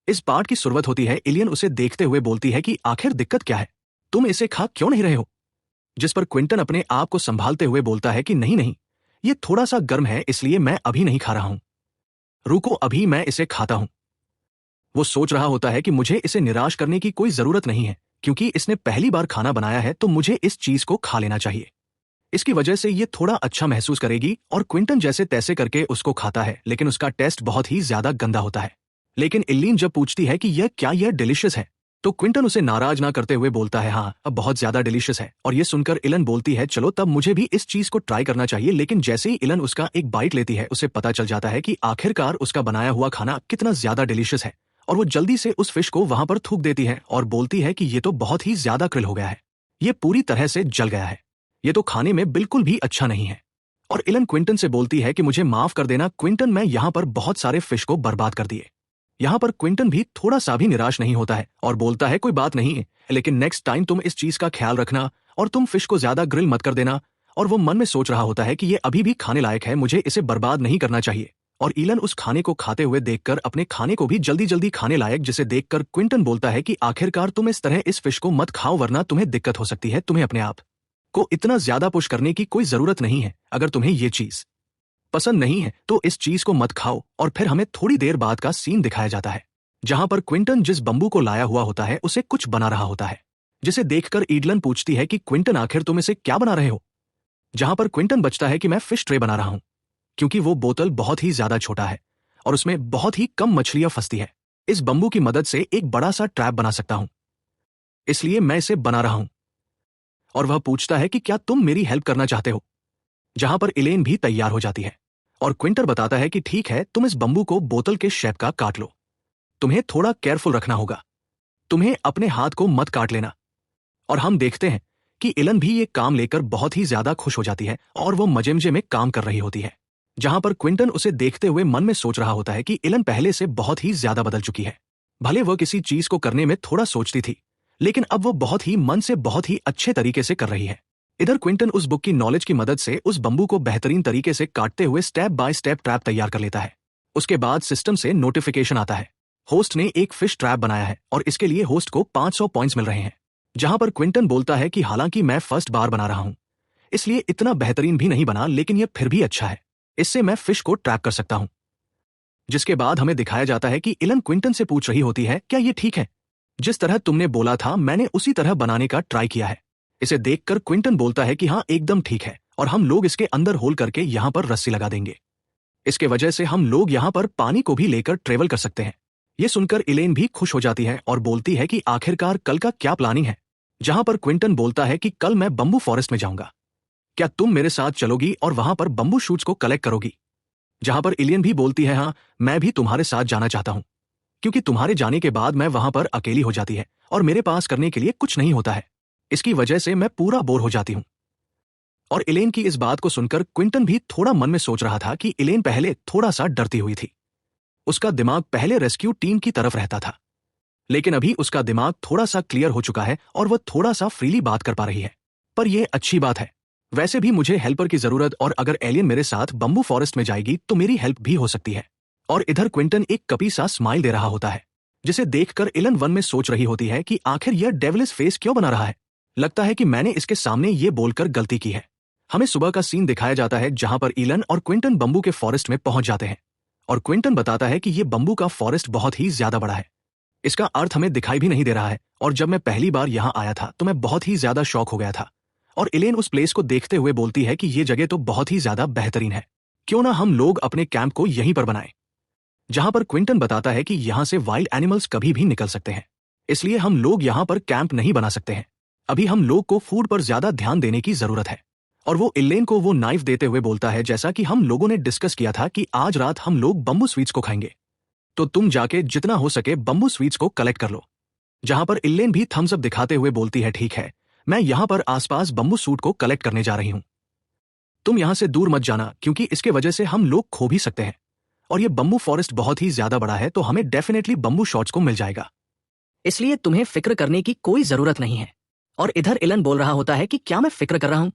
इस पार्ट की शुरुआत होती है, एलियन उसे देखते हुए बोलती है कि आखिर दिक्कत क्या है, तुम इसे खा क्यों नहीं रहे हो? जिस पर क्विंटन अपने आप को संभालते हुए बोलता है कि नहीं नहीं, ये थोड़ा सा गर्म है इसलिए मैं अभी नहीं खा रहा हूं, रुको अभी मैं इसे खाता हूं। वो सोच रहा होता है कि मुझे इसे निराश करने की कोई जरूरत नहीं है, क्योंकि इसने पहली बार खाना बनाया है तो मुझे इस चीज को खा लेना चाहिए। इसकी वजह से ये थोड़ा अच्छा महसूस करेगी और क्विंटन जैसे तैसे करके उसको खाता है, लेकिन उसका टेस्ट बहुत ही ज्यादा गंदा होता है। लेकिन इलीन जब पूछती है कि यह डिलीशियस है, तो क्विंटन उसे नाराज ना करते हुए बोलता है हाँ अब बहुत ज्यादा डिलीशियस है। और ये सुनकर इलन बोलती है चलो तब मुझे भी इस चीज को ट्राई करना चाहिए। लेकिन जैसे ही इलन उसका एक बाइट लेती है, उसे पता चल जाता है कि आखिरकार उसका बनाया हुआ खाना कितना ज्यादा डिलीशियस है, और वो जल्दी से उस फिश को वहां पर थूक देती है और बोलती है कि ये तो बहुत ही ज्यादा क्रिल हो गया है, ये पूरी तरह से जल गया है, ये तो खाने में बिल्कुल भी अच्छा नहीं है। और इलन क्विंटन से बोलती है कि मुझे माफ कर देना क्विंटन, मैं यहाँ पर बहुत सारे फिश को बर्बाद कर दिए। यहाँ पर क्विंटन भी थोड़ा सा भी निराश नहीं होता है और बोलता है कोई बात नहीं है, लेकिन नेक्स्ट टाइम तुम इस चीज का ख्याल रखना और तुम फिश को ज्यादा ग्रिल मत कर देना। और वो मन में सोच रहा होता है कि ये अभी भी खाने लायक है, मुझे इसे बर्बाद नहीं करना चाहिए। और इलन उस खाने को खाते हुए देखकर अपने खाने को भी जल्दी जल्दी खाने लायक, जिसे देखकर क्विंटन बोलता है कि आखिरकार तुम इस तरह इस फिश को मत खाओ वरना तुम्हें दिक्कत हो सकती है। तुम्हें अपने आप को इतना ज्यादा पुश करने की कोई जरूरत नहीं है। अगर तुम्हें ये चीज पसंद नहीं है तो इस चीज को मत खाओ। और फिर हमें थोड़ी देर बाद का सीन दिखाया जाता है, जहां पर क्विंटन जिस बंबू को लाया हुआ होता है उसे कुछ बना रहा होता है, जिसे देखकर ईडलन पूछती है कि क्विंटन आखिर तुम इसे क्या बना रहे हो? जहां पर क्विंटन बचता है कि मैं फिश ट्रे बना रहा हूं, क्योंकि वो बोतल बहुत ही ज्यादा छोटा है और उसमें बहुत ही कम मछलियां फंसती है। इस बंबू की मदद से एक बड़ा सा ट्रैप बना सकता हूं, इसलिए मैं इसे बना रहा हूं। और वह पूछता है कि क्या तुम मेरी हेल्प करना चाहते हो? जहां पर इलेन भी तैयार हो जाती है और क्विंटर बताता है कि ठीक है, तुम इस बंबू को बोतल के शेप का काट लो, तुम्हें थोड़ा केयरफुल रखना होगा, तुम्हें अपने हाथ को मत काट लेना। और हम देखते हैं कि इलन भी ये काम लेकर बहुत ही ज्यादा खुश हो जाती है और वो मजे में काम कर रही होती है। जहां पर क्विंटन उसे देखते हुए मन में सोच रहा होता है कि इलन पहले से बहुत ही ज्यादा बदल चुकी है। भले वह किसी चीज को करने में थोड़ा सोचती थी, लेकिन अब वो बहुत ही मन से बहुत ही अच्छे तरीके से कर रही है। इधर क्विंटन उस बुक की नॉलेज की मदद से उस बंबू को बेहतरीन तरीके से काटते हुए स्टेप बाय स्टेप ट्रैप तैयार कर लेता है। उसके बाद सिस्टम से नोटिफिकेशन आता है, होस्ट ने एक फिश ट्रैप बनाया है और इसके लिए होस्ट को 500 पॉइंट्स मिल रहे हैं। जहां पर क्विंटन बोलता है कि हालांकि मैं फर्स्ट बार बना रहा हूं, इसलिए इतना बेहतरीन भी नहीं बना, लेकिन यह फिर भी अच्छा है, इससे मैं फिश को ट्रैप कर सकता हूं। जिसके बाद हमें दिखाया जाता है कि इलन क्विंटन से पूछ रही होती है क्या ये ठीक है, जिस तरह तुमने बोला था मैंने उसी तरह बनाने का ट्राई किया है। इसे देखकर क्विंटन बोलता है कि हाँ एकदम ठीक है, और हम लोग इसके अंदर होल करके यहाँ पर रस्सी लगा देंगे, इसके वजह से हम लोग यहाँ पर पानी को भी लेकर ट्रेवल कर सकते हैं। ये सुनकर इलेन भी खुश हो जाती है और बोलती है कि आखिरकार कल का क्या प्लानिंग है? जहां पर क्विंटन बोलता है कि कल मैं बंबू फॉरेस्ट में जाऊंगा, क्या तुम मेरे साथ चलोगी और वहां पर बंबू शूट्स को कलेक्ट करोगी? जहां पर इलियन भी बोलती है हाँ मैं भी तुम्हारे साथ जाना चाहता हूं, क्योंकि तुम्हारे जाने के बाद मैं वहां पर अकेली हो जाती है और मेरे पास करने के लिए कुछ नहीं होता है, इसकी वजह से मैं पूरा बोर हो जाती हूं। और इलेन की इस बात को सुनकर क्विंटन भी थोड़ा मन में सोच रहा था कि इलेन पहले थोड़ा सा डरती हुई थी। उसका दिमाग पहले रेस्क्यू टीम की तरफ रहता था, लेकिन अभी उसका दिमाग थोड़ा सा क्लियर हो चुका है और वह थोड़ा सा फ्रीली बात कर पा रही है। पर यह अच्छी बात है, वैसे भी मुझे हेल्पर की जरूरत, और अगर एलियन मेरे साथ बंबू फॉरेस्ट में जाएगी तो मेरी हेल्प भी हो सकती है। और इधर क्विंटन एक कपी सा स्माइल दे रहा होता है, जिसे देखकर इलन वन में सोच रही होती है कि आखिर यह डेविलिश फेस क्यों बना रहा है, लगता है कि मैंने इसके सामने ये बोलकर गलती की है। हमें सुबह का सीन दिखाया जाता है जहां पर इलन और क्विंटन बंबू के फॉरेस्ट में पहुंच जाते हैं और क्विंटन बताता है कि यह बंबू का फॉरेस्ट बहुत ही ज्यादा बड़ा है, इसका अर्थ हमें दिखाई भी नहीं दे रहा है, और जब मैं पहली बार यहां आया था तो मैं बहुत ही ज्यादा शॉक हो गया था। और इलेन उस प्लेस को देखते हुए बोलती है कि यह जगह तो बहुत ही ज्यादा बेहतरीन है, क्यों ना हम लोग अपने कैंप को यहीं पर बनाएं। जहां पर क्विंटन बताता है कि यहां से वाइल्ड एनिमल्स कभी भी निकल सकते हैं, इसलिए हम लोग यहां पर कैंप नहीं बना सकते हैं, अभी हम लोग को फूड पर ज्यादा ध्यान देने की जरूरत है। और वो इलेन को वो नाइफ देते हुए बोलता है जैसा कि हम लोगों ने डिस्कस किया था कि आज रात हम लोग बंबू स्वीट्स को खाएंगे, तो तुम जाके जितना हो सके बंबू स्वीट्स को कलेक्ट कर लो। जहां पर इलेन भी थम्स अप दिखाते हुए बोलती है ठीक है, मैं यहां पर आसपास बंबू सूट को कलेक्ट करने जा रही हूं, तुम यहां से दूर मत जाना, क्योंकि इसके वजह से हम लोग खो भी सकते हैं, और ये बंबू फॉरेस्ट बहुत ही ज्यादा बड़ा है तो हमें डेफिनेटली बंबू शॉट्स को मिल जाएगा, इसलिए तुम्हें फिक्र करने की कोई जरूरत नहीं है। और इधर इलन बोल रहा होता है कि क्या मैं फिक्र कर रहा हूं,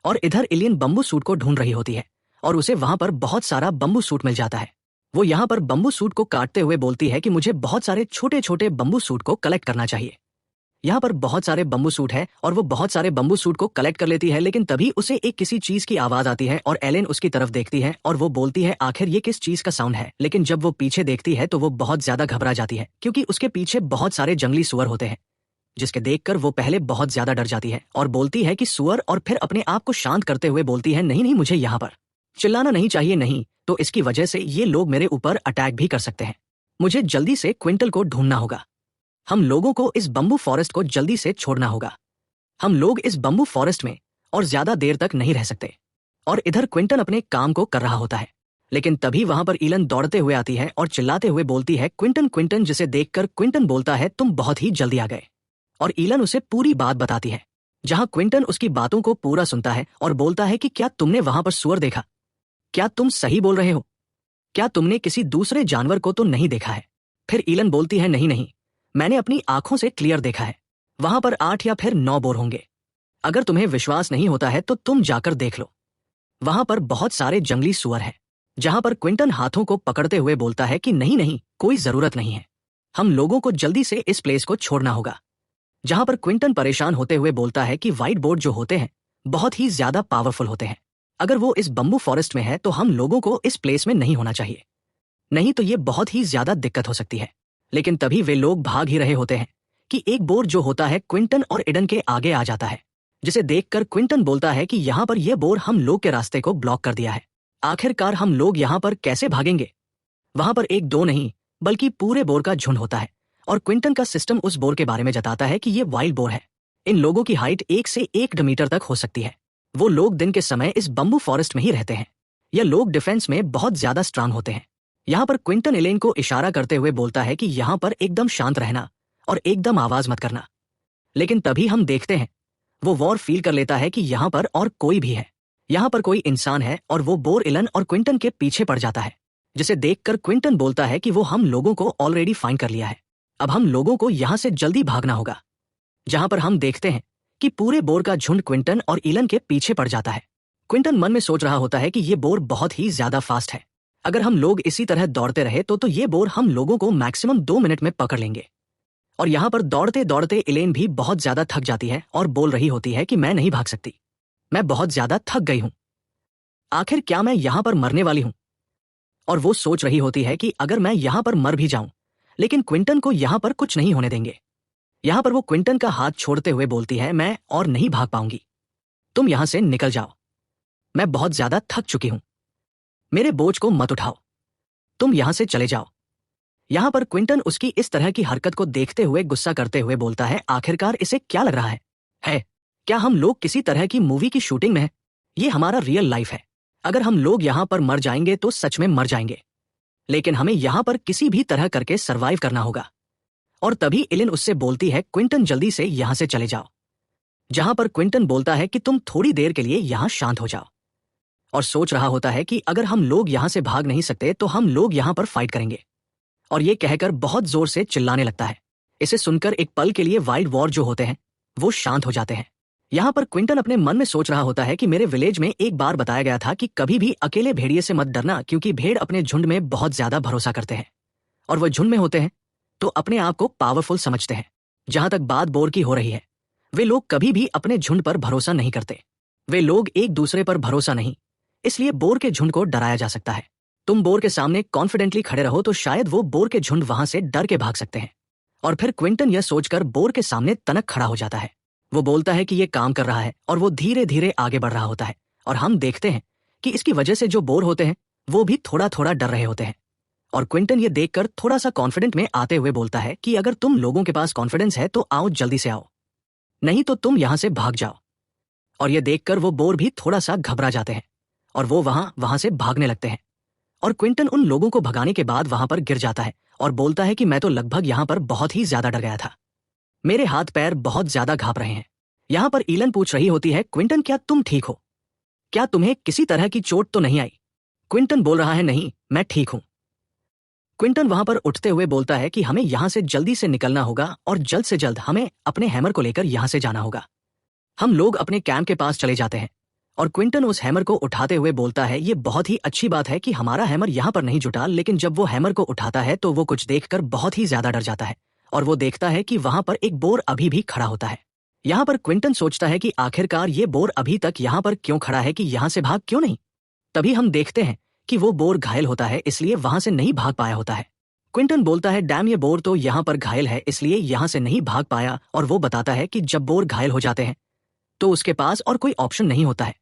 और इधर इलियन बंबू सूट को ढूंढ रही होती है और उसे वहां पर बहुत सारा बंबू सूट मिल जाता है। वो यहाँ पर बम्बू सूट को काटते हुए बोलती है कि मुझे बहुत सारे छोटे छोटे बम्बू सूट को कलेक्ट करना चाहिए। यहाँ पर बहुत सारे बम्बू सूट है और वो बहुत सारे बम्बू सूट को कलेक्ट कर लेती है, लेकिन तभी उसे एक किसी चीज की आवाज आती है और एलेन उसकी तरफ देखती है और वो बोलती है आखिर ये किस चीज का साउंड है। लेकिन जब वो पीछे देखती है तो वो बहुत ज्यादा घबरा जाती है क्योंकि उसके पीछे बहुत सारे जंगली सुअर होते हैं, जिसके देखकर वो पहले बहुत ज्यादा डर जाती है और बोलती है कि सुअर, और फिर अपने आप को शांत करते हुए बोलती है नहीं नहीं, मुझे यहाँ पर चिल्लाना नहीं चाहिए, नहीं तो इसकी वजह से ये लोग मेरे ऊपर अटैक भी कर सकते हैं। मुझे जल्दी से क्विंटल को ढूंढना होगा। हम लोगों को इस बम्बू फॉरेस्ट को जल्दी से छोड़ना होगा। हम लोग इस बम्बू फॉरेस्ट में और ज्यादा देर तक नहीं रह सकते। और इधर क्विंटन अपने काम को कर रहा होता है, लेकिन तभी वहां पर ईलन दौड़ते हुए आती है और चिल्लाते हुए बोलती है क्विंटन क्विंटन, जिसे देखकर क्विंटन बोलता है तुम बहुत ही जल्दी आ गए। और ईलन उसे पूरी बात बताती है, जहां क्विंटन उसकी बातों को पूरा सुनता है और बोलता है कि क्या तुमने वहां पर सुअर देखा? क्या तुम सही बोल रहे हो? क्या तुमने किसी दूसरे जानवर को तो नहीं देखा है? फिर ईलन बोलती है नहीं नहीं, मैंने अपनी आंखों से क्लियर देखा है। वहां पर 8 या फिर 9 बोर होंगे। अगर तुम्हें विश्वास नहीं होता है तो तुम जाकर देख लो। वहां पर बहुत सारे जंगली सुअर हैं। जहां पर क्विंटन हाथों को पकड़ते हुए बोलता है कि नहीं नहीं, कोई जरूरत नहीं है, हम लोगों को जल्दी से इस प्लेस को छोड़ना होगा। जहां पर क्विंटन परेशान होते हुए बोलता है कि व्हाइट बोर्ड जो होते हैं बहुत ही ज्यादा पावरफुल होते हैं। अगर वो इस बम्बू फॉरेस्ट में है तो हम लोगों को इस प्लेस में नहीं होना चाहिए, नहीं तो ये बहुत ही ज्यादा दिक्कत हो सकती है। लेकिन तभी वे लोग भाग ही रहे होते हैं कि एक बोर जो होता है क्विंटन और एडन के आगे आ जाता है, जिसे देखकर क्विंटन बोलता है कि यहाँ पर यह बोर हम लोग के रास्ते को ब्लॉक कर दिया है। आखिरकार हम लोग यहाँ पर कैसे भागेंगे? वहां पर एक दो नहीं बल्कि पूरे बोर का झुंड होता है और क्विंटन का सिस्टम उस बोर के बारे में बताता है कि ये वाइल्ड बोर है। इन लोगों की हाइट 1 से 1 मीटर तक हो सकती है। वो लोग दिन के समय इस बम्बू फॉरेस्ट में ही रहते हैं। यह लोग डिफेंस में बहुत ज्यादा स्ट्रांग होते हैं। यहाँ पर क्विंटन एलेन को इशारा करते हुए बोलता है कि यहाँ पर एकदम शांत रहना और एकदम आवाज मत करना। लेकिन तभी हम देखते हैं वो वॉर फील कर लेता है कि यहाँ पर और कोई भी है, यहाँ पर कोई इंसान है, और वो बोर एलन और क्विंटन के पीछे पड़ जाता है, जिसे देखकर क्विंटन बोलता है कि वो हम लोगों को ऑलरेडी फाइंड कर लिया है। अब हम लोगों को यहाँ से जल्दी भागना होगा। जहां पर हम देखते हैं कि पूरे बोर का झुंड क्विंटन और ईलन के पीछे पड़ जाता है। क्विंटन मन में सोच रहा होता है कि ये बोर बहुत ही ज्यादा फास्ट है। अगर हम लोग इसी तरह दौड़ते रहे तो ये बोर हम लोगों को मैक्सिमम 2 मिनट में पकड़ लेंगे। और यहाँ पर दौड़ते दौड़ते एलेन भी बहुत ज्यादा थक जाती है और बोल रही होती है कि मैं नहीं भाग सकती, मैं बहुत ज्यादा थक गई हूं। आखिर क्या मैं यहाँ पर मरने वाली हूं? और वो सोच रही होती है कि अगर मैं यहाँ पर मर भी जाऊं, लेकिन क्विंटन को यहाँ पर कुछ नहीं होने देंगे। यहाँ पर वो क्विंटन का हाथ छोड़ते हुए बोलती है मैं और नहीं भाग पाऊंगी, तुम यहां से निकल जाओ, मैं बहुत ज्यादा थक चुकी हूं, मेरे बोझ को मत उठाओ, तुम यहां से चले जाओ। यहां पर क्विंटन उसकी इस तरह की हरकत को देखते हुए गुस्सा करते हुए बोलता है आखिरकार इसे क्या लग रहा है? क्या हम लोग किसी तरह की मूवी की शूटिंग में हैं? ये हमारा रियल लाइफ है। अगर हम लोग यहां पर मर जाएंगे तो सच में मर जाएंगे, लेकिन हमें यहां पर किसी भी तरह करके सरवाइव करना होगा। और तभी एलिन उससे बोलती है क्विंटन जल्दी से यहां से चले जाओ। जहां पर क्विंटन बोलता है कि तुम थोड़ी देर के लिए यहां शांत हो जाओ, और सोच रहा होता है कि अगर हम लोग यहां से भाग नहीं सकते तो हम लोग यहां पर फाइट करेंगे। और ये कहकर बहुत जोर से चिल्लाने लगता है। इसे सुनकर एक पल के लिए वाइल्ड वॉर जो होते हैं वो शांत हो जाते हैं। यहाँ पर क्विंटन अपने मन में सोच रहा होता है कि मेरे विलेज में एक बार बताया गया था कि कभी भी अकेले भेड़िए से मत डरना, क्योंकि भेड़ अपने झुंड में बहुत ज्यादा भरोसा करते हैं और वो झुंड में होते हैं तो अपने आप को पावरफुल समझते हैं। जहां तक बात बोर की हो रही है, वे लोग कभी भी अपने झुंड पर भरोसा नहीं करते। वे लोग एक दूसरे पर भरोसा नहीं, इसलिए बोर के झुंड को डराया जा सकता है। तुम बोर के सामने कॉन्फिडेंटली खड़े रहो तो शायद वो बोर के झुंड वहां से डर के भाग सकते हैं। और फिर क्विंटन यह सोचकर बोर के सामने तनक खड़ा हो जाता है। वो बोलता है कि ये काम कर रहा है और वो धीरे धीरे आगे बढ़ रहा होता है। और हम देखते हैं कि इसकी वजह से जो बोर होते हैं वो भी थोड़ा थोड़ा डर रहे होते हैं। और क्विंटन ये देखकर थोड़ा सा कॉन्फिडेंट में आते हुए बोलता है कि अगर तुम लोगों के पास कॉन्फिडेंस है तो आओ, जल्दी से आओ, नहीं तो तुम यहां से भाग जाओ। और ये देखकर वो बोर भी थोड़ा सा घबरा जाते हैं और वो वहां से भागने लगते हैं। और क्विंटन उन लोगों को भगाने के बाद वहां पर गिर जाता है और बोलता है कि मैं तो लगभग यहां पर बहुत ही ज्यादा डर गया था, मेरे हाथ पैर बहुत ज्यादा कांप रहे हैं। यहां पर ईलन पूछ रही होती है क्विंटन क्या तुम ठीक हो? क्या तुम्हें किसी तरह की चोट तो नहीं आई? क्विंटन बोल रहा है नहीं, मैं ठीक हूं। क्विंटन वहां पर उठते हुए बोलता है कि हमें यहां से जल्दी से निकलना होगा और जल्द से जल्द हमें अपने हैमर को लेकर यहां से जाना होगा। हम लोग अपने कैंप के पास चले जाते हैं और क्विंटन उस हैमर को उठाते हुए बोलता है, ये बहुत ही अच्छी बात है कि हमारा हैमर यहाँ पर नहीं जुटा। लेकिन जब वो हैमर को उठाता है तो वो कुछ देखकर बहुत ही ज्यादा डर जाता है और वो देखता है कि वहां पर एक बोर अभी भी खड़ा होता है। यहाँ पर क्विंटन सोचता है कि आखिरकार ये बोर अभी तक यहाँ पर क्यों खड़ा है, कि यहाँ से भाग क्यों नहीं। तभी हम देखते हैं कि वो बोर घायल होता है, इसलिए वहां से नहीं भाग पाया होता है। क्विंटन बोलता है, डैम, ये बोर तो यहाँ पर घायल है इसलिए यहाँ से नहीं भाग पाया। और वो बताता है कि जब बोर घायल हो जाते हैं तो उसके पास और कोई ऑप्शन नहीं होता है,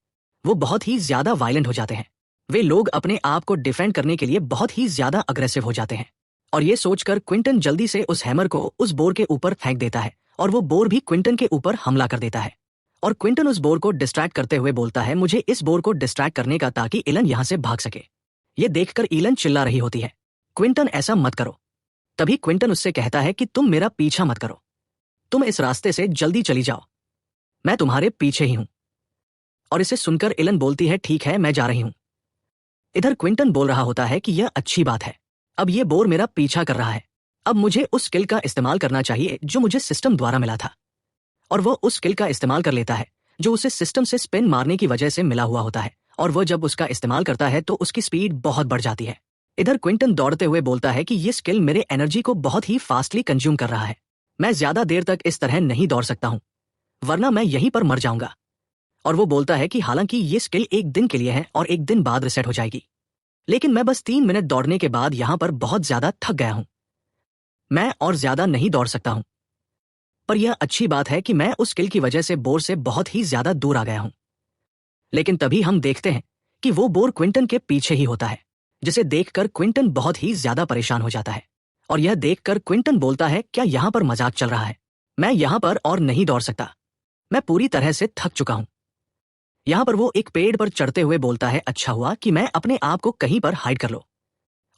वो बहुत ही ज्यादा वायलेंट हो जाते हैं। वे लोग अपने आप को डिफेंड करने के लिए बहुत ही ज्यादा अग्रेसिव हो जाते हैं। और ये सोचकर क्विंटन जल्दी से उस हैमर को उस बोर के ऊपर फेंक देता है और वो बोर भी क्विंटन के ऊपर हमला कर देता है। और क्विंटन उस बोर को डिस्ट्रैक्ट करते हुए बोलता है, मुझे इस बोर को डिस्ट्रैक्ट करने का ताकि इलन यहां से भाग सके। ये देखकर इलन चिल्ला रही होती है, क्विंटन ऐसा मत करो। तभी क्विंटन उससे कहता है कि तुम मेरा पीछा मत करो, तुम इस रास्ते से जल्दी चली जाओ, मैं तुम्हारे पीछे ही हूं। और इसे सुनकर इलन बोलती है, ठीक है, मैं जा रही हूं। इधर क्विंटन बोल रहा होता है कि यह अच्छी बात है, अब ये बोर मेरा पीछा कर रहा है, अब मुझे उस स्किल का इस्तेमाल करना चाहिए जो मुझे सिस्टम द्वारा मिला था। और वो उस स्किल का इस्तेमाल कर लेता है जो उसे सिस्टम से स्पिन मारने की वजह से मिला हुआ होता है। और वो जब उसका इस्तेमाल करता है तो उसकी स्पीड बहुत बढ़ जाती है। इधर क्विंटन दौड़ते हुए बोलता है कि ये स्किल मेरे एनर्जी को बहुत ही फास्टली कंज्यूम कर रहा है, मैं ज्यादा देर तक इस तरह नहीं दौड़ सकता हूं, वरना मैं यहीं पर मर जाऊंगा। और वो बोलता है कि हालांकि ये स्किल एक दिन के लिए है और एक दिन बाद रिसेट हो जाएगी, लेकिन मैं बस 3 मिनट दौड़ने के बाद यहां पर बहुत ज्यादा थक गया हूं, मैं और ज्यादा नहीं दौड़ सकता हूं। पर यह अच्छी बात है कि मैं उस स्किल की वजह से बोर से बहुत ही ज्यादा दूर आ गया हूं। लेकिन तभी हम देखते हैं कि वो बोर क्विंटन के पीछे ही होता है, जिसे देखकर क्विंटन बहुत ही ज्यादा परेशान हो जाता है। और यह देखकर क्विंटन बोलता है, क्या यहां पर मजाक चल रहा है, मैं यहां पर और नहीं दौड़ सकता, मैं पूरी तरह से थक चुका हूं। यहां पर वो एक पेड़ पर चढ़ते हुए बोलता है, अच्छा हुआ कि मैं अपने आप को कहीं पर हाइड कर लो।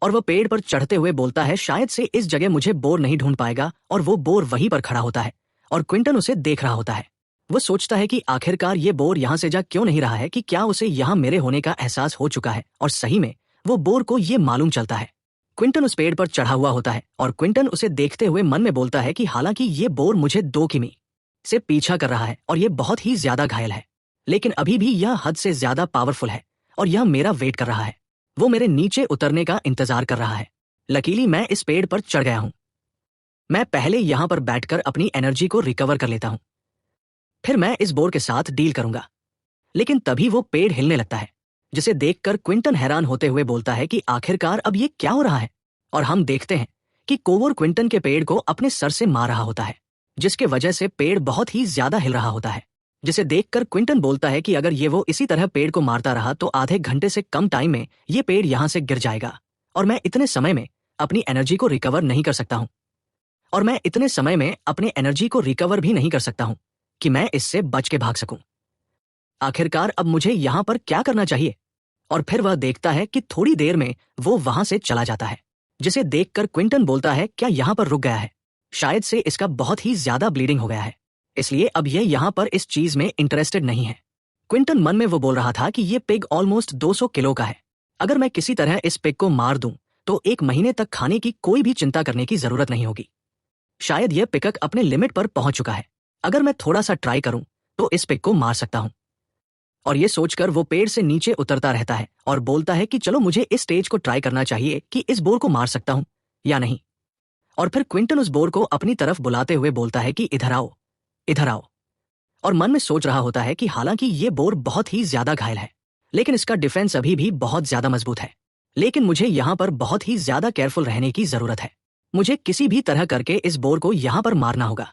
और वह पेड़ पर चढ़ते हुए बोलता है, शायद से इस जगह मुझे बोर नहीं ढूंढ पाएगा। और वो बोर वहीं पर खड़ा होता है और क्विंटन उसे देख रहा होता है। वो सोचता है कि आखिरकार ये बोर यहां से जा क्यों नहीं रहा है, कि क्या उसे यहां मेरे होने का एहसास हो चुका है। और सही में वो बोर को ये मालूम चलता है। क्विंटन उस पेड़ पर चढ़ा हुआ होता है और क्विंटन उसे देखते हुए मन में बोलता है कि हालांकि ये बोर मुझे 2 किमी से पीछा कर रहा है और ये बहुत ही ज्यादा घायल है, लेकिन अभी भी यह हद से ज्यादा पावरफुल है और यह मेरा वेट कर रहा है, वो मेरे नीचे उतरने का इंतजार कर रहा है। लकीली मैं इस पेड़ पर चढ़ गया हूं, मैं पहले यहां पर बैठकर अपनी एनर्जी को रिकवर कर लेता हूं, फिर मैं इस बोर के साथ डील करूंगा। लेकिन तभी वो पेड़ हिलने लगता है, जिसे देखकर क्विंटन हैरान होते हुए बोलता है कि आखिरकार अब ये क्या हो रहा है। और हम देखते हैं कि कोवोर क्विंटन के पेड़ को अपने सर से मार रहा होता है, जिसके वजह से पेड़ बहुत ही ज्यादा हिल रहा होता है। जिसे देखकर क्विंटन बोलता है कि अगर ये वो इसी तरह पेड़ को मारता रहा तो आधे घंटे से कम टाइम में ये पेड़ यहां से गिर जाएगा और मैं इतने समय में अपनी एनर्जी को रिकवर नहीं कर सकता हूं, और मैं इतने समय में अपने एनर्जी को रिकवर भी नहीं कर सकता हूं कि मैं इससे बच के भाग सकूं। आखिरकार अब मुझे यहां पर क्या करना चाहिए। और फिर वह देखता है कि थोड़ी देर में वो वहां से चला जाता है, जिसे देखकर क्विंटन बोलता है, क्या यहां पर रुक गया है, शायद से इसका बहुत ही ज्यादा ब्लीडिंग हो गया है, इसलिए अब ये यहां पर इस चीज में इंटरेस्टेड नहीं है। क्विंटन मन में वो बोल रहा था कि ये पिग ऑलमोस्ट 200 किलो का है, अगर मैं किसी तरह इस पिग को मार दूं तो 1 महीने तक खाने की कोई भी चिंता करने की जरूरत नहीं होगी। शायद यह पिकक अपने लिमिट पर पहुंच चुका है, अगर मैं थोड़ा सा ट्राई करूं तो इस पिग को मार सकता हूं। और ये सोचकर वो पेड़ से नीचे उतरता रहता है और बोलता है कि चलो मुझे इस स्टेज को ट्राई करना चाहिए कि इस बोर को मार सकता हूं या नहीं। और फिर क्विंटन उस बोर को अपनी तरफ बुलाते हुए बोलता है कि इधर आओ, इधर आओ। और मन में सोच रहा होता है कि हालांकि ये बोर बहुत ही ज्यादा घायल है, लेकिन इसका डिफेंस अभी भी बहुत ज्यादा मजबूत है, लेकिन मुझे यहां पर बहुत ही ज्यादा केयरफुल रहने की जरूरत है, मुझे किसी भी तरह करके इस बोर को यहां पर मारना होगा।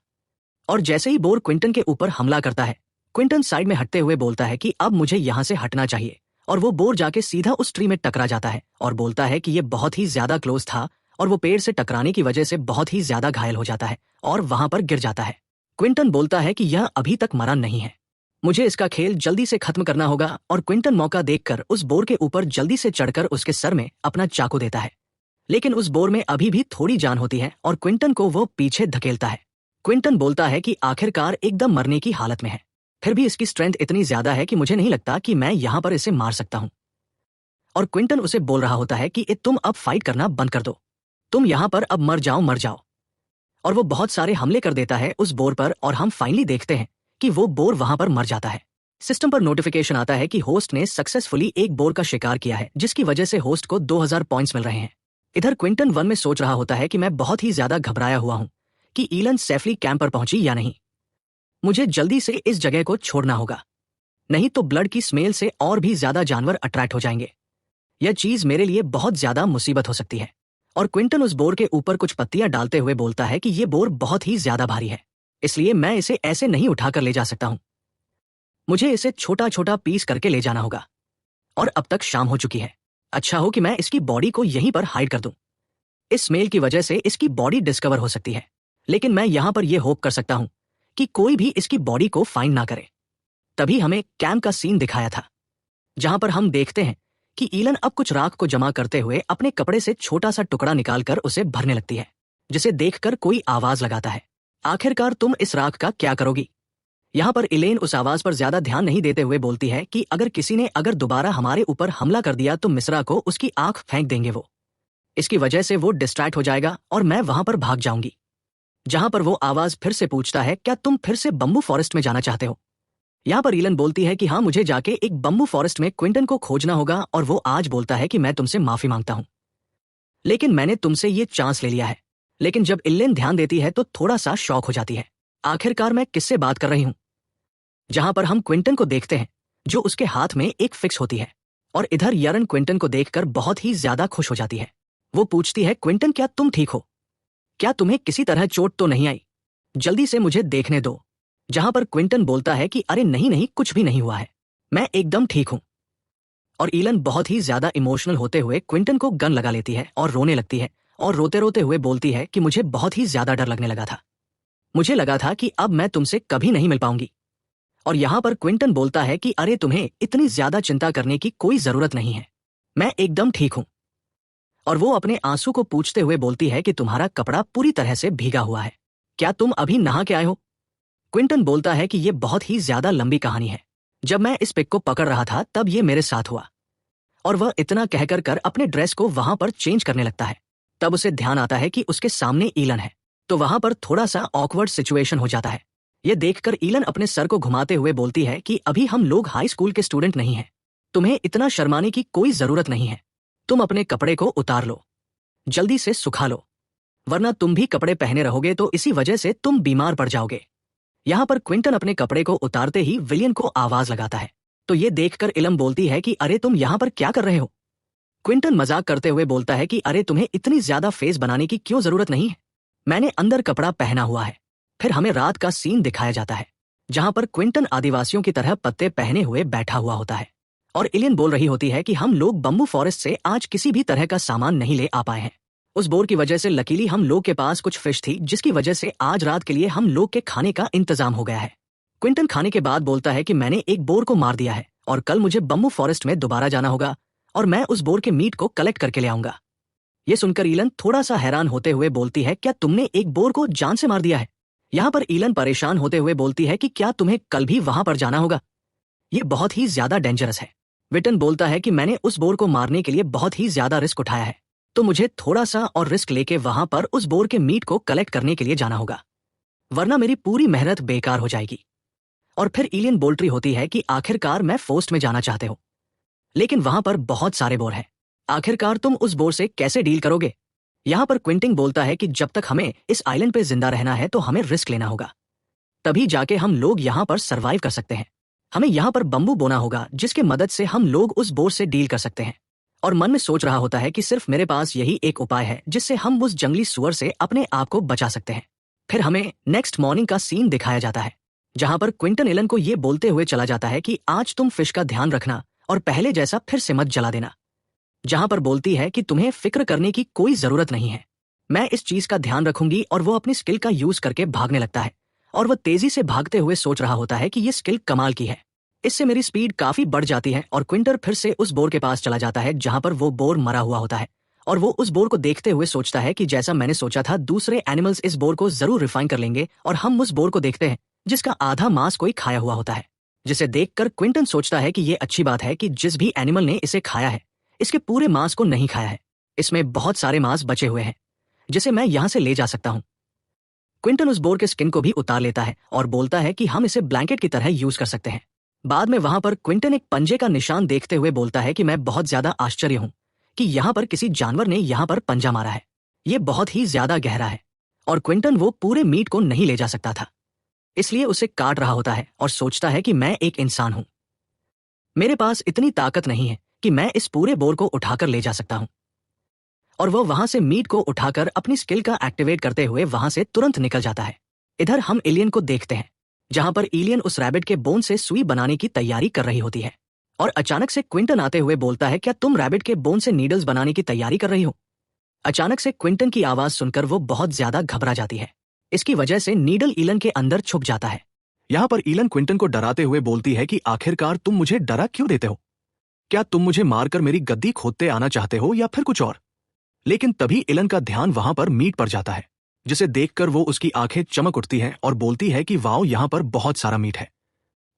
और जैसे ही बोर क्विंटन के ऊपर हमला करता है, क्विंटन साइड में हटते हुए बोलता है कि अब मुझे यहां से हटना चाहिए। और वो बोर जाके सीधा उस ट्री में टकरा जाता है और बोलता है कि ये बहुत ही ज्यादा क्लोज था और वो पेड़ से टकराने की वजह से बहुत ही ज्यादा घायल हो जाता है और वहां पर गिर जाता है। क्विंटन बोलता है कि यह अभी तक मरा नहीं है, मुझे इसका खेल जल्दी से खत्म करना होगा। और क्विंटन मौका देखकर उस बोर के ऊपर जल्दी से चढ़कर उसके सर में अपना चाकू देता है, लेकिन उस बोर में अभी भी थोड़ी जान होती है और क्विंटन को वो पीछे धकेलता है। क्विंटन बोलता है कि आखिरकार एकदम मरने की हालत में है, फिर भी इसकी स्ट्रेंथ इतनी ज्यादा है कि मुझे नहीं लगता कि मैं यहां पर इसे मार सकता हूं। और क्विंटन उसे बोल रहा होता है कि तुम अब फाइट करना बंद कर दो, तुम यहां पर अब मर जाओ, मर जाओ। और वो बहुत सारे हमले कर देता है उस बोर पर और हम फाइनली देखते हैं कि वो बोर वहां पर मर जाता है। सिस्टम पर नोटिफिकेशन आता है कि होस्ट ने सक्सेसफुली एक बोर का शिकार किया है, जिसकी वजह से होस्ट को 2000 पॉइंट्स मिल रहे हैं। इधर क्विंटन वन में सोच रहा होता है कि मैं बहुत ही ज्यादा घबराया हुआ हूं कि ईलन सेफली कैंप पर पहुंची या नहीं। मुझे जल्दी से इस जगह को छोड़ना होगा, नहीं तो ब्लड की स्मेल से और भी ज्यादा जानवर अट्रैक्ट हो जाएंगे। यह चीज मेरे लिए बहुत ज्यादा मुसीबत हो सकती है। और क्विंटन उस बोर के ऊपर कुछ पत्तियां डालते हुए बोलता है कि यह बोर बहुत ही ज्यादा भारी है, इसलिए मैं इसे ऐसे नहीं उठाकर ले जा सकता हूं। मुझे इसे छोटा छोटा पीस करके ले जाना होगा। और अब तक शाम हो चुकी है। अच्छा हो कि मैं इसकी बॉडी को यहीं पर हाइड कर दूं। इस स्मेल की वजह से इसकी बॉडी डिस्कवर हो सकती है, लेकिन मैं यहां पर यह होप कर सकता हूं कि कोई भी इसकी बॉडी को फाइंड ना करे। तभी हमें कैंप का सीन दिखाया था, जहां पर हम देखते हैं कि ईलन अब कुछ राख को जमा करते हुए अपने कपड़े से छोटा सा टुकड़ा निकालकर उसे भरने लगती है, जिसे देखकर कोई आवाज लगाता है, आखिरकार तुम इस राख का क्या करोगी? यहां पर इलेन उस आवाज पर ज्यादा ध्यान नहीं देते हुए बोलती है कि अगर किसी ने दोबारा हमारे ऊपर हमला कर दिया तो मिस्रा को उसकी आंख फेंक देंगे वो। इसकी वजह से वो डिस्ट्रैक्ट हो जाएगा और मैं वहां पर भाग जाऊंगी। जहां पर वो आवाज फिर से पूछता है, क्या तुम फिर से बम्बू फॉरेस्ट में जाना चाहते हो? यहां पर ईलन बोलती है कि हाँ, मुझे जाके एक बम्बू फॉरेस्ट में क्विंटन को खोजना होगा, और वो आज बोलता है कि मैं तुमसे माफी मांगता हूं, लेकिन मैंने तुमसे ये चांस ले लिया है। लेकिन जब इलेन ध्यान देती है तो थोड़ा सा शॉक हो जाती है, आखिरकार मैं किससे बात कर रही हूं? जहां पर हम क्विंटन को देखते हैं, जो उसके हाथ में एक फिक्स होती है, और इधर यरन क्विंटन को देखकर बहुत ही ज्यादा खुश हो जाती है। वो पूछती है, क्विंटन क्या तुम ठीक हो? क्या तुम्हें किसी तरह चोट तो नहीं आई? जल्दी से मुझे देखने दो। जहां पर क्विंटन बोलता है कि अरे नहीं नहीं, कुछ भी नहीं हुआ है, मैं एकदम ठीक हूं। और ईलन बहुत ही ज्यादा इमोशनल होते हुए क्विंटन को गन लगा लेती है और रोने लगती है, और रोते रोते हुए बोलती है कि मुझे बहुत ही ज्यादा डर लगने लगा था। मुझे लगा था कि अब मैं तुमसे कभी नहीं मिल पाऊंगी। और यहां पर क्विंटन बोलता है कि अरे तुम्हें इतनी ज्यादा चिंता करने की कोई जरूरत नहीं है, मैं एकदम ठीक हूं। और वो अपने आंसू को पूछते हुए बोलती है कि तुम्हारा कपड़ा पूरी तरह से भीगा हुआ है, क्या तुम अभी नहा के आए हो? क्विंटन बोलता है कि यह बहुत ही ज्यादा लंबी कहानी है। जब मैं इस पिक को पकड़ रहा था तब ये मेरे साथ हुआ। और वह इतना कहकर कर अपने ड्रेस को वहां पर चेंज करने लगता है। तब उसे ध्यान आता है कि उसके सामने ईलन है, तो वहां पर थोड़ा सा ऑकवर्ड सिचुएशन हो जाता है। यह देखकर ईलन अपने सर को घुमाते हुए बोलती है कि अभी हम लोग हाई स्कूल के स्टूडेंट नहीं हैं, तुम्हें इतना शर्माने की कोई जरूरत नहीं है। तुम अपने कपड़े को उतार लो, जल्दी से सुखा लो, वरना तुम भी कपड़े पहने रहोगे तो इसी वजह से तुम बीमार पड़ जाओगे। यहां पर क्विंटन अपने कपड़े को उतारते ही विलियन को आवाज लगाता है, तो ये देखकर इलम बोलती है कि अरे तुम यहां पर क्या कर रहे हो? क्विंटन मजाक करते हुए बोलता है कि अरे तुम्हें इतनी ज्यादा फेस बनाने की क्यों जरूरत नहीं है, मैंने अंदर कपड़ा पहना हुआ है। फिर हमें रात का सीन दिखाया जाता है, जहां पर क्विंटन आदिवासियों की तरह पत्ते पहने हुए बैठा हुआ होता है, और इलियन बोल रही होती है कि हम लोग बम्बू फॉरेस्ट से आज किसी भी तरह का सामान नहीं ले आ पाए हैं। उस बोर की वजह से लकीली हम लोग के पास कुछ फिश थी, जिसकी वजह से आज रात के लिए हम लोग के खाने का इंतजाम हो गया है। क्विंटन खाने के बाद बोलता है कि मैंने एक बोर को मार दिया है और कल मुझे बम्बू फॉरेस्ट में दोबारा जाना होगा और मैं उस बोर के मीट को कलेक्ट करके ले आऊंगा। ये सुनकर ईलन थोड़ा सा हैरान होते हुए बोलती है, क्या तुमने एक बोर को जान से मार दिया है? यहाँ पर ईलन परेशान होते हुए बोलती है कि क्या तुम्हें कल भी वहां पर जाना होगा? ये बहुत ही ज्यादा डेंजरस है। विटन बोलता है कि मैंने उस बोर को मारने के लिए बहुत ही ज्यादा रिस्क उठाया है, तो मुझे थोड़ा सा और रिस्क लेके वहां पर उस बोर के मीट को कलेक्ट करने के लिए जाना होगा, वरना मेरी पूरी मेहनत बेकार हो जाएगी। और फिर इलियन बोल रही होती है कि आखिरकार मैं फोस्ट में जाना चाहते हो, लेकिन वहां पर बहुत सारे बोर हैं, आखिरकार तुम उस बोर से कैसे डील करोगे? यहां पर क्विंटिन बोलता है कि जब तक हमें इस आइलैंड पे जिंदा रहना है तो हमें रिस्क लेना होगा, तभी जाके हम लोग यहां पर सरवाइव कर सकते हैं। हमें यहां पर बम्बू बोना होगा, जिसके मदद से हम लोग उस बोर से डील कर सकते हैं। और मन में सोच रहा होता है कि सिर्फ मेरे पास यही एक उपाय है जिससे हम उस जंगली सुअर से अपने आप को बचा सकते हैं। फिर हमें नेक्स्ट मॉर्निंग का सीन दिखाया जाता है, जहां पर क्विंटन इलन को ये बोलते हुए चला जाता है कि आज तुम फिश का ध्यान रखना और पहले जैसा फिर से मत जला देना। जहां पर बोलती है कि तुम्हें फिक्र करने की कोई जरूरत नहीं है, मैं इस चीज का ध्यान रखूंगी। और वो अपनी स्किल का यूज करके भागने लगता है, और वह तेजी से भागते हुए सोच रहा होता है कि ये स्किल कमाल की है, इससे मेरी स्पीड काफी बढ़ जाती है। और क्विंटर फिर से उस बोर के पास चला जाता है जहां पर वो बोर मरा हुआ होता है, और वो उस बोर को देखते हुए सोचता है कि जैसा मैंने सोचा था दूसरे एनिमल्स इस बोर को जरूर रिफाइन कर लेंगे, और हम उस बोर को देखते हैं जिसका आधा मांस कोई खाया हुआ होता है, जिसे देखकर क्विंटन सोचता है कि ये अच्छी बात है कि जिस भी एनिमल ने इसे खाया है इसके पूरे मांस को नहीं खाया है, इसमें बहुत सारे मांस बचे हुए हैं जिसे मैं यहां से ले जा सकता हूं। क्विंटन उस बोर के स्किन को भी उतार लेता है और बोलता है कि हम इसे ब्लैंकेट की तरह यूज कर सकते हैं। बाद में वहां पर क्विंटन एक पंजे का निशान देखते हुए बोलता है कि मैं बहुत ज्यादा आश्चर्य हूं कि यहां पर किसी जानवर ने यहां पर पंजा मारा है। ये बहुत ही ज्यादा गहरा है और क्विंटन वो पूरे मीट को नहीं ले जा सकता था, इसलिए उसे काट रहा होता है और सोचता है कि मैं एक इंसान हूं, मेरे पास इतनी ताकत नहीं है कि मैं इस पूरे बोर को उठाकर ले जा सकता हूं। और वो वहां से मीट को उठाकर अपनी स्किल का एक्टिवेट करते हुए वहां से तुरंत निकल जाता है। इधर हम एलियन को देखते हैं, जहां पर एलियन उस रैबिट के बोन से सुई बनाने की तैयारी कर रही होती है और अचानक से क्विंटन आते हुए बोलता है, क्या तुम रैबिट के बोन से नीडल्स बनाने की तैयारी कर रही हो? अचानक से क्विंटन की आवाज सुनकर वो बहुत ज्यादा घबरा जाती है। इसकी वजह से नीडल ईलन के अंदर छुप जाता है। यहाँ पर ईलन क्विंटन को डराते हुए बोलती है कि आखिरकार तुम मुझे डरा क्यों देते हो? क्या तुम मुझे मारकर मेरी गद्दी खोदते आना चाहते हो या फिर कुछ और? लेकिन तभी ईलन का ध्यान वहां पर मीट पर जाता है, जिसे देखकर वो उसकी आंखें चमक उठती हैं और बोलती है कि वाओ, यहाँ पर बहुत सारा मीट है,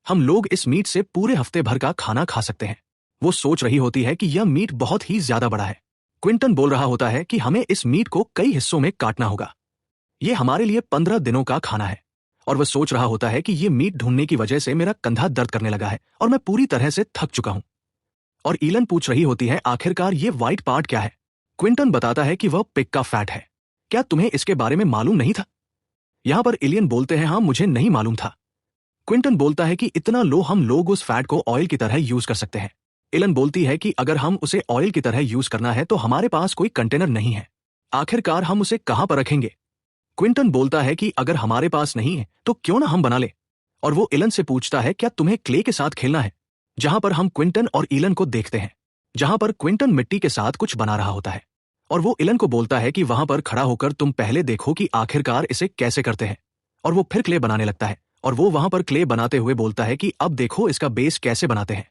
हम लोग इस मीट से पूरे हफ्ते भर का खाना खा सकते हैं। वो सोच रही होती है कि यह मीट बहुत ही ज्यादा बड़ा है। क्विंटन बोल रहा होता है कि हमें इस मीट को कई हिस्सों में काटना होगा, ये हमारे लिए 15 दिनों का खाना है। और वह सोच रहा होता है कि ये मीट ढूंढने की वजह से मेरा कंधा दर्द करने लगा है और मैं पूरी तरह से थक चुका हूं। और ईलन पूछ रही होती है, आखिरकार ये व्हाइट पार्ट क्या है? क्विंटन बताता है कि वह पिग का फैट है। क्या तुम्हें इसके बारे में मालूम नहीं था? यहां पर एलियन बोलते हैं, हाँ मुझे नहीं मालूम था। क्विंटन बोलता है कि इतना लो हम लोग उस फैट को ऑयल की तरह यूज कर सकते हैं। एलन बोलती है कि अगर हम उसे ऑयल की तरह यूज करना है तो हमारे पास कोई कंटेनर नहीं है, आखिरकार हम उसे कहां पर रखेंगे? क्विंटन बोलता है कि अगर हमारे पास नहीं है तो क्यों ना हम बना ले। और वो एलन से पूछता है, क्या तुम्हें क्ले के साथ खेलना है? जहां पर हम क्विंटन और एलन को देखते हैं, जहां पर क्विंटन मिट्टी के साथ कुछ बना रहा होता है और वो एलन को बोलता है कि वहां पर खड़ा होकर तुम पहले देखो कि आखिरकार इसे कैसे करते हैं। और वो फिर क्ले बनाने लगता है और वो वहां पर क्ले बनाते हुए बोलता है कि अब देखो इसका बेस कैसे बनाते हैं।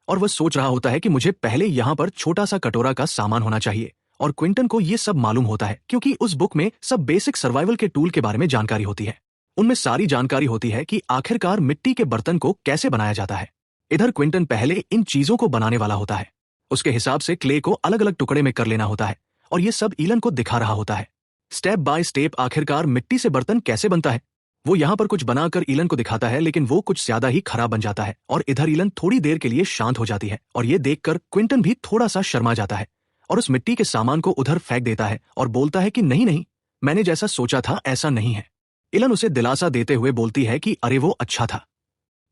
और वह सोच रहा होता है कि मुझे पहले यहां पर छोटा सा कटोरा का सामान होना चाहिए। और क्विंटन को ये सब मालूम होता है क्योंकि उस बुक में सब बेसिक सर्वाइवल के टूल के बारे में जानकारी होती है। उनमें सारी जानकारी होती है कि आखिरकार मिट्टी के बर्तन को कैसे बनाया जाता है। इधर क्विंटन पहले इन चीजों को बनाने वाला होता है, उसके हिसाब से क्ले को अलग अलग टुकड़े में कर लेना होता है और ये सब ईलन को दिखा रहा होता है स्टेप बाय स्टेप आखिरकार मिट्टी से बर्तन कैसे बनता है। वो यहाँ पर कुछ बनाकर ईलन को दिखाता है, लेकिन वो कुछ ज्यादा ही खराब बन जाता है और इधर ईलन थोड़ी देर के लिए शांत हो जाती है और ये देखकर क्विंटन भी थोड़ा सा शर्मा जाता है और उस मिट्टी के सामान को उधर फेंक देता है और बोलता है कि नहीं नहीं, मैंने जैसा सोचा था ऐसा नहीं है। ईलन उसे दिलासा देते हुए बोलती है कि अरे वो अच्छा था,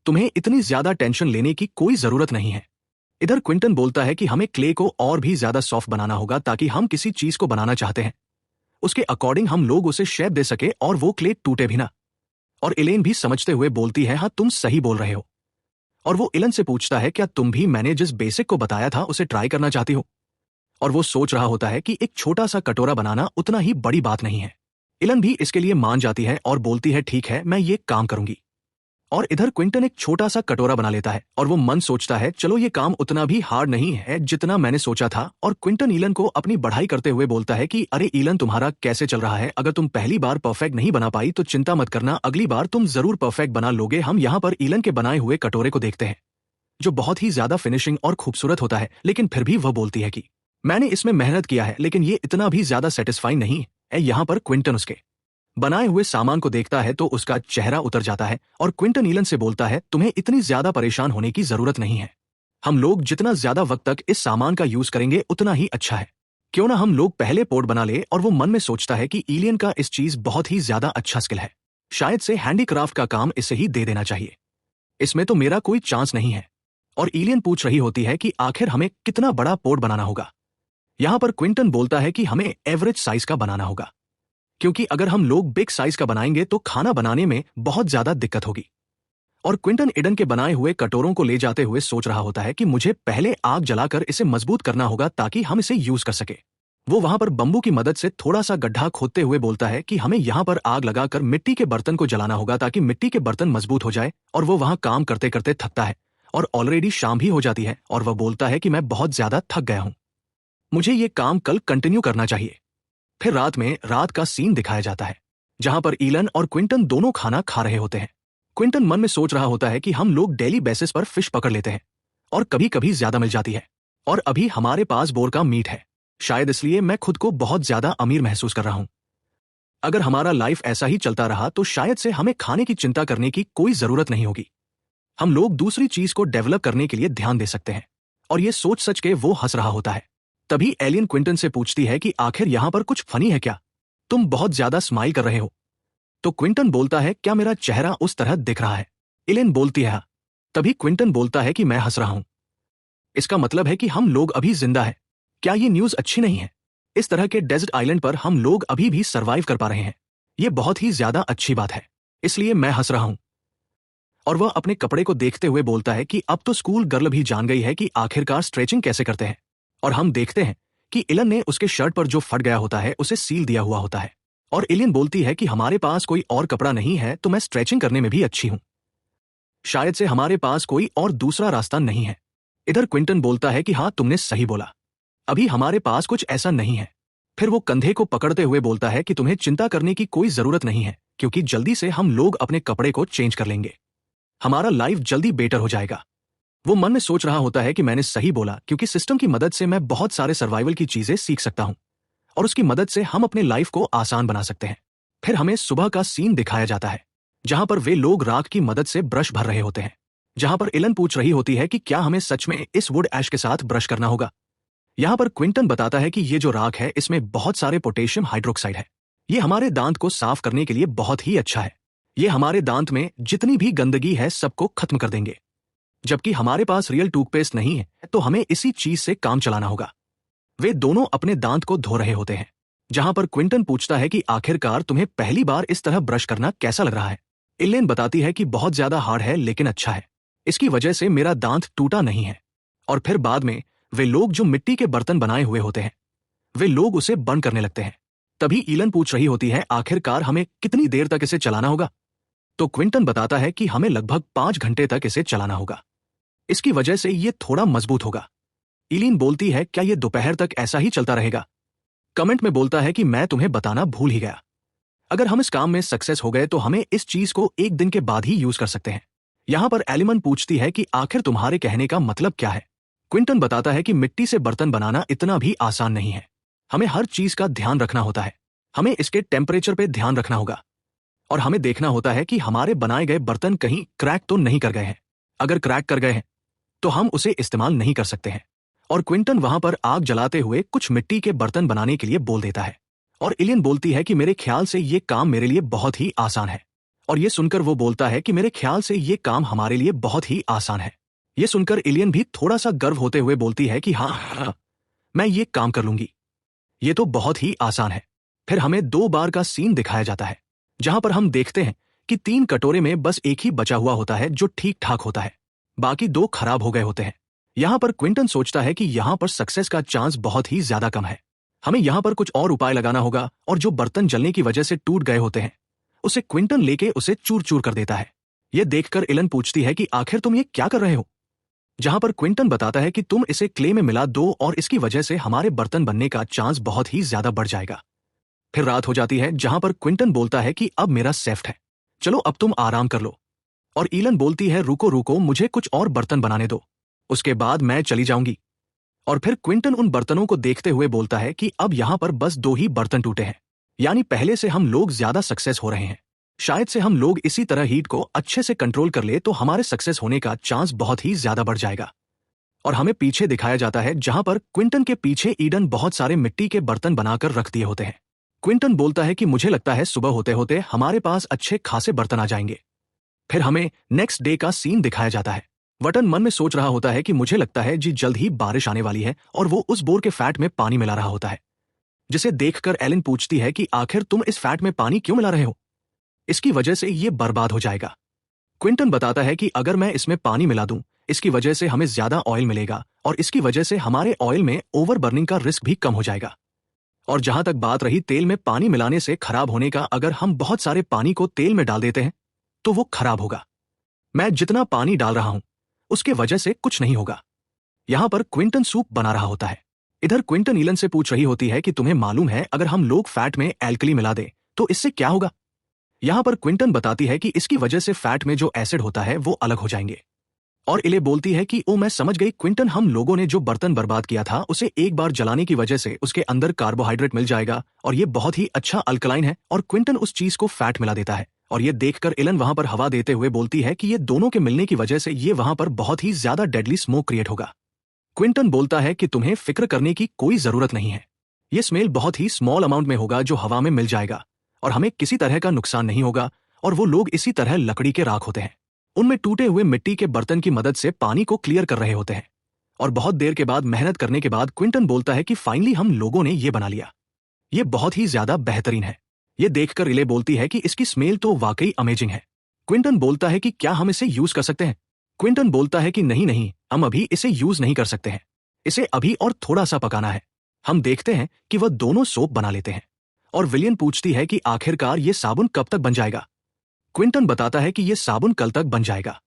तुम्हें इतनी ज्यादा टेंशन लेने की कोई जरूरत नहीं है। इधर क्विंटन बोलता है कि हमें क्ले को और भी ज्यादा सॉफ्ट बनाना होगा ताकि हम किसी चीज को बनाना चाहते हैं उसके अकॉर्डिंग हम लोग उसे शेप दे सके और वो क्ले टूटे भी ना। और एलेन भी समझते हुए बोलती है, हाँ तुम सही बोल रहे हो। और वो एलन से पूछता है, क्या तुम भी मैंने जिस बेसिक को बताया था उसे ट्राई करना चाहती हो? और वो सोच रहा होता है कि एक छोटा सा कटोरा बनाना उतना ही बड़ी बात नहीं है। एलन भी इसके लिए मान जाती है और बोलती है ठीक है मैं ये काम करूंगी। और इधर क्विंटन एक छोटा सा कटोरा बना लेता है और वो मन सोचता है चलो ये काम उतना भी हार्ड नहीं है जितना मैंने सोचा था। और क्विंटन ईलन को अपनी बढ़ाई करते हुए बोलता है कि अरे ईलन तुम्हारा कैसे चल रहा है, अगर तुम पहली बार परफेक्ट नहीं बना पाई तो चिंता मत करना, अगली बार तुम जरूर परफेक्ट बना लोगे। हम यहाँ पर ईलन के बनाए हुए कटोरे को देखते हैं जो बहुत ही ज्यादा फिनिशिंग और खूबसूरत होता है, लेकिन फिर भी वह बोलती है कि मैंने इसमें मेहनत किया है लेकिन ये इतना भी ज्यादा सेटिस्फाइंग नहीं है। यहाँ पर क्विंटन उसके बनाए हुए सामान को देखता है तो उसका चेहरा उतर जाता है और क्विंटन ईलन से बोलता है तुम्हें इतनी ज्यादा परेशान होने की जरूरत नहीं है, हम लोग जितना ज्यादा वक्त तक इस सामान का यूज करेंगे उतना ही अच्छा है, क्यों ना हम लोग पहले पोर्ट बना ले। और वो मन में सोचता है कि ईलियन का इस चीज बहुत ही ज्यादा अच्छा स्किल है, शायद से हैंडीक्राफ्ट का काम इसे ही दे देना चाहिए, इसमें तो मेरा कोई चांस नहीं है। और ईलियन पूछ रही होती है कि आखिर हमें कितना बड़ा पोर्ट बनाना होगा। यहां पर क्विंटन बोलता है कि हमें एवरेज साइज का बनाना होगा, क्योंकि अगर हम लोग बिग साइज का बनाएंगे तो खाना बनाने में बहुत ज्यादा दिक्कत होगी। और क्विंटन ईडन के बनाए हुए कटोरों को ले जाते हुए सोच रहा होता है कि मुझे पहले आग जलाकर इसे मजबूत करना होगा ताकि हम इसे यूज कर सके। वो वहां पर बंबू की मदद से थोड़ा सा गड्ढा खोदते हुए बोलता है कि हमें यहाँ पर आग लगाकर मिट्टी के बर्तन को जलाना होगा ताकि मिट्टी के बर्तन मजबूत हो जाए। और वो वहां काम करते करते थकता है और ऑलरेडी शाम भी हो जाती है और वह बोलता है कि मैं बहुत ज्यादा थक गया हूं, मुझे ये काम कल कंटिन्यू करना चाहिए। फिर रात का सीन दिखाया जाता है जहां पर ईलन और क्विंटन दोनों खाना खा रहे होते हैं। क्विंटन मन में सोच रहा होता है कि हम लोग डेली बेसिस पर फिश पकड़ लेते हैं और कभी कभी ज्यादा मिल जाती है और अभी हमारे पास बोर का मीट है, शायद इसलिए मैं खुद को बहुत ज्यादा अमीर महसूस कर रहा हूं। अगर हमारा लाइफ ऐसा ही चलता रहा तो शायद से हमें खाने की चिंता करने की कोई जरूरत नहीं होगी। हम लोग दूसरी चीज को डेवलप करने के लिए ध्यान दे सकते हैं। और ये सोच सच के वो हंस रहा होता है। तभी एलियन क्विंटन से पूछती है कि आखिर यहां पर कुछ फनी है क्या? तुम बहुत ज्यादा स्माइल कर रहे हो। तो क्विंटन बोलता है, क्या मेरा चेहरा उस तरह दिख रहा है? एलियन बोलती है हाँ। तभी क्विंटन बोलता है कि मैं हंस रहा हूं। इसका मतलब है कि हम लोग अभी जिंदा है। क्या ये न्यूज अच्छी नहीं है? इस तरह के डेजर्ट आइलैंड पर हम लोग अभी भी सरवाइव कर पा रहे हैं। ये बहुत ही ज्यादा अच्छी बात है, इसलिए मैं हंस रहा हूं। और वह अपने कपड़े को देखते हुए बोलता है कि अब तो स्कूल गर्ल भी जान गई है कि आखिरकार स्ट्रेचिंग कैसे करते हैं। और हम देखते हैं कि एलन ने उसके शर्ट पर जो फट गया होता है उसे सील दिया हुआ होता है। और एलियन बोलती है कि हमारे पास कोई और कपड़ा नहीं है तो मैं स्ट्रेचिंग करने में भी अच्छी हूं। शायद से हमारे पास कोई और दूसरा रास्ता नहीं है। इधर क्विंटन बोलता है कि हाँ, तुमने सही बोला, अभी हमारे पास कुछ ऐसा नहीं है। फिर वो कंधे को पकड़ते हुए बोलता है कि तुम्हें चिंता करने की कोई जरूरत नहीं है, क्योंकि जल्दी से हम लोग अपने कपड़े को चेंज कर लेंगे। हमारा लाइफ जल्दी बेटर हो जाएगा। वो मन में सोच रहा होता है कि मैंने सही बोला, क्योंकि सिस्टम की मदद से मैं बहुत सारे सर्वाइवल की चीजें सीख सकता हूं और उसकी मदद से हम अपने लाइफ को आसान बना सकते हैं। फिर हमें सुबह का सीन दिखाया जाता है, जहां पर वे लोग राख की मदद से ब्रश भर रहे होते हैं। जहां पर एलन पूछ रही होती है कि क्या हमें सच में इस वुड ऐश के साथ ब्रश करना होगा। यहां पर क्विंटन बताता है कि ये जो राख है इसमें बहुत सारे पोटेशियम हाइड्रोक्साइड है। ये हमारे दांत को साफ करने के लिए बहुत ही अच्छा है। ये हमारे दांत में जितनी भी गंदगी है सबको खत्म कर देंगे। जबकि हमारे पास रियल टूथपेस्ट नहीं है तो हमें इसी चीज से काम चलाना होगा। वे दोनों अपने दांत को धो रहे होते हैं, जहां पर क्विंटन पूछता है कि आखिरकार तुम्हें पहली बार इस तरह ब्रश करना कैसा लग रहा है। एलेन बताती है कि बहुत ज्यादा हार्ड है लेकिन अच्छा है, इसकी वजह से मेरा दांत टूटा नहीं है। और फिर बाद में वे लोग जो मिट्टी के बर्तन बनाए हुए होते हैं वे लोग उसे बर्न करने लगते हैं। तभी एलन पूछ रही होती है आखिरकार हमें कितनी देर तक इसे चलाना होगा। तो क्विंटन बताता है कि हमें लगभग 5 घंटे तक इसे चलाना होगा, इसकी वजह से ये थोड़ा मजबूत होगा। एलिन बोलती है, क्या ये दोपहर तक ऐसा ही चलता रहेगा? कमेंट में बोलता है कि मैं तुम्हें बताना भूल ही गया, अगर हम इस काम में सक्सेस हो गए तो हमें इस चीज को 1 दिन के बाद ही यूज कर सकते हैं। यहां पर एलिमन पूछती है कि आखिर तुम्हारे कहने का मतलब क्या है। क्विंटन बताता है कि मिट्टी से बर्तन बनाना इतना भी आसान नहीं है। हमें हर चीज का ध्यान रखना होता है। हमें इसके टेम्परेचर पे ध्यान रखना होगा और हमें देखना होता है कि हमारे बनाए गए बर्तन कहीं क्रैक तो नहीं कर गए हैं। अगर क्रैक कर गए हैं तो हम उसे इस्तेमाल नहीं कर सकते हैं। और क्विंटन वहां पर आग जलाते हुए कुछ मिट्टी के बर्तन बनाने के लिए बोल देता है। और एलियन बोलती है कि मेरे ख्याल से ये काम मेरे लिए बहुत ही आसान है। और ये सुनकर वो बोलता है कि मेरे ख्याल से ये काम हमारे लिए बहुत ही आसान है। ये सुनकर एलियन भी थोड़ा सा गर्व होते हुए बोलती है कि हाँ, मैं ये काम कर लूंगी, ये तो बहुत ही आसान है। फिर हमें 2 बार का सीन दिखाया जाता है, जहां पर हम देखते हैं कि 3 कटोरे में बस एक ही बचा हुआ होता है जो ठीक ठाक होता है, बाकी 2 खराब हो गए होते हैं। यहां पर क्विंटन सोचता है कि यहां पर सक्सेस का चांस बहुत ही ज्यादा कम है। हमें यहां पर कुछ और उपाय लगाना होगा और जो बर्तन जलने की वजह से टूट गए होते हैं उसे क्विंटन लेके उसे चूर चूर कर देता है। यह देखकर एलन पूछती है कि आखिर तुम ये क्या कर रहे हो। जहां पर क्विंटन बताता है कि तुम इसे क्ले में मिला दो और इसकी वजह से हमारे बर्तन बनने का चांस बहुत ही ज्यादा बढ़ जाएगा। फिर रात हो जाती है, जहां पर क्विंटन बोलता है कि अब मेरा सेफ्ट है, चलो अब तुम आराम कर लो। और एलन बोलती है रुको रुको, मुझे कुछ और बर्तन बनाने दो, उसके बाद मैं चली जाऊंगी। और फिर क्विंटन उन बर्तनों को देखते हुए बोलता है कि अब यहां पर बस 2 ही बर्तन टूटे हैं, यानी पहले से हम लोग ज्यादा सक्सेस हो रहे हैं। शायद से हम लोग इसी तरह हीट को अच्छे से कंट्रोल कर ले तो हमारे सक्सेस होने का चांस बहुत ही ज्यादा बढ़ जाएगा। और हमें पीछे दिखाया जाता है, जहां पर क्विंटन के पीछे ईडन बहुत सारे मिट्टी के बर्तन बनाकर रख दिए होते हैं। क्विंटन बोलता है कि मुझे लगता है सुबह होते होते हमारे पास अच्छे खासे बर्तन आ जाएंगे। फिर हमें नेक्स्ट डे का सीन दिखाया जाता है। वटन मन में सोच रहा होता है कि मुझे लगता है जी जल्द ही बारिश आने वाली है, और वो उस बोर के फैट में पानी मिला रहा होता है, जिसे देखकर एलन पूछती है कि आखिर तुम इस फैट में पानी क्यों मिला रहे हो, इसकी वजह से ये बर्बाद हो जाएगा। क्विंटन बताता है कि अगर मैं इसमें पानी मिला दूं, इसकी वजह से हमें ज्यादा ऑयल मिलेगा और इसकी वजह से हमारे ऑयल में ओवर बर्निंग का रिस्क भी कम हो जाएगा। और जहां तक बात रही तेल में पानी मिलाने से खराब होने का, अगर हम बहुत सारे पानी को तेल में डाल देते हैं तो वो खराब होगा। मैं जितना पानी डाल रहा हूं उसके वजह से कुछ नहीं होगा। यहां पर क्विंटन सूप बना रहा होता है। इधर क्विंटन एलन से पूछ रही होती है कि तुम्हें मालूम है अगर हम लोग फैट में एल्कली मिला दें तो इससे क्या होगा। यहां पर क्विंटन बताती है कि इसकी वजह से फैट में जो एसिड होता है वो अलग हो जाएंगे। और इले बोलती है कि ओ मैं समझ गई क्विंटन, हम लोगों ने जो बर्तन बर्बाद किया था उसे एक बार जलाने की वजह से उसके अंदर कार्बोहाइड्रेट मिल जाएगा और ये बहुत ही अच्छा अल्कलाइन है, और क्विंटन उस चीज को फैट मिला देता है और ये देखकर एलन वहां पर हवा देते हुए बोलती है कि ये दोनों के मिलने की वजह से ये वहां पर बहुत ही ज्यादा डेडली स्मोक क्रिएट होगा। क्विंटन बोलता है कि तुम्हें फिक्र करने की कोई जरूरत नहीं है, ये स्मेल बहुत ही स्मॉल अमाउंट में होगा जो हवा में मिल जाएगा और हमें किसी तरह का नुकसान नहीं होगा। और वो लोग इसी तरह लकड़ी के राख होते हैं, उनमें टूटे हुए मिट्टी के बर्तन की मदद से पानी को क्लियर कर रहे होते हैं। और बहुत देर के बाद मेहनत करने के बाद क्विंटन बोलता है कि फाइनली हम लोगों ने ये बना लिया, ये बहुत ही ज्यादा बेहतरीन है। ये देखकर रिले बोलती है कि इसकी स्मेल तो वाकई अमेजिंग है। क्विंटन बोलता है कि क्या हम इसे यूज कर सकते हैं? क्विंटन बोलता है कि नहीं नहीं, हम अभी इसे यूज नहीं कर सकते हैं, इसे अभी और थोड़ा सा पकाना है। हम देखते हैं कि वह दोनों सोप बना लेते हैं। और विलियन पूछती है कि आखिरकार ये साबुन कब तक बन जाएगा? क्विंटन बताता है कि ये साबुन कल तक बन जाएगा।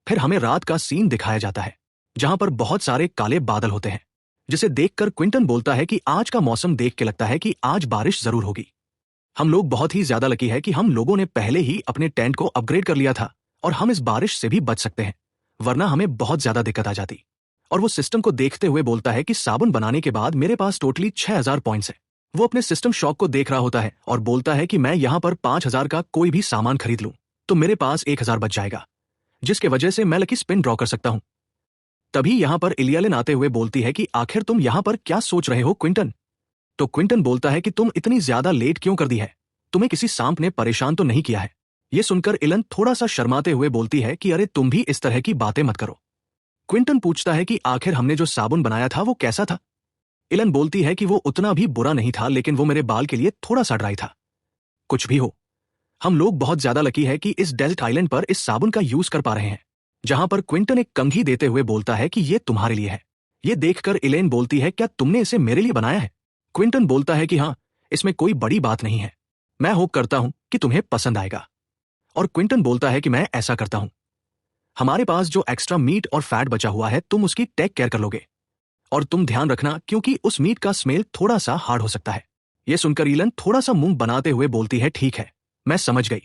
फिर हमें रात का सीन दिखाया जाता है जहां पर बहुत सारे काले बादल होते हैं, जिसे देखकर क्विंटन बोलता है कि आज का मौसम देख के लगता है कि आज बारिश जरूर होगी। हम लोग बहुत ही ज्यादा लकी है कि हम लोगों ने पहले ही अपने टेंट को अपग्रेड कर लिया था और हम इस बारिश से भी बच सकते हैं, वरना हमें बहुत ज्यादा दिक्कत आ जाती। और वो सिस्टम को देखते हुए बोलता है कि साबुन बनाने के बाद मेरे पास टोटली 6000 पॉइंट्स है। वो अपने सिस्टम शॉक को देख रहा होता है और बोलता है कि मैं यहां पर 5000 का कोई भी सामान खरीद लूं तो मेरे पास 1000 बच जाएगा, जिसके वजह से मैं लकी स्पिन ड्रॉ कर सकता हूं। तभी यहां पर इलियालिन आते हुए बोलती है कि आखिर तुम यहां पर क्या सोच रहे हो क्विंटन? तो क्विंटन बोलता है कि तुम इतनी ज्यादा लेट क्यों कर दी है, तुम्हें किसी सांप ने परेशान तो नहीं किया है? ये सुनकर इलन थोड़ा सा शर्माते हुए बोलती है कि अरे तुम भी इस तरह की बातें मत करो। क्विंटन पूछता है कि आखिर हमने जो साबुन बनाया था वो कैसा था? इलन बोलती है कि वो उतना भी बुरा नहीं था, लेकिन वो मेरे बाल के लिए थोड़ा सा ड्राई था। कुछ भी हो, हम लोग बहुत ज्यादा लकी है कि इस डेजर्ट आइलैंड पर इस साबुन का यूज कर पा रहे हैं। जहां पर क्विंटन एक कंघी देते हुए बोलता है कि ये तुम्हारे लिए है। ये देखकर इलेन बोलती है क्या तुमने इसे मेरे लिए बनाया है? क्विंटन बोलता है कि हाँ, इसमें कोई बड़ी बात नहीं है, मैं होप करता हूं कि तुम्हें पसंद आएगा। और क्विंटन बोलता है कि मैं ऐसा करता हूं, हमारे पास जो एक्स्ट्रा मीट और फैट बचा हुआ है तुम उसकी टेक केयर कर लोगे, और तुम ध्यान रखना क्योंकि उस मीट का स्मेल थोड़ा सा हार्ड हो सकता है। यह सुनकर इलन थोड़ा सा मुंह बनाते हुए बोलती है ठीक है, मैं समझ गई।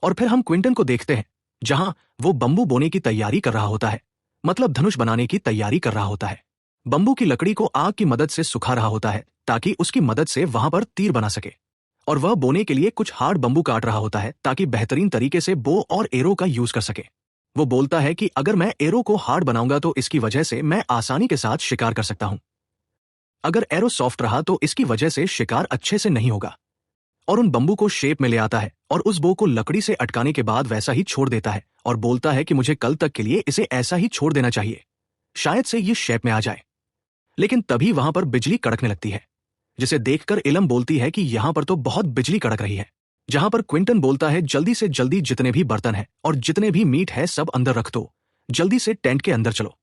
और फिर हम क्विंटन को देखते हैं जहां वो बंबू बोने की तैयारी कर रहा होता है, मतलब धनुष बनाने की तैयारी कर रहा होता है। बंबू की लकड़ी को आग की मदद से सुखा रहा होता है ताकि उसकी मदद से वहां पर तीर बना सके, और वह बोने के लिए कुछ हार्ड बंबू काट रहा होता है ताकि बेहतरीन तरीके से बो और एरो का यूज कर सके। वो बोलता है कि अगर मैं एरो को हार्ड बनाऊंगा तो इसकी वजह से मैं आसानी के साथ शिकार कर सकता हूं, अगर एरो सॉफ्ट रहा तो इसकी वजह से शिकार अच्छे से नहीं होगा। और उन बंबू को शेप में ले आता है और उस बो को लकड़ी से अटकाने के बाद वैसा ही छोड़ देता है और बोलता है कि मुझे कल तक के लिए इसे ऐसा ही छोड़ देना चाहिए, शायद से ये शेप में आ जाए। लेकिन तभी वहां पर बिजली कड़कने लगती है, जिसे देखकर इलम बोलती है कि यहां पर तो बहुत बिजली कड़क रही है। जहां पर क्विंटन बोलता है जल्दी से जल्दी जितने भी बर्तन हैं और जितने भी मीट है सब अंदर रख दो, जल्दी से टेंट के अंदर चलो।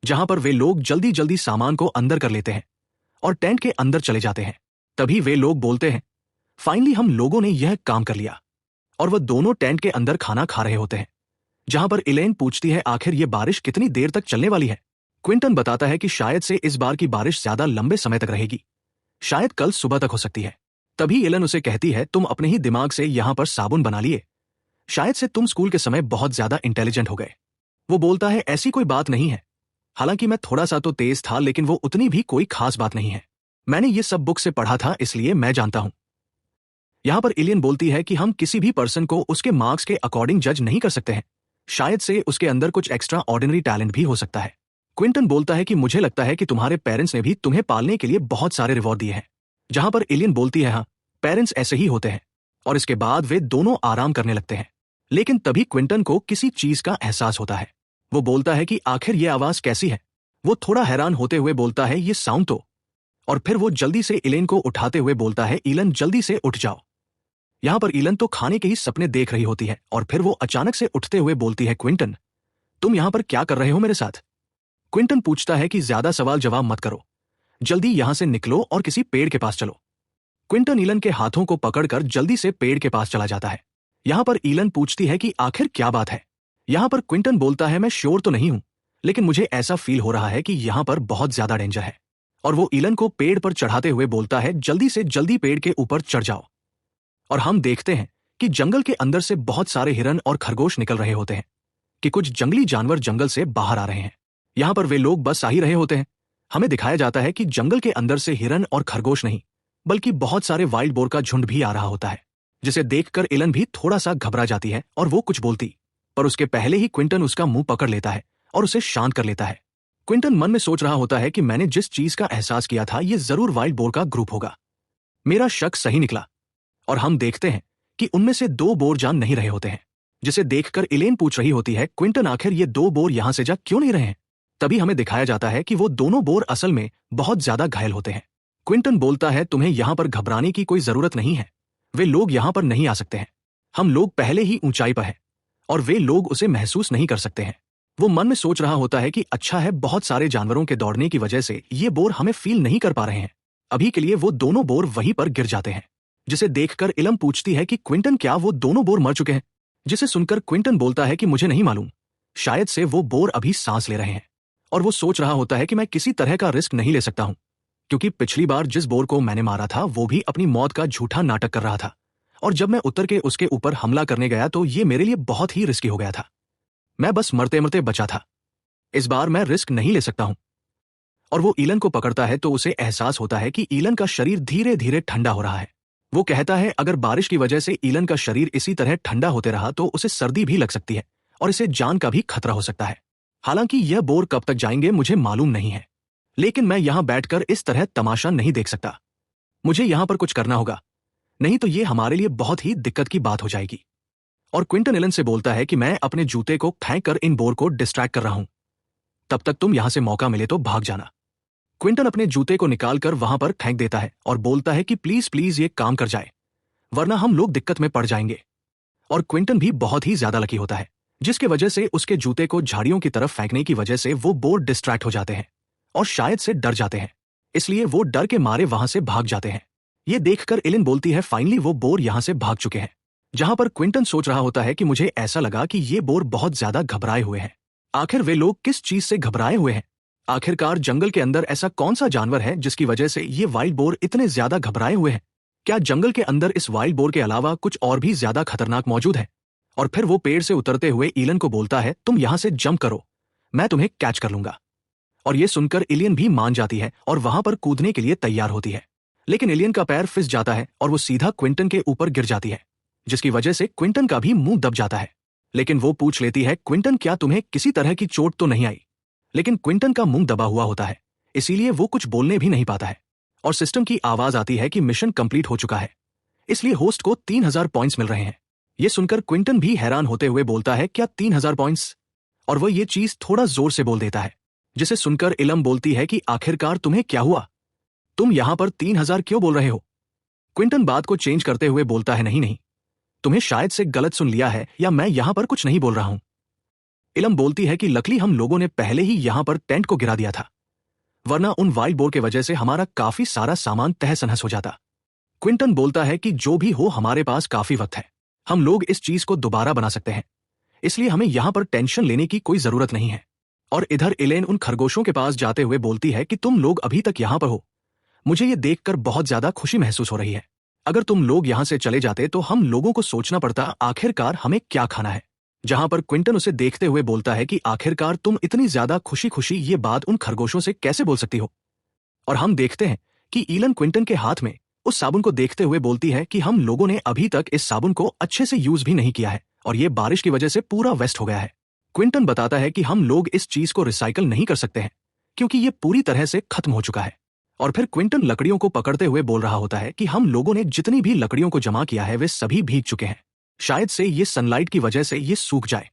जहां पर वे लोग जल्दी जल्दी सामान को अंदर कर लेते हैं और टेंट के अंदर चले जाते हैं। तभी वे लोग बोलते हैं फाइनली हम लोगों ने यह काम कर लिया, और वह दोनों टेंट के अंदर खाना खा रहे होते हैं। जहां पर इलेन पूछती है आखिर ये बारिश कितनी देर तक चलने वाली है? क्विंटन बताता है कि शायद से इस बार की बारिश ज्यादा लंबे समय तक रहेगी, शायद कल सुबह तक हो सकती है। तभी एलन उसे कहती है तुम अपने ही दिमाग से यहां पर साबुन बना लिए, शायद से तुम स्कूल के समय बहुत ज्यादा इंटेलिजेंट हो गए। वो बोलता है ऐसी कोई बात नहीं है, हालांकि मैं थोड़ा सा तो तेज था लेकिन वो उतनी भी कोई खास बात नहीं है, मैंने ये सब बुक से पढ़ा था इसलिए मैं जानता हूं। यहां पर एलियन बोलती है कि हम किसी भी पर्सन को उसके मार्क्स के अकॉर्डिंग जज नहीं कर सकते हैं, शायद से उसके अंदर कुछ एक्स्ट्रा ऑर्डिनरी टैलेंट भी हो सकता है। क्विंटन बोलता है कि मुझे लगता है कि तुम्हारे पेरेंट्स ने भी तुम्हें पालने के लिए बहुत सारे रिवॉर्ड दिए हैं। जहां पर एलियन बोलती है हाँ, पेरेंट्स ऐसे ही होते हैं, और इसके बाद वे दोनों आराम करने लगते हैं। लेकिन तभी क्विंटन को किसी चीज का एहसास होता है। वो बोलता है कि आखिर ये आवाज कैसी है? वो थोड़ा हैरान होते हुए बोलता है ये साउंड तो, और फिर वो जल्दी से इलेन को उठाते हुए बोलता है इलन जल्दी से उठ जाओ। यहां पर इलन तो खाने के ही सपने देख रही होती है और फिर वो अचानक से उठते हुए बोलती है क्विंटन तुम यहां पर क्या कर रहे हो मेरे साथ? क्विंटन पूछता है कि ज्यादा सवाल जवाब मत करो, जल्दी यहां से निकलो और किसी पेड़ के पास चलो। क्विंटन इलन के हाथों को पकड़कर जल्दी से पेड़ के पास चला जाता है। यहां पर इलन पूछती है कि आखिर क्या बात है? यहां पर क्विंटन बोलता है मैं श्योर तो नहीं हूं, लेकिन मुझे ऐसा फील हो रहा है कि यहां पर बहुत ज्यादा डेंजर है। और वो इलन को पेड़ पर चढ़ाते हुए बोलता है जल्दी से जल्दी पेड़ के ऊपर चढ़ जाओ। और हम देखते हैं कि जंगल के अंदर से बहुत सारे हिरन और खरगोश निकल रहे होते हैं, कि कुछ जंगली जानवर जंगल से बाहर आ रहे हैं। यहां पर वे लोग बस आ ही रहे होते हैं। हमें दिखाया जाता है कि जंगल के अंदर से हिरन और खरगोश नहीं, बल्कि बहुत सारे वाइल्ड बोर का झुंड भी आ रहा होता है। जिसे देखकर एलन भी थोड़ा सा घबरा जाती है और वो कुछ बोलती, पर उसके पहले ही क्विंटन उसका मुंह पकड़ लेता है और उसे शांत कर लेता है। क्विंटन मन में सोच रहा होता है कि मैंने जिस चीज का एहसास किया था ये जरूर वाइल्ड बोर का ग्रुप होगा। मेरा शक सही निकला और हम देखते हैं कि उनमें से 2 बोर जान नहीं रहे होते हैं, जिसे देखकर एलेन पूछ रही होती है, क्विंटन आखिर ये 2 बोर यहां से जा क्यों नहीं रहे हैं? तभी हमें दिखाया जाता है कि वो दोनों बोर असल में बहुत ज्यादा घायल होते हैं। क्विंटन बोलता है, तुम्हें यहां पर घबराने की कोई जरूरत नहीं है, वे लोग यहां पर नहीं आ सकते हैं। हम लोग पहले ही ऊंचाई पर हैं और वे लोग उसे महसूस नहीं कर सकते हैं। वो मन में सोच रहा होता है कि अच्छा है, बहुत सारे जानवरों के दौड़ने की वजह से ये बोर हमें फील नहीं कर पा रहे हैं। अभी के लिए वो दोनों बोर वहीं पर गिर जाते हैं, जिसे देखकर इलम पूछती है कि क्विंटन, क्या वो दोनों बोर मर चुके हैं? जिसे सुनकर क्विंटन बोलता है कि मुझे नहीं मालूम, शायद से वो बोर अभी सांस ले रहे हैं। और वो सोच रहा होता है कि मैं किसी तरह का रिस्क नहीं ले सकता हूं, क्योंकि पिछली बार जिस बोर को मैंने मारा था वो भी अपनी मौत का झूठा नाटक कर रहा था, और जब मैं उतर के उसके ऊपर हमला करने गया तो ये मेरे लिए बहुत ही रिस्की हो गया था। मैं बस मरते मरते बचा था। इस बार मैं रिस्क नहीं ले सकता हूं। और वो ईलन को पकड़ता है तो उसे एहसास होता है कि ईलन का शरीर धीरे धीरे ठंडा हो रहा है। वो कहता है, अगर बारिश की वजह से ईलन का शरीर इसी तरह ठंडा होते रहा तो उसे सर्दी भी लग सकती है और इसे जान का भी खतरा हो सकता है। हालांकि यह बोर कब तक जाएंगे मुझे मालूम नहीं है, लेकिन मैं यहां बैठकर इस तरह तमाशा नहीं देख सकता। मुझे यहां पर कुछ करना होगा, नहीं तो ये हमारे लिए बहुत ही दिक्कत की बात हो जाएगी। और क्विंटन एलन से बोलता है कि मैं अपने जूते को फेंक कर इन बोर को डिस्ट्रैक्ट कर रहा हूं, तब तक तुम यहां से मौका मिले तो भाग जाना। क्विंटन अपने जूते को निकालकर वहां पर फेंक देता है और बोलता है कि प्लीज प्लीज ये काम कर जाए, वरना हम लोग दिक्कत में पड़ जाएंगे। और क्विंटन भी बहुत ही ज्यादा लकी होता है, जिसके वजह से उसके जूते को झाड़ियों की तरफ फेंकने की वजह से वो बोर डिस्ट्रैक्ट हो जाते हैं और शायद से डर जाते हैं, इसलिए वो डर के मारे वहां से भाग जाते हैं। ये देखकर एलिन बोलती है, फाइनली वो बोर यहां से भाग चुके हैं। जहां पर क्विंटन सोच रहा होता है कि मुझे ऐसा लगा कि ये बोर बहुत ज्यादा घबराए हुए हैं। आखिर वे लोग किस चीज से घबराए हुए हैं? आखिरकार जंगल के अंदर ऐसा कौन सा जानवर है जिसकी वजह से ये वाइल्ड बोर इतने ज्यादा घबराए हुए हैं? क्या जंगल के अंदर इस वाइल्ड बोर के अलावा कुछ और भी ज्यादा खतरनाक मौजूद है? और फिर वो पेड़ से उतरते हुए ईलन को बोलता है, तुम यहां से जंप करो, मैं तुम्हें कैच कर लूंगा। और ये सुनकर एलियन भी मान जाती है और वहां पर कूदने के लिए तैयार होती है, लेकिन एलियन का पैर फिस जाता है और वो सीधा क्विंटन के ऊपर गिर जाती है, जिसकी वजह से क्विंटन का भी मुंह दब जाता है। लेकिन वो पूछ लेती है, क्विंटन, क्या तुम्हें किसी तरह की चोट तो नहीं आई? लेकिन क्विंटन का मुंह दबा हुआ होता है, इसीलिए वो कुछ बोलने भी नहीं पाता है। और सिस्टम की आवाज आती है कि मिशन कंप्लीट हो चुका है, इसलिए होस्ट को 3000 पॉइंट्स मिल रहे हैं। ये सुनकर क्विंटन भी हैरान होते हुए बोलता है, क्या 3000 पॉइंट्स? और वह ये चीज थोड़ा जोर से बोल देता है, जिसे सुनकर इलम बोलती है कि आखिरकार तुम्हें क्या हुआ? तुम यहां पर 3000 क्यों बोल रहे हो? क्विंटन बात को चेंज करते हुए बोलता है, नहीं नहीं, तुम्हें शायद से गलत सुन लिया है, या मैं यहां पर कुछ नहीं बोल रहा हूं। इलम बोलती है कि लकली हम लोगों ने पहले ही यहां पर टेंट को गिरा दिया था, वरना उन वाइल्ड बोर के वजह से हमारा काफी सारा सामान तहस नहस हो जाता। क्विंटन बोलता है कि जो भी हो, हमारे पास काफी वक्त है, हम लोग इस चीज को दोबारा बना सकते हैं, इसलिए हमें यहां पर टेंशन लेने की कोई जरूरत नहीं है। और इधर एलेन उन खरगोशों के पास जाते हुए बोलती है कि तुम लोग अभी तक यहां पर हो, मुझे ये देखकर बहुत ज्यादा खुशी महसूस हो रही है। अगर तुम लोग यहां से चले जाते तो हम लोगों को सोचना पड़ता आखिरकार हमें क्या खाना है। जहां पर क्विंटन उसे देखते हुए बोलता है कि आखिरकार तुम इतनी ज्यादा खुशी खुशी ये बात उन खरगोशों से कैसे बोल सकती हो? और हम देखते हैं कि ईलन क्विंटन के हाथ में उस साबुन को देखते हुए बोलती है कि हम लोगों ने अभी तक इस साबुन को अच्छे से यूज भी नहीं किया है और ये बारिश की वजह से पूरा वेस्ट हो गया है। क्विंटन बताता है कि हम लोग इस चीज को रिसाइकल नहीं कर सकते हैं क्योंकि ये पूरी तरह से खत्म हो चुका है। और फिर क्विंटन लकड़ियों को पकड़ते हुए बोल रहा होता है कि हम लोगों ने जितनी भी लकड़ियों को जमा किया है वे सभी भीग चुके हैं, शायद से ये सनलाइट की वजह से ये सूख जाए।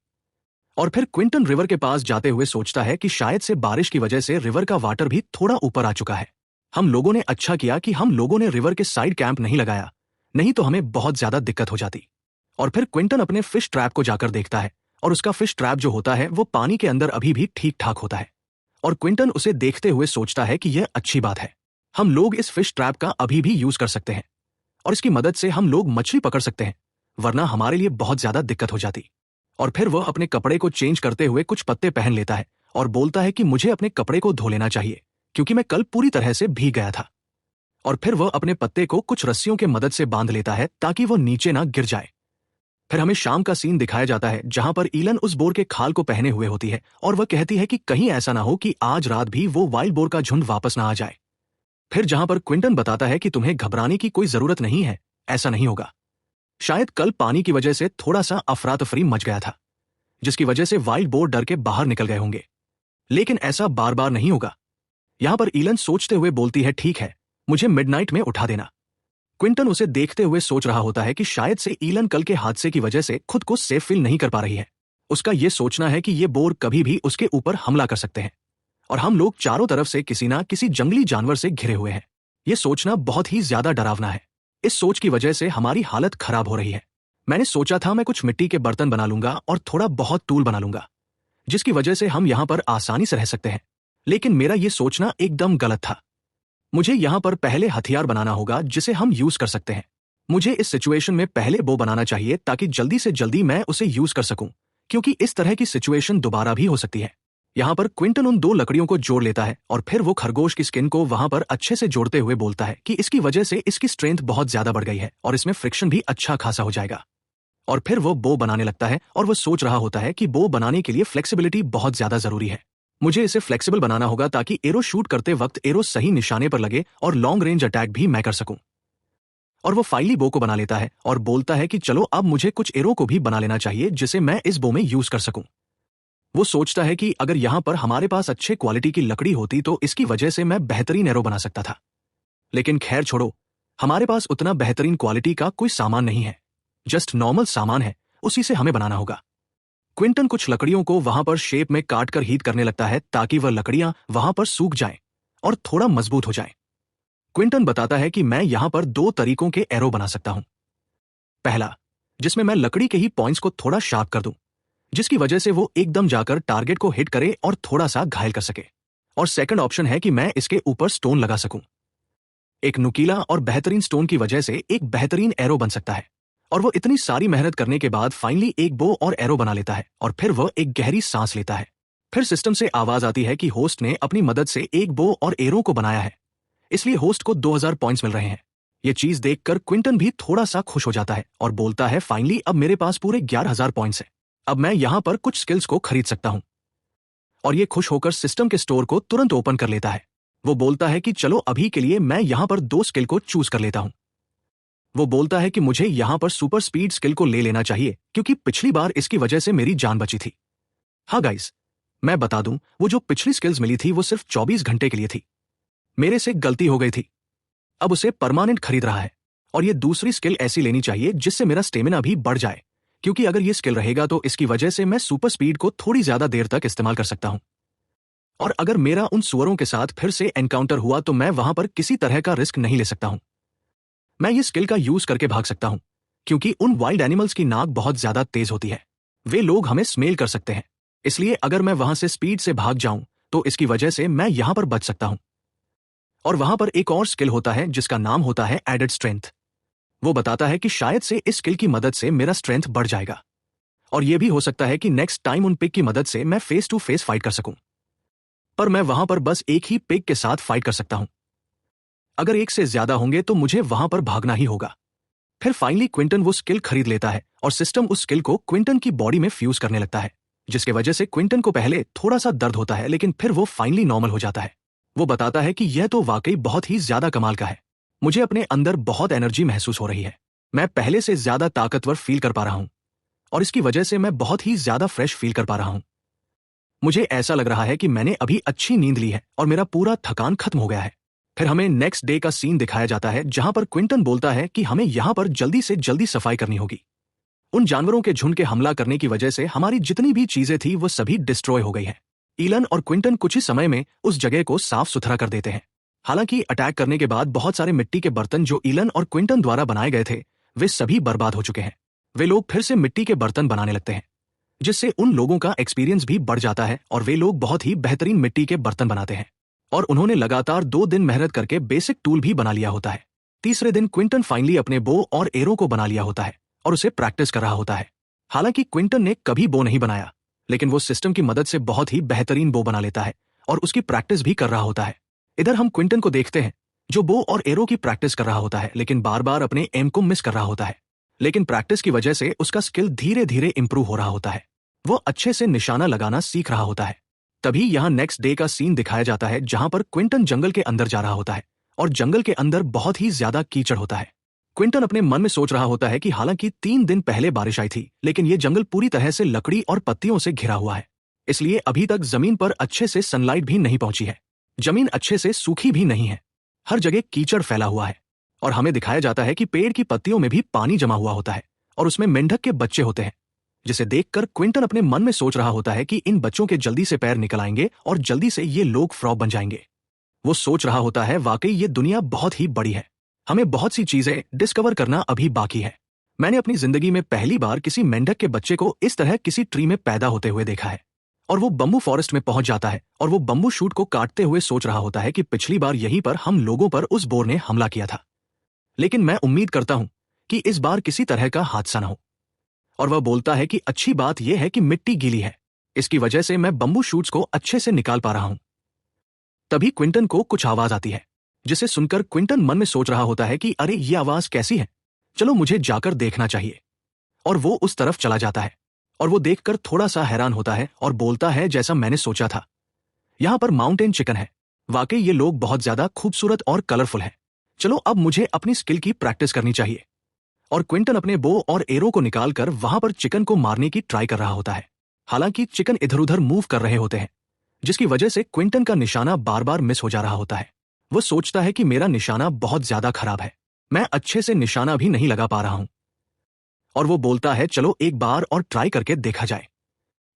और फिर क्विंटन रिवर के पास जाते हुए सोचता है कि शायद से बारिश की वजह से रिवर का वाटर भी थोड़ा ऊपर आ चुका है। हम लोगों ने अच्छा किया कि हम लोगों ने रिवर के साइड कैंप नहीं लगाया, नहीं तो हमें बहुत ज्यादा दिक्कत हो जाती। और फिर क्विंटन अपने फिश ट्रैप को जाकर देखता है और उसका फिश ट्रैप जो होता है वो पानी के अंदर अभी भी ठीक ठाक होता है। और क्विंटन उसे देखते हुए सोचता है कि यह अच्छी बात है, हम लोग इस फिश ट्रैप का अभी भी यूज कर सकते हैं और इसकी मदद से हम लोग मछली पकड़ सकते हैं, वरना हमारे लिए बहुत ज्यादा दिक्कत हो जाती। और फिर वह अपने कपड़े को चेंज करते हुए कुछ पत्ते पहन लेता है और बोलता है कि मुझे अपने कपड़े को धो लेना चाहिए क्योंकि मैं कल पूरी तरह से भीग गया था। और फिर वह अपने पत्ते को कुछ रस्सियों के मदद से बांध लेता है ताकि वह नीचे ना गिर जाए। फिर हमें शाम का सीन दिखाया जाता है जहां पर ईलन उस बोर के खाल को पहने हुए होती है और वह कहती है कि कहीं ऐसा ना हो कि आज रात भी वो वाइल्ड बोर का झुंड वापस ना आ जाए। फिर जहां पर क्विंटन बताता है कि तुम्हें घबराने की कोई जरूरत नहीं है, ऐसा नहीं होगा, शायद कल पानी की वजह से थोड़ा सा अफरा तफरी मच गया था, जिसकी वजह से वाइल्ड बोर डर के बाहर निकल गए होंगे। लेकिन ऐसा बार बार नहीं होगा। यहां पर ईलन सोचते हुए बोलती है, ठीक है, मुझे मिडनाइट में उठा देना। क्विंटन उसे देखते हुए सोच रहा होता है कि शायद से ईलन कल के हादसे की वजह से खुद को सेफ फील नहीं कर पा रही है। उसका यह सोचना है कि ये बोर कभी भी उसके ऊपर हमला कर सकते हैं और हम लोग चारों तरफ से किसी ना किसी जंगली जानवर से घिरे हुए हैं। यह सोचना बहुत ही ज्यादा डरावना है। इस सोच की वजह से हमारी हालत खराब हो रही है। मैंने सोचा था मैं कुछ मिट्टी के बर्तन बना लूंगा और थोड़ा बहुत टूल बना लूंगा, जिसकी वजह से हम यहां पर आसानी से रह सकते हैं। लेकिन मेरा यह सोचना एकदम गलत था। मुझे यहां पर पहले हथियार बनाना होगा जिसे हम यूज कर सकते हैं। मुझे इस सिचुएशन में पहले बो बनाना चाहिए ताकि जल्दी से जल्दी मैं उसे यूज कर सकूं, क्योंकि इस तरह की सिचुएशन दोबारा भी हो सकती है। यहां पर क्विंटन उन 2 लकड़ियों को जोड़ लेता है और फिर वो खरगोश की स्किन को वहां पर अच्छे से जोड़ते हुए बोलता है कि इसकी वजह से इसकी स्ट्रेंथ बहुत ज्यादा बढ़ गई है और इसमें फ्रिक्शन भी अच्छा खासा हो जाएगा। और फिर वो बो बनाने लगता है और वो सोच रहा होता है कि बो बनाने के लिए फ्लेक्सिबिलिटी बहुत ज्यादा जरूरी है। मुझे इसे फ्लेक्सिबल बनाना होगा ताकि एरो शूट करते वक्त एरो सही निशाने पर लगे और लॉन्ग रेंज अटैक भी मैं कर सकूं। और वो फाइनली बो को बना लेता है और बोलता है कि चलो अब मुझे कुछ एरो को भी बना लेना चाहिए जिसे मैं इस बो में यूज कर सकूं। वो सोचता है कि अगर यहां पर हमारे पास अच्छे क्वालिटी की लकड़ी होती तो इसकी वजह से मैं बेहतरीन एरो बना सकता था। लेकिन खैर छोड़ो, हमारे पास उतना बेहतरीन क्वालिटी का कोई सामान नहीं है, जस्ट नॉर्मल सामान है, उसी से हमें बनाना होगा। क्विंटन कुछ लकड़ियों को वहां पर शेप में काट कर हीट करने लगता है ताकि वह लकड़ियां वहां पर सूख जाएं और थोड़ा मजबूत हो जाएं। क्विंटन बताता है कि मैं यहां पर 2 तरीकों के एरो बना सकता हूं। पहला, जिसमें मैं लकड़ी के ही पॉइंट्स को थोड़ा शार्प कर दूं, जिसकी वजह से वो एकदम जाकर टारगेट को हिट करे और थोड़ा सा घायल कर सके। और सेकंड ऑप्शन है कि मैं इसके ऊपर स्टोन लगा सकूं। एक नुकीला और बेहतरीन स्टोन की वजह से एक बेहतरीन एरो बन सकता है। और वो इतनी सारी मेहनत करने के बाद फाइनली एक बो और एरो बना लेता है और फिर वह एक गहरी सांस लेता है। फिर सिस्टम से आवाज आती है कि होस्ट ने अपनी मदद से एक बो और एरो को बनाया है, इसलिए होस्ट को 2000 पॉइंट्स मिल रहे हैं। ये चीज देखकर क्विंटन भी थोड़ा सा खुश हो जाता है और बोलता है, फाइनली अब मेरे पास पूरे 11000 पॉइंट्स हैं। अब मैं यहां पर कुछ स्किल्स को खरीद सकता हूं। और ये खुश होकर सिस्टम के स्टोर को तुरंत ओपन कर लेता है। वो बोलता है कि चलो अभी के लिए मैं यहां पर 2 स्किल को चूज कर लेता हूं। वो बोलता है कि मुझे यहां पर सुपर स्पीड स्किल को ले लेना चाहिए क्योंकि पिछली बार इसकी वजह से मेरी जान बची थी। हाँ गाइस, मैं बता दूं, वो जो पिछली स्किल्स मिली थी वो सिर्फ 24 घंटे के लिए थी। मेरे से गलती हो गई थी। अब उसे परमानेंट खरीद रहा है और ये दूसरी स्किल ऐसी लेनी चाहिए जिससे मेरा स्टेमिना भी बढ़ जाए, क्योंकि अगर ये स्किल रहेगा तो इसकी वजह से मैं सुपर स्पीड को थोड़ी ज्यादा देर तक इस्तेमाल कर सकता हूं। और अगर मेरा उन सुअरों के साथ फिर से एनकाउंटर हुआ तो मैं वहां पर किसी तरह का रिस्क नहीं ले सकता हूं। मैं ये स्किल का यूज करके भाग सकता हूं, क्योंकि उन वाइल्ड एनिमल्स की नाक बहुत ज्यादा तेज होती है। वे लोग हमें स्मेल कर सकते हैं, इसलिए अगर मैं वहां से स्पीड से भाग जाऊं तो इसकी वजह से मैं यहां पर बच सकता हूं। और वहां पर एक और स्किल होता है जिसका नाम होता है एडेड स्ट्रेंथ। वो बताता है कि शायद से इस स्किल की मदद से मेरा स्ट्रेंथ बढ़ जाएगा और यह भी हो सकता है कि नेक्स्ट टाइम उन पिग की मदद से मैं फेस टू फेस फाइट कर सकूं। पर मैं वहां पर बस एक ही पिग के साथ फाइट कर सकता हूं। अगर एक से ज्यादा होंगे तो मुझे वहां पर भागना ही होगा। फिर फाइनली क्विंटन वो स्किल खरीद लेता है और सिस्टम उस स्किल को क्विंटन की बॉडी में फ्यूज करने लगता है, जिसकी वजह से क्विंटन को पहले थोड़ा सा दर्द होता है लेकिन फिर वो फाइनली नॉर्मल हो जाता है। वो बताता है कि यह तो वाकई बहुत ही ज्यादा कमाल का है। मुझे अपने अंदर बहुत एनर्जी महसूस हो रही है। मैं पहले से ज्यादा ताकतवर फील कर पा रहा हूं और इसकी वजह से मैं बहुत ही ज्यादा फ्रेश फील कर पा रहा हूं। मुझे ऐसा लग रहा है कि मैंने अभी अच्छी नींद ली है और मेरा पूरा थकान खत्म हो गया है। फिर हमें नेक्स्ट डे का सीन दिखाया जाता है जहां पर क्विंटन बोलता है कि हमें यहां पर जल्दी से जल्दी सफाई करनी होगी। उन जानवरों के झुंड के हमला करने की वजह से हमारी जितनी भी चीजें थी वो सभी डिस्ट्रॉय हो गई हैं। ईलन और क्विंटन कुछ ही समय में उस जगह को साफ सुथरा कर देते हैं। हालांकि अटैक करने के बाद बहुत सारे मिट्टी के बर्तन जो ईलन और क्विंटन द्वारा बनाए गए थे वे सभी बर्बाद हो चुके हैं। वे लोग फिर से मिट्टी के बर्तन बनाने लगते हैं, जिससे उन लोगों का एक्सपीरियंस भी बढ़ जाता है और वे लोग बहुत ही बेहतरीन मिट्टी के बर्तन बनाते हैं। और उन्होंने लगातार 2 दिन मेहनत करके बेसिक टूल भी बना लिया होता है। तीसरे दिन क्विंटन फाइनली अपने बो और एरो को बना लिया होता है और उसे प्रैक्टिस कर रहा होता है। हालांकि क्विंटन ने कभी बो नहीं बनाया, लेकिन वो सिस्टम की मदद से बहुत ही बेहतरीन बो बना लेता है और उसकी प्रैक्टिस भी कर रहा होता है। इधर हम क्विंटन को देखते हैं जो बो और एरो की प्रैक्टिस कर रहा होता है, लेकिन बार बार अपने एम को मिस कर रहा होता है। लेकिन प्रैक्टिस की वजह से उसका स्किल धीरे धीरे इंप्रूव हो रहा होता है। वो अच्छे से निशाना लगाना सीख रहा होता है। तभी यहाँ नेक्स्ट डे का सीन दिखाया जाता है जहां पर क्विंटन जंगल के अंदर जा रहा होता है और जंगल के अंदर बहुत ही ज्यादा कीचड़ होता है। क्विंटन अपने मन में सोच रहा होता है कि हालांकि 3 दिन पहले बारिश आई थी, लेकिन ये जंगल पूरी तरह से लकड़ी और पत्तियों से घिरा हुआ है, इसलिए अभी तक जमीन पर अच्छे से सनलाइट भी नहीं पहुंची है। जमीन अच्छे से सूखी भी नहीं है, हर जगह कीचड़ फैला हुआ है और हमें दिखाया जाता है कि पेड़ की पत्तियों में भी पानी जमा हुआ होता है और उसमें मेंढक के बच्चे होते हैं, जिसे देखकर क्विंटन अपने मन में सोच रहा होता है कि इन बच्चों के जल्दी से पैर निकल आएंगे और जल्दी से ये लोग फ्रॉग बन जाएंगे। वो सोच रहा होता है, वाकई ये दुनिया बहुत ही बड़ी है, हमें बहुत सी चीजें डिस्कवर करना अभी बाकी है। मैंने अपनी जिंदगी में पहली बार किसी मेंढक के बच्चे को इस तरह किसी ट्री में पैदा होते हुए देखा है। और वो बम्बू फॉरेस्ट में पहुंच जाता है और वो बम्बू शूट को काटते हुए सोच रहा होता है कि पिछली बार यहीं पर हम लोगों पर उस बोर ने हमला किया था, लेकिन मैं उम्मीद करता हूं कि इस बार किसी तरह का हादसा न हो। और वह बोलता है कि अच्छी बात यह है कि मिट्टी गीली है, इसकी वजह से मैं बम्बू शूट्स को अच्छे से निकाल पा रहा हूं। तभी क्विंटन को कुछ आवाज आती है, जिसे सुनकर क्विंटन मन में सोच रहा होता है कि अरे ये आवाज कैसी है, चलो मुझे जाकर देखना चाहिए। और वो उस तरफ चला जाता है और वो देखकर थोड़ा सा हैरान होता है और बोलता है, जैसा मैंने सोचा था, यहां पर माउंटेन चिकन है, वाकई ये लोग बहुत ज्यादा खूबसूरत और कलरफुल हैं। चलो अब मुझे अपनी स्किल की प्रैक्टिस करनी चाहिए। और क्विंटन अपने बो और एरो को निकालकर वहां पर चिकन को मारने की ट्राई कर रहा होता है। हालांकि चिकन इधर उधर मूव कर रहे होते हैं, जिसकी वजह से क्विंटन का निशाना बार बार मिस हो जा रहा होता है। वो सोचता है कि मेरा निशाना बहुत ज्यादा खराब है, मैं अच्छे से निशाना भी नहीं लगा पा रहा हूं। और वो बोलता है, चलो एक बार और ट्राई करके देखा जाए।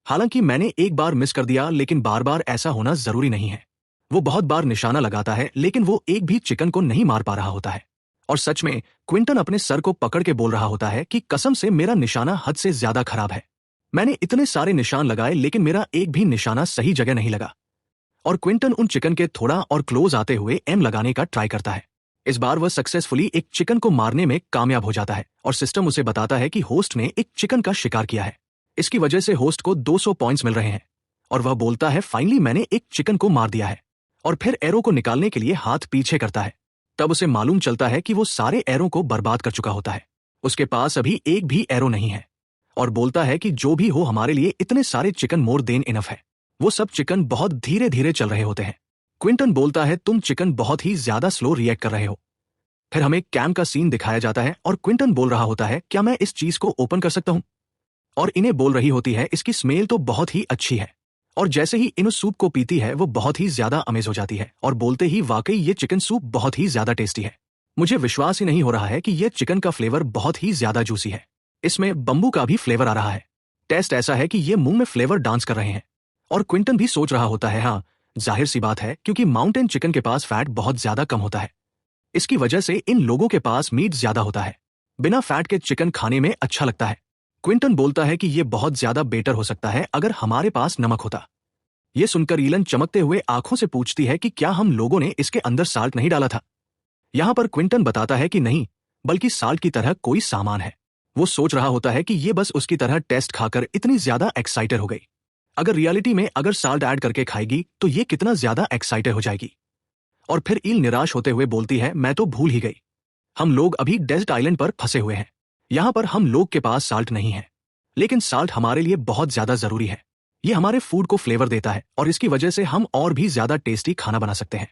हालांकि मैंने एक बार मिस कर दिया, लेकिन बार बार ऐसा होना जरूरी नहीं है। वो बहुत बार निशाना लगाता है, लेकिन वो एक भी चिकन को नहीं मार पा रहा होता है। और सच में क्विंटन अपने सर को पकड़ के बोल रहा होता है कि कसम से मेरा निशाना हद से ज्यादा खराब है। मैंने इतने सारे निशान लगाए, लेकिन मेरा एक भी निशाना सही जगह नहीं लगा। और क्विंटन उन चिकन के थोड़ा और क्लोज आते हुए एम लगाने का ट्राई करता है। इस बार वह सक्सेसफुली एक चिकन को मारने में कामयाब हो जाता है और सिस्टम उसे बताता है कि होस्ट ने एक चिकन का शिकार किया है। इसकी वजह से होस्ट को 200 पॉइंट्स मिल रहे हैं। और वह बोलता है, फाइनली मैंने एक चिकन को मार दिया है। और फिर एरो को निकालने के लिए हाथ पीछे करता है। तब उसे मालूम चलता है कि वो सारे एरो को बर्बाद कर चुका होता है, उसके पास अभी एक भी एरो नहीं है। और बोलता है कि जो भी हो, हमारे लिए इतने सारे चिकन मोर देन इनफ है। वो सब चिकन बहुत धीरे धीरे चल रहे होते हैं। क्विंटन बोलता है, तुम चिकन बहुत ही ज्यादा स्लो रिएक्ट कर रहे हो। फिर हमें कैंप का सीन दिखाया जाता है और क्विंटन बोल रहा होता है, क्या मैं इस चीज को ओपन कर सकता हूं? और इन्हें बोल रही होती है, इसकी स्मेल तो बहुत ही अच्छी है। और जैसे ही इन सूप को पीती है, वो बहुत ही ज्यादा अमेज हो जाती है और बोलते ही, वाकई ये चिकन सूप बहुत ही ज्यादा टेस्टी है। मुझे विश्वास ही नहीं हो रहा है कि ये चिकन का फ्लेवर बहुत ही ज्यादा जूसी है, इसमें बम्बू का भी फ्लेवर आ रहा है। टेस्ट ऐसा है कि ये मुंह में फ्लेवर डांस कर रहे हैं। और क्विंटन भी सोच रहा होता है, हाँ जाहिर सी बात है, क्योंकि माउंटेन चिकन के पास फैट बहुत ज्यादा कम होता है, इसकी वजह से इन लोगों के पास मीट ज्यादा होता है। बिना फैट के चिकन खाने में अच्छा लगता है। क्विंटन बोलता है कि यह बहुत ज्यादा बेटर हो सकता है अगर हमारे पास नमक होता। यह सुनकर ईलन चमकते हुए आंखों से पूछती है कि क्या हम लोगों ने इसके अंदर साल्ट नहीं डाला था? यहां पर क्विंटन बताता है कि नहीं, बल्कि साल्ट की तरह कोई सामान है। वो सोच रहा होता है कि ये बस उसकी तरह टेस्ट खाकर इतनी ज्यादा एक्साइटेड हो गई। अगर रियलिटी में अगर साल्ट ऐड करके खाएगी तो ये कितना ज्यादा एक्साइटेड हो जाएगी। और फिर ईल निराश होते हुए बोलती है, मैं तो भूल ही गई, हम लोग अभी डेजर्ट आइलैंड पर फंसे हुए हैं। यहां पर हम लोग के पास साल्ट नहीं है, लेकिन साल्ट हमारे लिए बहुत ज्यादा जरूरी है। ये हमारे फूड को फ्लेवर देता है और इसकी वजह से हम और भी ज्यादा टेस्टी खाना बना सकते हैं।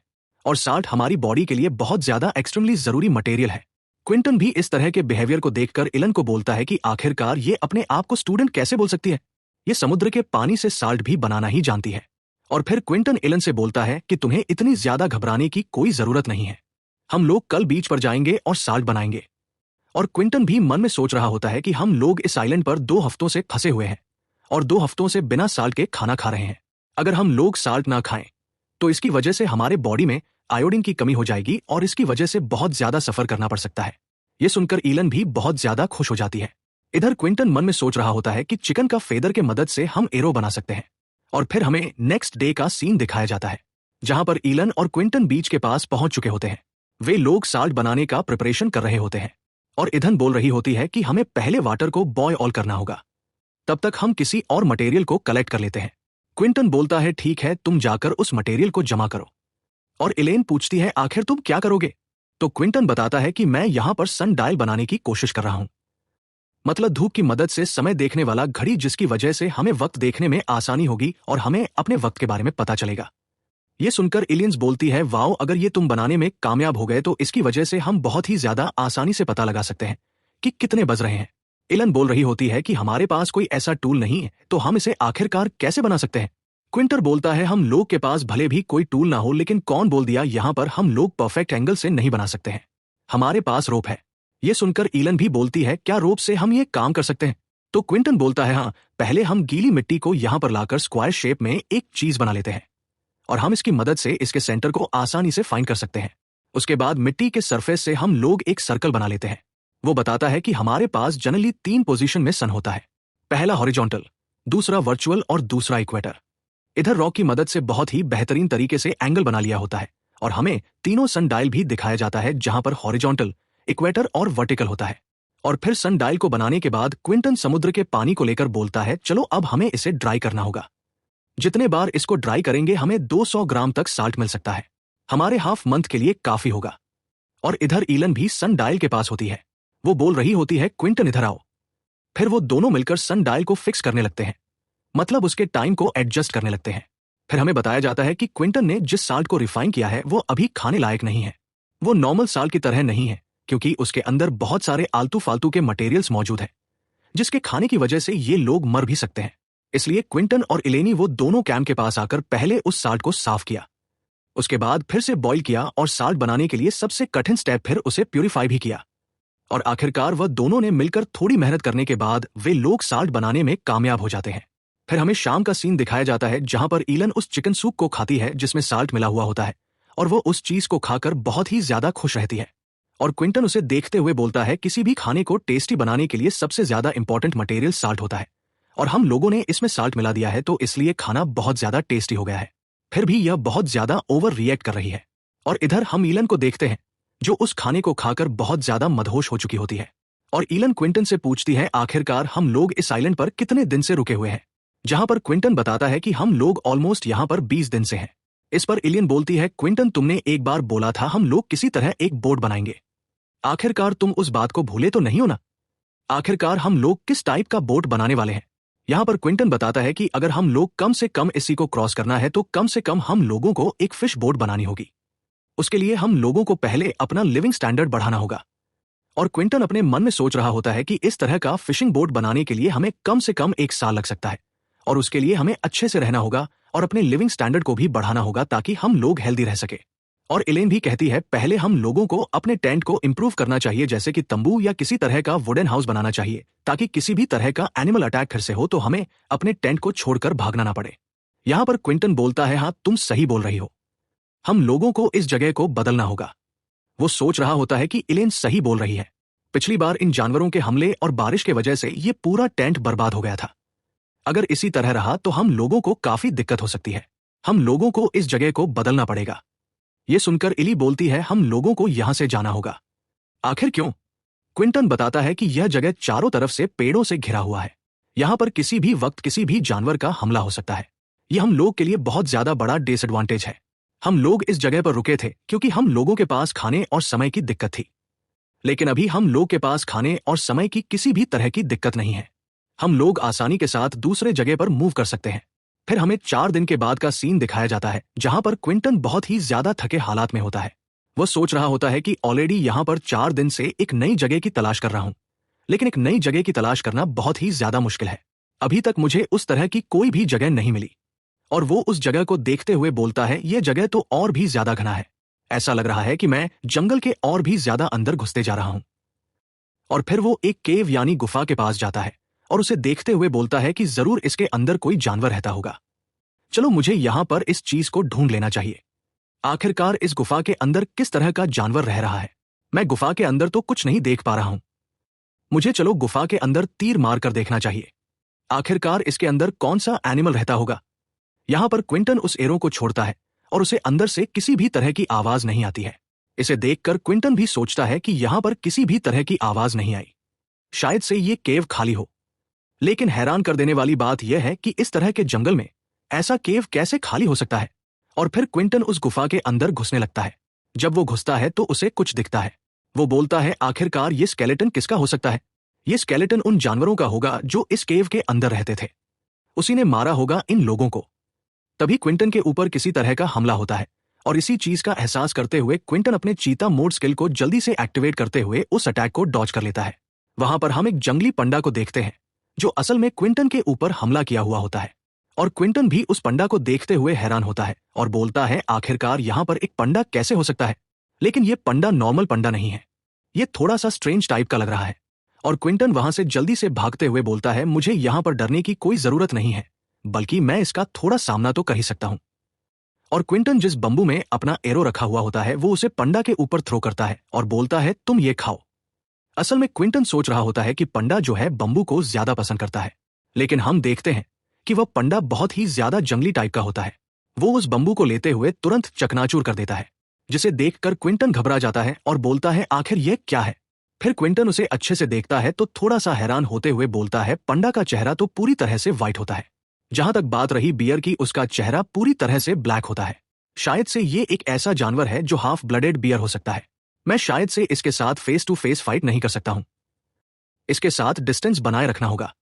और साल्ट हमारी बॉडी के लिए बहुत ज्यादा एक्सट्रीमली जरूरी मटेरियल है। क्विंटन भी इस तरह के बिहेवियर को देखकर इलन को बोलता है कि आखिरकार ये अपने आप को स्टूडेंट कैसे बोल सकती है? ये समुद्र के पानी से साल्ट भी बनाना ही जानती है। और फिर क्विंटन इलन से बोलता है कि तुम्हें इतनी ज्यादा घबराने की कोई जरूरत नहीं है, हम लोग कल बीच पर जाएंगे और साल्ट बनाएंगे। और क्विंटन भी मन में सोच रहा होता है कि हम लोग इस आइलैंड पर 2 हफ्तों से फंसे हुए हैं और 2 हफ्तों से बिना साल्ट के खाना खा रहे हैं। अगर हम लोग साल्ट ना खाएं तो इसकी वजह से हमारे बॉडी में आयोडीन की कमी हो जाएगी और इसकी वजह से बहुत ज्यादा सफर करना पड़ सकता है। यह सुनकर ईलन भी बहुत ज्यादा खुश हो जाती है। इधर क्विंटन मन में सोच रहा होता है कि चिकन का फेदर के मदद से हम एरो बना सकते हैं। और फिर हमें नेक्स्ट डे का सीन दिखाया जाता है, जहां पर ईलन और क्विंटन बीच के पास पहुंच चुके होते हैं। वे लोग साल्ट बनाने का प्रिपरेशन कर रहे होते हैं और इधन बोल रही होती है कि हमें पहले वाटर को बॉयल करना होगा, तब तक हम किसी और मटेरियल को कलेक्ट कर लेते हैं। क्विंटन बोलता है, ठीक है, तुम जाकर उस मटेरियल को जमा करो। और इलेन पूछती है, आखिर तुम क्या करोगे? तो क्विंटन बताता है कि मैं यहां पर सन डायल बनाने की कोशिश कर रहा हूं, मतलब धूप की मदद से समय देखने वाला घड़ी, जिसकी वजह से हमें वक्त देखने में आसानी होगी और हमें अपने वक्त के बारे में पता चलेगा। ये सुनकर एलियंस बोलती है, वाओ, अगर ये तुम बनाने में कामयाब हो गए तो इसकी वजह से हम बहुत ही ज्यादा आसानी से पता लगा सकते हैं कि कितने बज रहे हैं। एलन बोल रही होती है कि हमारे पास कोई ऐसा टूल नहीं है, तो हम इसे आखिरकार कैसे बना सकते हैं। क्विंटर बोलता है, हम लोग के पास भले भी कोई टूल ना हो, लेकिन कौन बोल दिया यहाँ पर हम लोग परफेक्ट एंगल से नहीं बना सकते हैं। हमारे पास रोप है। ये सुनकर एलन भी बोलती है, क्या रोप से हम ये काम कर सकते हैं? तो क्विंटन बोलता है, हाँ, पहले हम गीली मिट्टी को यहाँ पर लाकर स्क्वायर शेप में एक चीज बना लेते हैं और हम इसकी मदद से इसके सेंटर को आसानी से फाइंड कर सकते हैं। उसके बाद मिट्टी के सरफेस से हम लोग एक सर्कल बना लेते हैं। वो बताता है कि हमारे पास जनरली 3 पोजीशन में सन होता है, पहला हॉरिजॉन्टल, दूसरा वर्चुअल और दूसरा इक्वेटर। इधर रॉक की मदद से बहुत ही बेहतरीन तरीके से एंगल बना लिया होता है और हमें तीनों सन डायल भी दिखाया जाता है, जहां पर हॉरिजॉन्टल, इक्वेटर और वर्टिकल होता है। और फिर सन डायल को बनाने के बाद क्विंटन समुद्र के पानी को लेकर बोलता है, चलो अब हमें इसे ड्राई करना होगा। जितने बार इसको ड्राई करेंगे हमें 200 ग्राम तक साल्ट मिल सकता है, हमारे हाफ मंथ के लिए काफी होगा। और इधर ईलन भी सन डायल के पास होती है। वो बोल रही होती है, क्विंटन इधर आओ। फिर वो दोनों मिलकर सन डायल को फिक्स करने लगते हैं, मतलब उसके टाइम को एडजस्ट करने लगते हैं। फिर हमें बताया जाता है कि क्विंटन ने जिस साल्ट को रिफाइन किया है वो अभी खाने लायक नहीं है। वो नॉर्मल साल्ट की तरह नहीं है, क्योंकि उसके अंदर बहुत सारे आलतू फालतू के मटेरियल्स मौजूद हैं, जिसके खाने की वजह से ये लोग मर भी सकते हैं। इसलिए क्विंटन और इलेनी वो दोनों कैंप के पास आकर पहले उस साल्ट को साफ किया, उसके बाद फिर से बॉईल किया और साल्ट बनाने के लिए सबसे कठिन स्टेप फिर उसे प्यूरिफाई भी किया। और आखिरकार वह दोनों ने मिलकर थोड़ी मेहनत करने के बाद वे लोग साल्ट बनाने में कामयाब हो जाते हैं। फिर हमें शाम का सीन दिखाया जाता है, जहां पर ईलन उस चिकन सूप को खाती है जिसमें साल्ट मिला हुआ होता है और वो उस चीज को खाकर बहुत ही ज्यादा खुश रहती है। और क्विंटन उसे देखते हुए बोलता है, किसी भी खाने को टेस्टी बनाने के लिए सबसे ज्यादा इंपॉर्टेंट मटेरियल साल्ट होता है और हम लोगों ने इसमें साल्ट मिला दिया है, तो इसलिए खाना बहुत ज्यादा टेस्टी हो गया है। फिर भी यह बहुत ज्यादा ओवर रिएक्ट कर रही है। और इधर हम ईलन को देखते हैं, जो उस खाने को खाकर बहुत ज्यादा मदहोश हो चुकी होती है। और ईलन क्विंटन से पूछती है, आखिरकार हम लोग इस आइलैंड पर कितने दिन से रुके हुए हैं? जहां पर क्विंटन बताता है कि हम लोग ऑलमोस्ट यहां पर 20 दिन से हैं। इस पर एलियन बोलती है, क्विंटन, तुमने एक बार बोला था हम लोग किसी तरह एक बोट बनाएंगे। आखिरकार तुम उस बात को भूले तो नहीं हो ना? आखिरकार हम लोग किस टाइप का बोट बनाने वाले हैं? यहां पर क्विंटन बताता है कि अगर हम लोग कम से कम इसी को क्रॉस करना है तो कम से कम हम लोगों को एक फिश बोट बनानी होगी। उसके लिए हम लोगों को पहले अपना लिविंग स्टैंडर्ड बढ़ाना होगा। और क्विंटन अपने मन में सोच रहा होता है कि इस तरह का फिशिंग बोट बनाने के लिए हमें कम से कम 1 साल लग सकता है और उसके लिए हमें अच्छे से रहना होगा और अपने लिविंग स्टैंडर्ड को भी बढ़ाना होगा ताकि हम लोग हेल्दी रह सके। और एलेन भी कहती है, पहले हम लोगों को अपने टेंट को इंप्रूव करना चाहिए, जैसे कि तंबू या किसी तरह का वुडन हाउस बनाना चाहिए, ताकि किसी भी तरह का एनिमल अटैक फिर से हो तो हमें अपने टेंट को छोड़कर भागना ना पड़े। यहां पर क्विंटन बोलता है, हाँ, तुम सही बोल रही हो, हम लोगों को इस जगह को बदलना होगा। वो सोच रहा होता है कि एलेन सही बोल रही है। पिछली बार इन जानवरों के हमले और बारिश की वजह से ये पूरा टेंट बर्बाद हो गया था। अगर इसी तरह रहा तो हम लोगों को काफी दिक्कत हो सकती है। हम लोगों को इस जगह को बदलना पड़ेगा। ये सुनकर इली बोलती है, हम लोगों को यहां से जाना होगा। आखिर क्यों? क्विंटन बताता है कि यह जगह चारों तरफ से पेड़ों से घिरा हुआ है। यहां पर किसी भी वक्त किसी भी जानवर का हमला हो सकता है। यह हम लोग के लिए बहुत ज्यादा बड़ा डिसएडवांटेज है। हम लोग इस जगह पर रुके थे क्योंकि हम लोगों के पास खाने और समय की दिक्कत थी, लेकिन अभी हम लोग के पास खाने और समय की किसी भी तरह की दिक्कत नहीं है। हम लोग आसानी के साथ दूसरे जगह पर मूव कर सकते हैं। फिर हमें 4 दिन के बाद का सीन दिखाया जाता है, जहां पर क्विंटन बहुत ही ज्यादा थके हालात में होता है। वह सोच रहा होता है कि ऑलरेडी यहां पर 4 दिन से एक नई जगह की तलाश कर रहा हूं, लेकिन एक नई जगह की तलाश करना बहुत ही ज्यादा मुश्किल है। अभी तक मुझे उस तरह की कोई भी जगह नहीं मिली। और वो उस जगह को देखते हुए बोलता है, यह जगह तो और भी ज्यादा घना है। ऐसा लग रहा है कि मैं जंगल के और भी ज्यादा अंदर घुसते जा रहा हूं। और फिर वो एक केव यानी गुफा के पास जाता है और उसे देखते हुए बोलता है कि जरूर इसके अंदर कोई जानवर रहता होगा। चलो, मुझे यहां पर इस चीज को ढूंढ लेना चाहिए। आखिरकार इस गुफा के अंदर किस तरह का जानवर रह रहा है? मैं गुफा के अंदर तो कुछ नहीं देख पा रहा हूं। मुझे चलो गुफा के अंदर तीर मारकर देखना चाहिए। आखिरकार इसके अंदर कौन सा एनिमल रहता होगा? यहां पर क्विंटन उस एरो को छोड़ता है और उसे अंदर से किसी भी तरह की आवाज नहीं आती है। इसे देखकर क्विंटन भी सोचता है कि यहां पर किसी भी तरह की आवाज नहीं आई। शायद से ये केव खाली हो। लेकिन हैरान कर देने वाली बात यह है कि इस तरह के जंगल में ऐसा केव कैसे खाली हो सकता है? और फिर क्विंटन उस गुफा के अंदर घुसने लगता है। जब वो घुसता है तो उसे कुछ दिखता है। वो बोलता है, आखिरकार ये स्केलेटन किसका हो सकता है? ये स्केलेटन उन जानवरों का होगा जो इस केव के अंदर रहते थे। उसी ने मारा होगा इन लोगों को। तभी क्विंटन के ऊपर किसी तरह का हमला होता है और इसी चीज का एहसास करते हुए क्विंटन अपने चीता मोड स्किल को जल्दी से एक्टिवेट करते हुए उस अटैक को डॉज कर लेता है। वहां पर हम एक जंगली पंडा को देखते हैं जो असल में क्विंटन के ऊपर हमला किया हुआ होता है और क्विंटन भी उस पंडा को देखते हुए हैरान होता है और बोलता है आखिरकार यहाँ पर एक पंडा कैसे हो सकता है, लेकिन ये पंडा नॉर्मल पंडा नहीं है, ये थोड़ा सा स्ट्रेंज टाइप का लग रहा है। और क्विंटन वहां से जल्दी से भागते हुए बोलता है मुझे यहाँ पर डरने की कोई जरूरत नहीं है, बल्कि मैं इसका थोड़ा सामना तो कर ही सकता हूं। और क्विंटन जिस बंबू में अपना एरो रखा हुआ होता है वो उसे पंडा के ऊपर थ्रो करता है और बोलता है तुम ये खाओ। असल में क्विंटन सोच रहा होता है कि पंडा जो है बंबू को ज्यादा पसंद करता है, लेकिन हम देखते हैं कि वह पंडा बहुत ही ज्यादा जंगली टाइप का होता है। वो उस बंबू को लेते हुए तुरंत चकनाचूर कर देता है, जिसे देखकर क्विंटन घबरा जाता है और बोलता है आखिर यह क्या है। फिर क्विंटन उसे अच्छे से देखता है तो थोड़ा सा हैरान होते हुए बोलता है पंडा का चेहरा तो पूरी तरह से व्हाइट होता है, जहां तक बात रही बियर की उसका चेहरा पूरी तरह से ब्लैक होता है। शायद से ये एक ऐसा जानवर है जो हाफ ब्लडेड बियर हो सकता है। मैं शायद से इसके साथ फेस टू फेस फाइट नहीं कर सकता हूं, इसके साथ डिस्टेंस बनाए रखना होगा।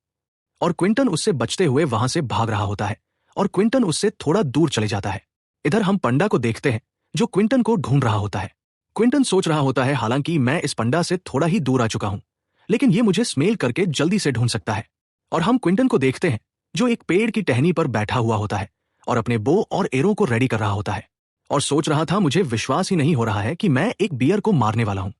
और क्विंटन उससे बचते हुए वहां से भाग रहा होता है और क्विंटन उससे थोड़ा दूर चले जाता है। इधर हम पंडा को देखते हैं जो क्विंटन को ढूंढ रहा होता है। क्विंटन सोच रहा होता है हालांकि मैं इस पंडा से थोड़ा ही दूर आ चुका हूं, लेकिन ये मुझे स्मेल करके जल्दी से ढूंढ सकता है। और हम क्विंटन को देखते हैं जो एक पेड़ की टहनी पर बैठा हुआ होता है और अपने बो और एरो को रेडी कर रहा होता है और सोच रहा था मुझे विश्वास ही नहीं हो रहा है कि मैं एक बियर को मारने वाला हूं,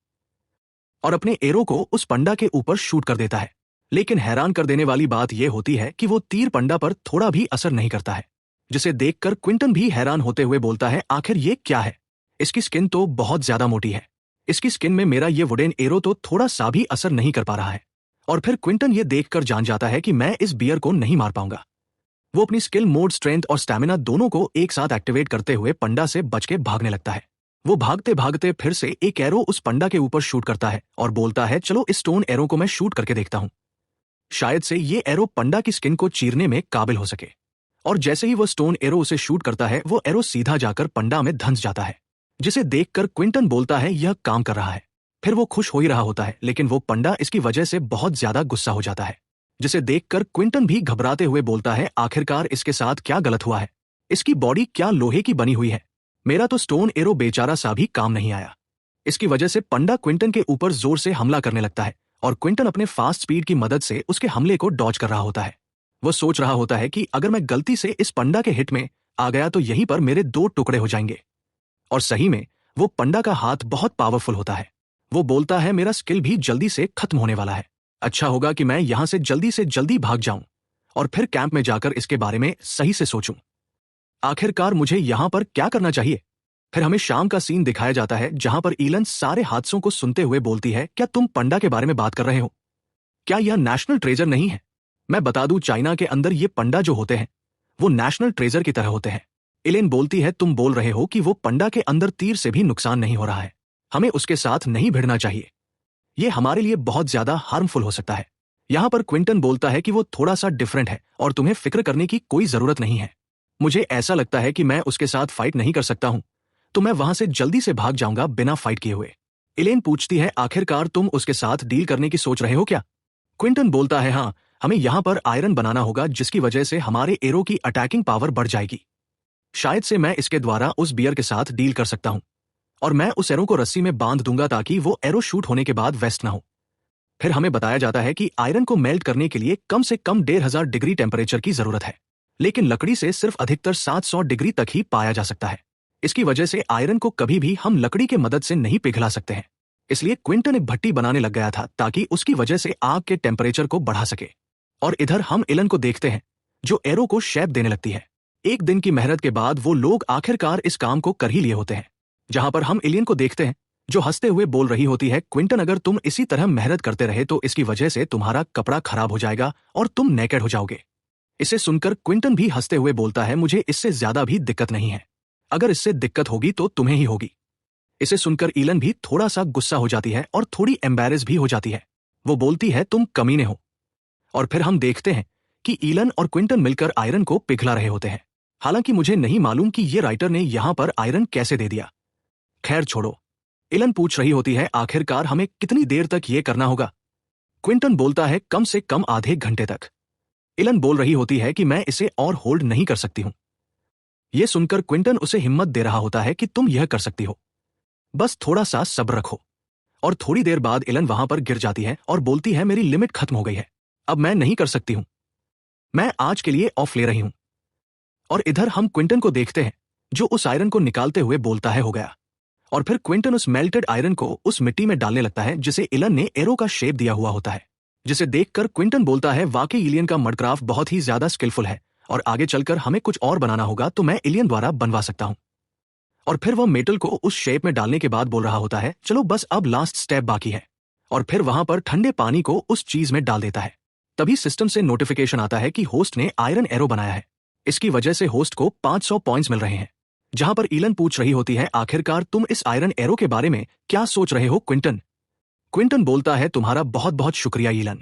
और अपने एरो को उस पंडा के ऊपर शूट कर देता है। लेकिन हैरान कर देने वाली बात यह होती है कि वो तीर पंडा पर थोड़ा भी असर नहीं करता है, जिसे देखकर क्विंटन भी हैरान होते हुए बोलता है आखिर ये क्या है, इसकी स्किन तो बहुत ज्यादा मोटी है, इसकी स्किन में मेरा ये वुडन एरो तो थोड़ा सा भी असर नहीं कर पा रहा है। और फिर क्विंटन ये देखकर जान जाता है कि मैं इस बियर को नहीं मार पाऊंगा। वो अपनी स्किल मोड स्ट्रेंथ और स्टैमिना दोनों को एक साथ एक्टिवेट करते हुए पंडा से बच के भागने लगता है। वो भागते भागते फिर से एक एरो उस पंडा के ऊपर शूट करता है और बोलता है चलो इस स्टोन एरो को मैं शूट करके देखता हूं, शायद से ये एरो पंडा की स्किन को चीरने में काबिल हो सके। और जैसे ही वो स्टोन एरो उसे शूट करता है वो एरो सीधा जाकर पंडा में धंस जाता है, जिसे देखकर क्विंटन बोलता है यह काम कर रहा है। फिर वो खुश हो ही रहा होता है, लेकिन वो पंडा इसकी वजह से बहुत ज्यादा गुस्सा हो जाता है, जिसे देखकर क्विंटन भी घबराते हुए बोलता है आखिरकार इसके साथ क्या गलत हुआ है, इसकी बॉडी क्या लोहे की बनी हुई है, मेरा तो स्टोन एरो बेचारा सा भी काम नहीं आया। इसकी वजह से पंडा क्विंटन के ऊपर जोर से हमला करने लगता है और क्विंटन अपने फास्ट स्पीड की मदद से उसके हमले को डॉज कर रहा होता है। वो सोच रहा होता है कि अगर मैं गलती से इस पंडा के हिट में आ गया तो यहीं पर मेरे 2 टुकड़े हो जाएंगे। और सही में वो पंडा का हाथ बहुत पावरफुल होता है। वो बोलता है मेरा स्किल भी जल्दी से खत्म होने वाला है, अच्छा होगा कि मैं यहां से जल्दी भाग जाऊं और फिर कैंप में जाकर इसके बारे में सही से सोचूं, आखिरकार मुझे यहां पर क्या करना चाहिए। फिर हमें शाम का सीन दिखाया जाता है जहां पर ईलन सारे हादसों को सुनते हुए बोलती है क्या तुम पंडा के बारे में बात कर रहे हो, क्या यह नेशनल ट्रेजर नहीं है। मैं बता दूं चाइना के अंदर ये पंडा जो होते हैं वो नेशनल ट्रेजर की तरह होते हैं। इलेन बोलती है तुम बोल रहे हो कि वो पंडा के अंदर तीर से भी नुकसान नहीं हो रहा है, हमें उसके साथ नहीं भिड़ना चाहिए, ये हमारे लिए बहुत ज्यादा हार्मफुल हो सकता है। यहां पर क्विंटन बोलता है कि वो थोड़ा सा डिफरेंट है और तुम्हें फिक्र करने की कोई जरूरत नहीं है। मुझे ऐसा लगता है कि मैं उसके साथ फाइट नहीं कर सकता हूं, तो मैं वहां से जल्दी से भाग जाऊंगा बिना फाइट किए हुए। इलेन पूछती है आखिरकार तुम उसके साथ डील करने की सोच रहे हो क्या। क्विंटन बोलता है हाँ, हमें यहां पर आयरन बनाना होगा जिसकी वजह से हमारे एरो की अटैकिंग पावर बढ़ जाएगी, शायद से मैं इसके द्वारा उस बियर के साथ डील कर सकता हूं और मैं उस एरो को रस्सी में बांध दूंगा ताकि वो एरो शूट होने के बाद वेस्ट ना हो। फिर हमें बताया जाता है कि आयरन को मेल्ट करने के लिए कम से कम 1500 डिग्री टेम्परेचर की जरूरत है, लेकिन लकड़ी से सिर्फ अधिकतर 700 डिग्री तक ही पाया जा सकता है। इसकी वजह से आयरन को कभी भी हम लकड़ी के मदद से नहीं पिघला सकते हैं, इसलिए क्विंटन एक भट्टी बनाने लग गया था ताकि उसकी वजह से आग के टेम्परेचर को बढ़ा सके। और इधर हम इलन को देखते हैं जो एरो को शेप देने लगती है। एक दिन की मेहनत के बाद वो लोग आखिरकार इस काम को कर ही लिए होते हैं, जहां पर हम एलियन को देखते हैं जो हंसते हुए बोल रही होती है क्विंटन अगर तुम इसी तरह मेहनत करते रहे तो इसकी वजह से तुम्हारा कपड़ा खराब हो जाएगा और तुम नेकेड हो जाओगे। इसे सुनकर क्विंटन भी हंसते हुए बोलता है मुझे इससे ज्यादा भी दिक्कत नहीं है, अगर इससे दिक्कत होगी तो तुम्हें ही होगी। इसे सुनकर ईलन भी थोड़ा सा गुस्सा हो जाती है और थोड़ी एम्बैरेस भी हो जाती है। वो बोलती है तुम कमीने हो। और फिर हम देखते हैं कि ईलन और क्विंटन मिलकर आयरन को पिघला रहे होते हैं। हालांकि मुझे नहीं मालूम कि ये राइटर ने यहां पर आयरन कैसे दे दिया। खैर छोड़ो, ईलन पूछ रही होती है आखिरकार हमें कितनी देर तक ये करना होगा। क्विंटन बोलता है कम से कम आधे घंटे तक। ईलन बोल रही होती है कि मैं इसे और होल्ड नहीं कर सकती हूं। यह सुनकर क्विंटन उसे हिम्मत दे रहा होता है कि तुम यह कर सकती हो, बस थोड़ा सा सब्र रखो। और थोड़ी देर बाद इलन वहां पर गिर जाती है और बोलती है, मेरी लिमिट खत्म हो गई है, अब मैं नहीं कर सकती हूं, मैं आज के लिए ऑफ ले रही हूं। और इधर हम क्विंटन को देखते हैं जो उस आयरन को निकालते हुए बोलता है, हो गया। और फिर क्विंटन उस मेल्टेड आयरन को उस मिट्टी में डालने लगता है जिसे इलन ने एरो का शेप दिया हुआ होता है, जिसे देखकर क्विंटन बोलता है, वाकई इलियन का मडक्राफ्ट बहुत ही ज्यादा स्किलफुल है और आगे चलकर हमें कुछ और बनाना होगा तो मैं इलियन द्वारा बनवा सकता हूं। और फिर वह मेटल को उस शेप में डालने के बाद बोल रहा होता है, चलो बस अब लास्ट स्टेप बाकी है। और फिर वहां पर ठंडे पानी को उस चीज में डाल देता है। तभी सिस्टम से नोटिफिकेशन आता है कि होस्ट ने आयरन एरो बनाया है, इसकी वजह से होस्ट को 500 पॉइंट्स मिल रहे हैं। जहां पर इलन पूछ रही होती है, आखिरकार तुम इस आयरन एरो के बारे में क्या सोच रहे हो क्विंटन? क्विंटन बोलता है, तुम्हारा बहुत बहुत शुक्रिया इलन,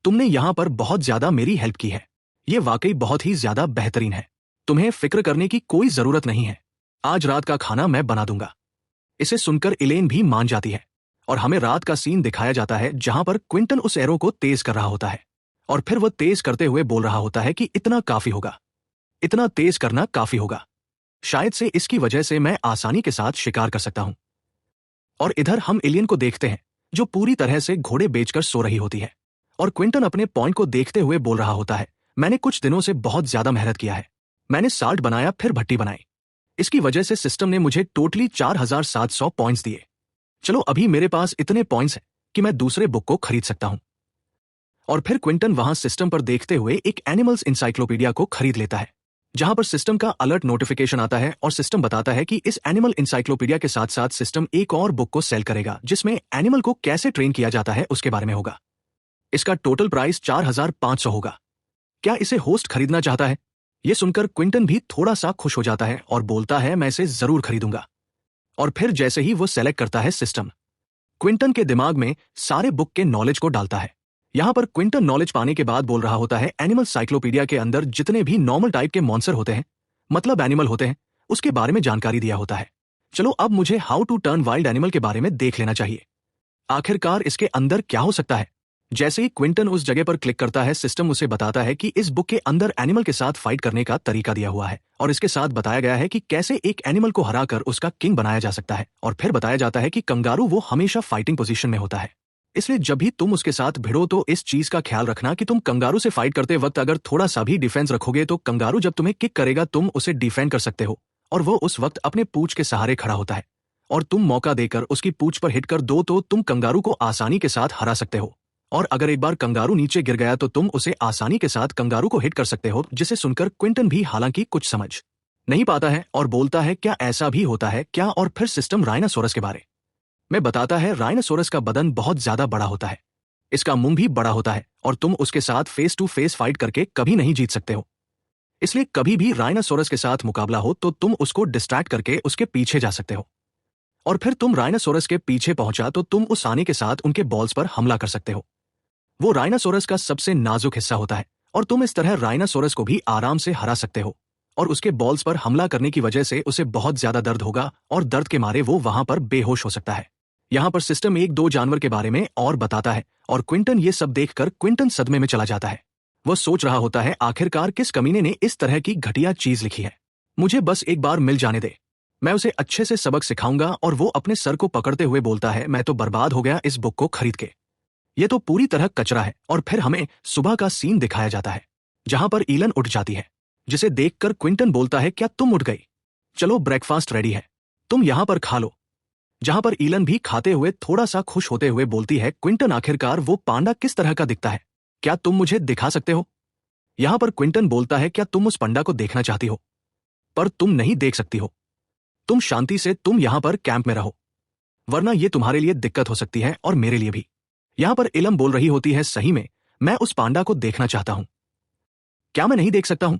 तुमने यहां पर बहुत ज्यादा मेरी हेल्प की है, ये वाकई बहुत ही ज्यादा बेहतरीन है, तुम्हें फिक्र करने की कोई जरूरत नहीं है, आज रात का खाना मैं बना दूंगा। इसे सुनकर इलेन भी मान जाती है और हमें रात का सीन दिखाया जाता है जहां पर क्विंटन उस एरो को तेज कर रहा होता है और फिर वह तेज करते हुए बोल रहा होता है कि इतना काफी होगा, इतना तेज करना काफी होगा, शायद से इसकी वजह से मैं आसानी के साथ शिकार कर सकता हूं। और इधर हम एलियन को देखते हैं जो पूरी तरह से घोड़े बेचकर सो रही होती है और क्विंटन अपने पॉइंट को देखते हुए बोल रहा होता है, मैंने कुछ दिनों से बहुत ज्यादा मेहनत किया है, मैंने साल्ट बनाया फिर भट्टी बनाई, इसकी वजह से सिस्टम ने मुझे टोटली 4700 पॉइंट्स दिए। चलो अभी मेरे पास इतने पॉइंट्स हैं कि मैं दूसरे बुक को खरीद सकता हूं। और फिर क्विंटन वहां सिस्टम पर देखते हुए एक एनिमल्स इंसाइक्लोपीडिया को खरीद लेता है, जहां पर सिस्टम का अलर्ट नोटिफिकेशन आता है और सिस्टम बताता है कि इस एनिमल इंसाइक्लोपीडिया के साथ साथ सिस्टम एक और बुक को सेल करेगा जिसमें एनिमल को कैसे ट्रेन किया जाता है उसके बारे में होगा। इसका टोटल प्राइस 4500 होगा। क्या इसे होस्ट खरीदना चाहता है? यह सुनकर क्विंटन भी थोड़ा सा खुश हो जाता है और बोलता है, मैं इसे जरूर खरीदूंगा। और फिर जैसे ही वो सेलेक्ट करता है सिस्टम, क्विंटन के दिमाग में सारे बुक के नॉलेज को डालता है। यहां पर क्विंटन नॉलेज पाने के बाद बोल रहा होता है, एनिमल साइक्लोपीडिया के अंदर जितने भी नॉर्मल टाइप के मॉन्स्टर होते हैं, मतलब एनिमल होते हैं, उसके बारे में जानकारी दिया होता है। चलो अब मुझे how to turn wild animal के बारे में देख लेना चाहिए, आखिरकार इसके अंदर क्या हो सकता है। जैसे ही क्विंटन उस जगह पर क्लिक करता है, सिस्टम उसे बताता है कि इस बुक के अंदर एनिमल के साथ फाइट करने का तरीका दिया हुआ है और इसके साथ बताया गया है कि कैसे एक एनिमल को हराकर उसका किंग बनाया जा सकता है। और फिर बताया जाता है कि कंगारू वो हमेशा फाइटिंग पोजीशन में होता है, इसलिए जब भी तुम उसके साथ भिड़ो तो इस चीज का ख्याल रखना कि तुम कंगारू से फाइट करते वक्त अगर थोड़ा सा भी डिफेंस रखोगे तो कंगारू जब तुम्हें किक करेगा तुम उसे डिफेंड कर सकते हो और वो उस वक्त अपने पूंछ के सहारे खड़ा होता है और तुम मौका देकर उसकी पूंछ पर हिट कर दो तो तुम कंगारू को आसानी के साथ हरा सकते हो। और अगर एक बार कंगारू नीचे गिर गया तो तुम उसे आसानी के साथ कंगारू को हिट कर सकते हो, जिसे सुनकर क्विंटन भी हालांकि कुछ समझ नहीं पाता है और बोलता है, क्या ऐसा भी होता है क्या? और फिर सिस्टम राइनासोरस के बारे में बताता है। राइनासोरस का बदन बहुत ज्यादा बड़ा होता है, इसका मुंह भी बड़ा होता है और तुम उसके साथ फेस टू फेस फाइट करके कभी नहीं जीत सकते हो, इसलिए कभी भी राइनासोरस के साथ मुकाबला हो तो तुम उसको डिस्ट्रैक्ट करके उसके पीछे जा सकते हो और फिर तुम राइनासोरस के पीछे पहुंचा तो तुम उस आने के साथ उनके बॉल्स पर हमला कर सकते हो। वो राइनासोरस का सबसे नाजुक हिस्सा होता है और तुम इस तरह राइनासोरस को भी आराम से हरा सकते हो और उसके बॉल्स पर हमला करने की वजह से उसे बहुत ज्यादा दर्द होगा और दर्द के मारे वो वहां पर बेहोश हो सकता है। यहां पर सिस्टम एक दो जानवर के बारे में और बताता है और क्विंटन ये सब देखकर क्विंटन सदमे में चला जाता है। वो सोच रहा होता है, आखिरकार किस कमीने ने इस तरह की घटिया चीज लिखी है, मुझे बस एक बार मिल जाने दे, मैं उसे अच्छे से सबक सिखाऊंगा। और वो अपने सर को पकड़ते हुए बोलता है, मैं तो बर्बाद हो गया इस बुक को खरीद के, ये तो पूरी तरह कचरा है। और फिर हमें सुबह का सीन दिखाया जाता है जहां पर इलन उठ जाती है, जिसे देखकर क्विंटन बोलता है, क्या तुम उठ गई? चलो ब्रेकफास्ट रेडी है, तुम यहां पर खा लो। जहां पर इलन भी खाते हुए थोड़ा सा खुश होते हुए बोलती है, क्विंटन आखिरकार वो पांडा किस तरह का दिखता है, क्या तुम मुझे दिखा सकते हो? यहां पर क्विंटन बोलता है, क्या तुम उस पंडा को देखना चाहती हो? पर तुम नहीं देख सकती हो, तुम शांति से तुम यहां पर कैंप में रहो, वरना ये तुम्हारे लिए दिक्कत हो सकती है और मेरे लिए भी। यहां पर इलम बोल रही होती है, सही में मैं उस पांडा को देखना चाहता हूं, क्या मैं नहीं देख सकता हूं?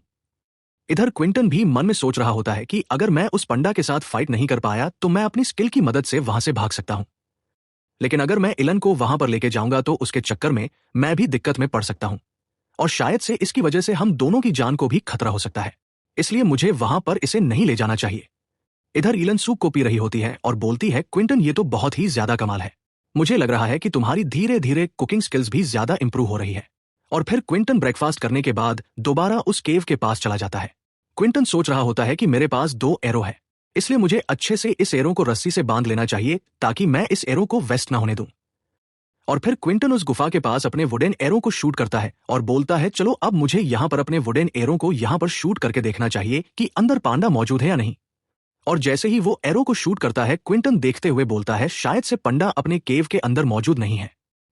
इधर क्विंटन भी मन में सोच रहा होता है कि अगर मैं उस पंडा के साथ फाइट नहीं कर पाया तो मैं अपनी स्किल की मदद से वहां से भाग सकता हूं, लेकिन अगर मैं इलन को वहां पर लेके जाऊंगा तो उसके चक्कर में मैं भी दिक्कत में पड़ सकता हूं और शायद से इसकी वजह से हम दोनों की जान को भी खतरा हो सकता है, इसलिए मुझे वहां पर इसे नहीं ले जाना चाहिए। इधर इलन सूप को पी रही होती है और बोलती है, क्विंटन ये तो बहुत ही ज्यादा कमाल है, मुझे लग रहा है कि तुम्हारी धीरे धीरे कुकिंग स्किल्स भी ज्यादा इंप्रूव हो रही है। और फिर क्विंटन ब्रेकफास्ट करने के बाद दोबारा उस केव के पास चला जाता है क्विंटन सोच रहा होता है कि मेरे पास 2 एरो है, इसलिए मुझे अच्छे से इस एरो को रस्सी से बांध लेना चाहिए ताकि मैं इस एरो को वेस्ट ना होने दूं। और फिर क्विंटन उस गुफा के पास अपने वुडन एरो को शूट करता है और बोलता है चलो अब मुझे यहां पर अपने वुडन एरो को यहां पर शूट करके देखना चाहिए कि अंदर पांडा मौजूद है या नहीं। और जैसे ही वो एरो को शूट करता है, क्विंटन देखते हुए बोलता है शायद से पंडा अपने केव के अंदर मौजूद नहीं है,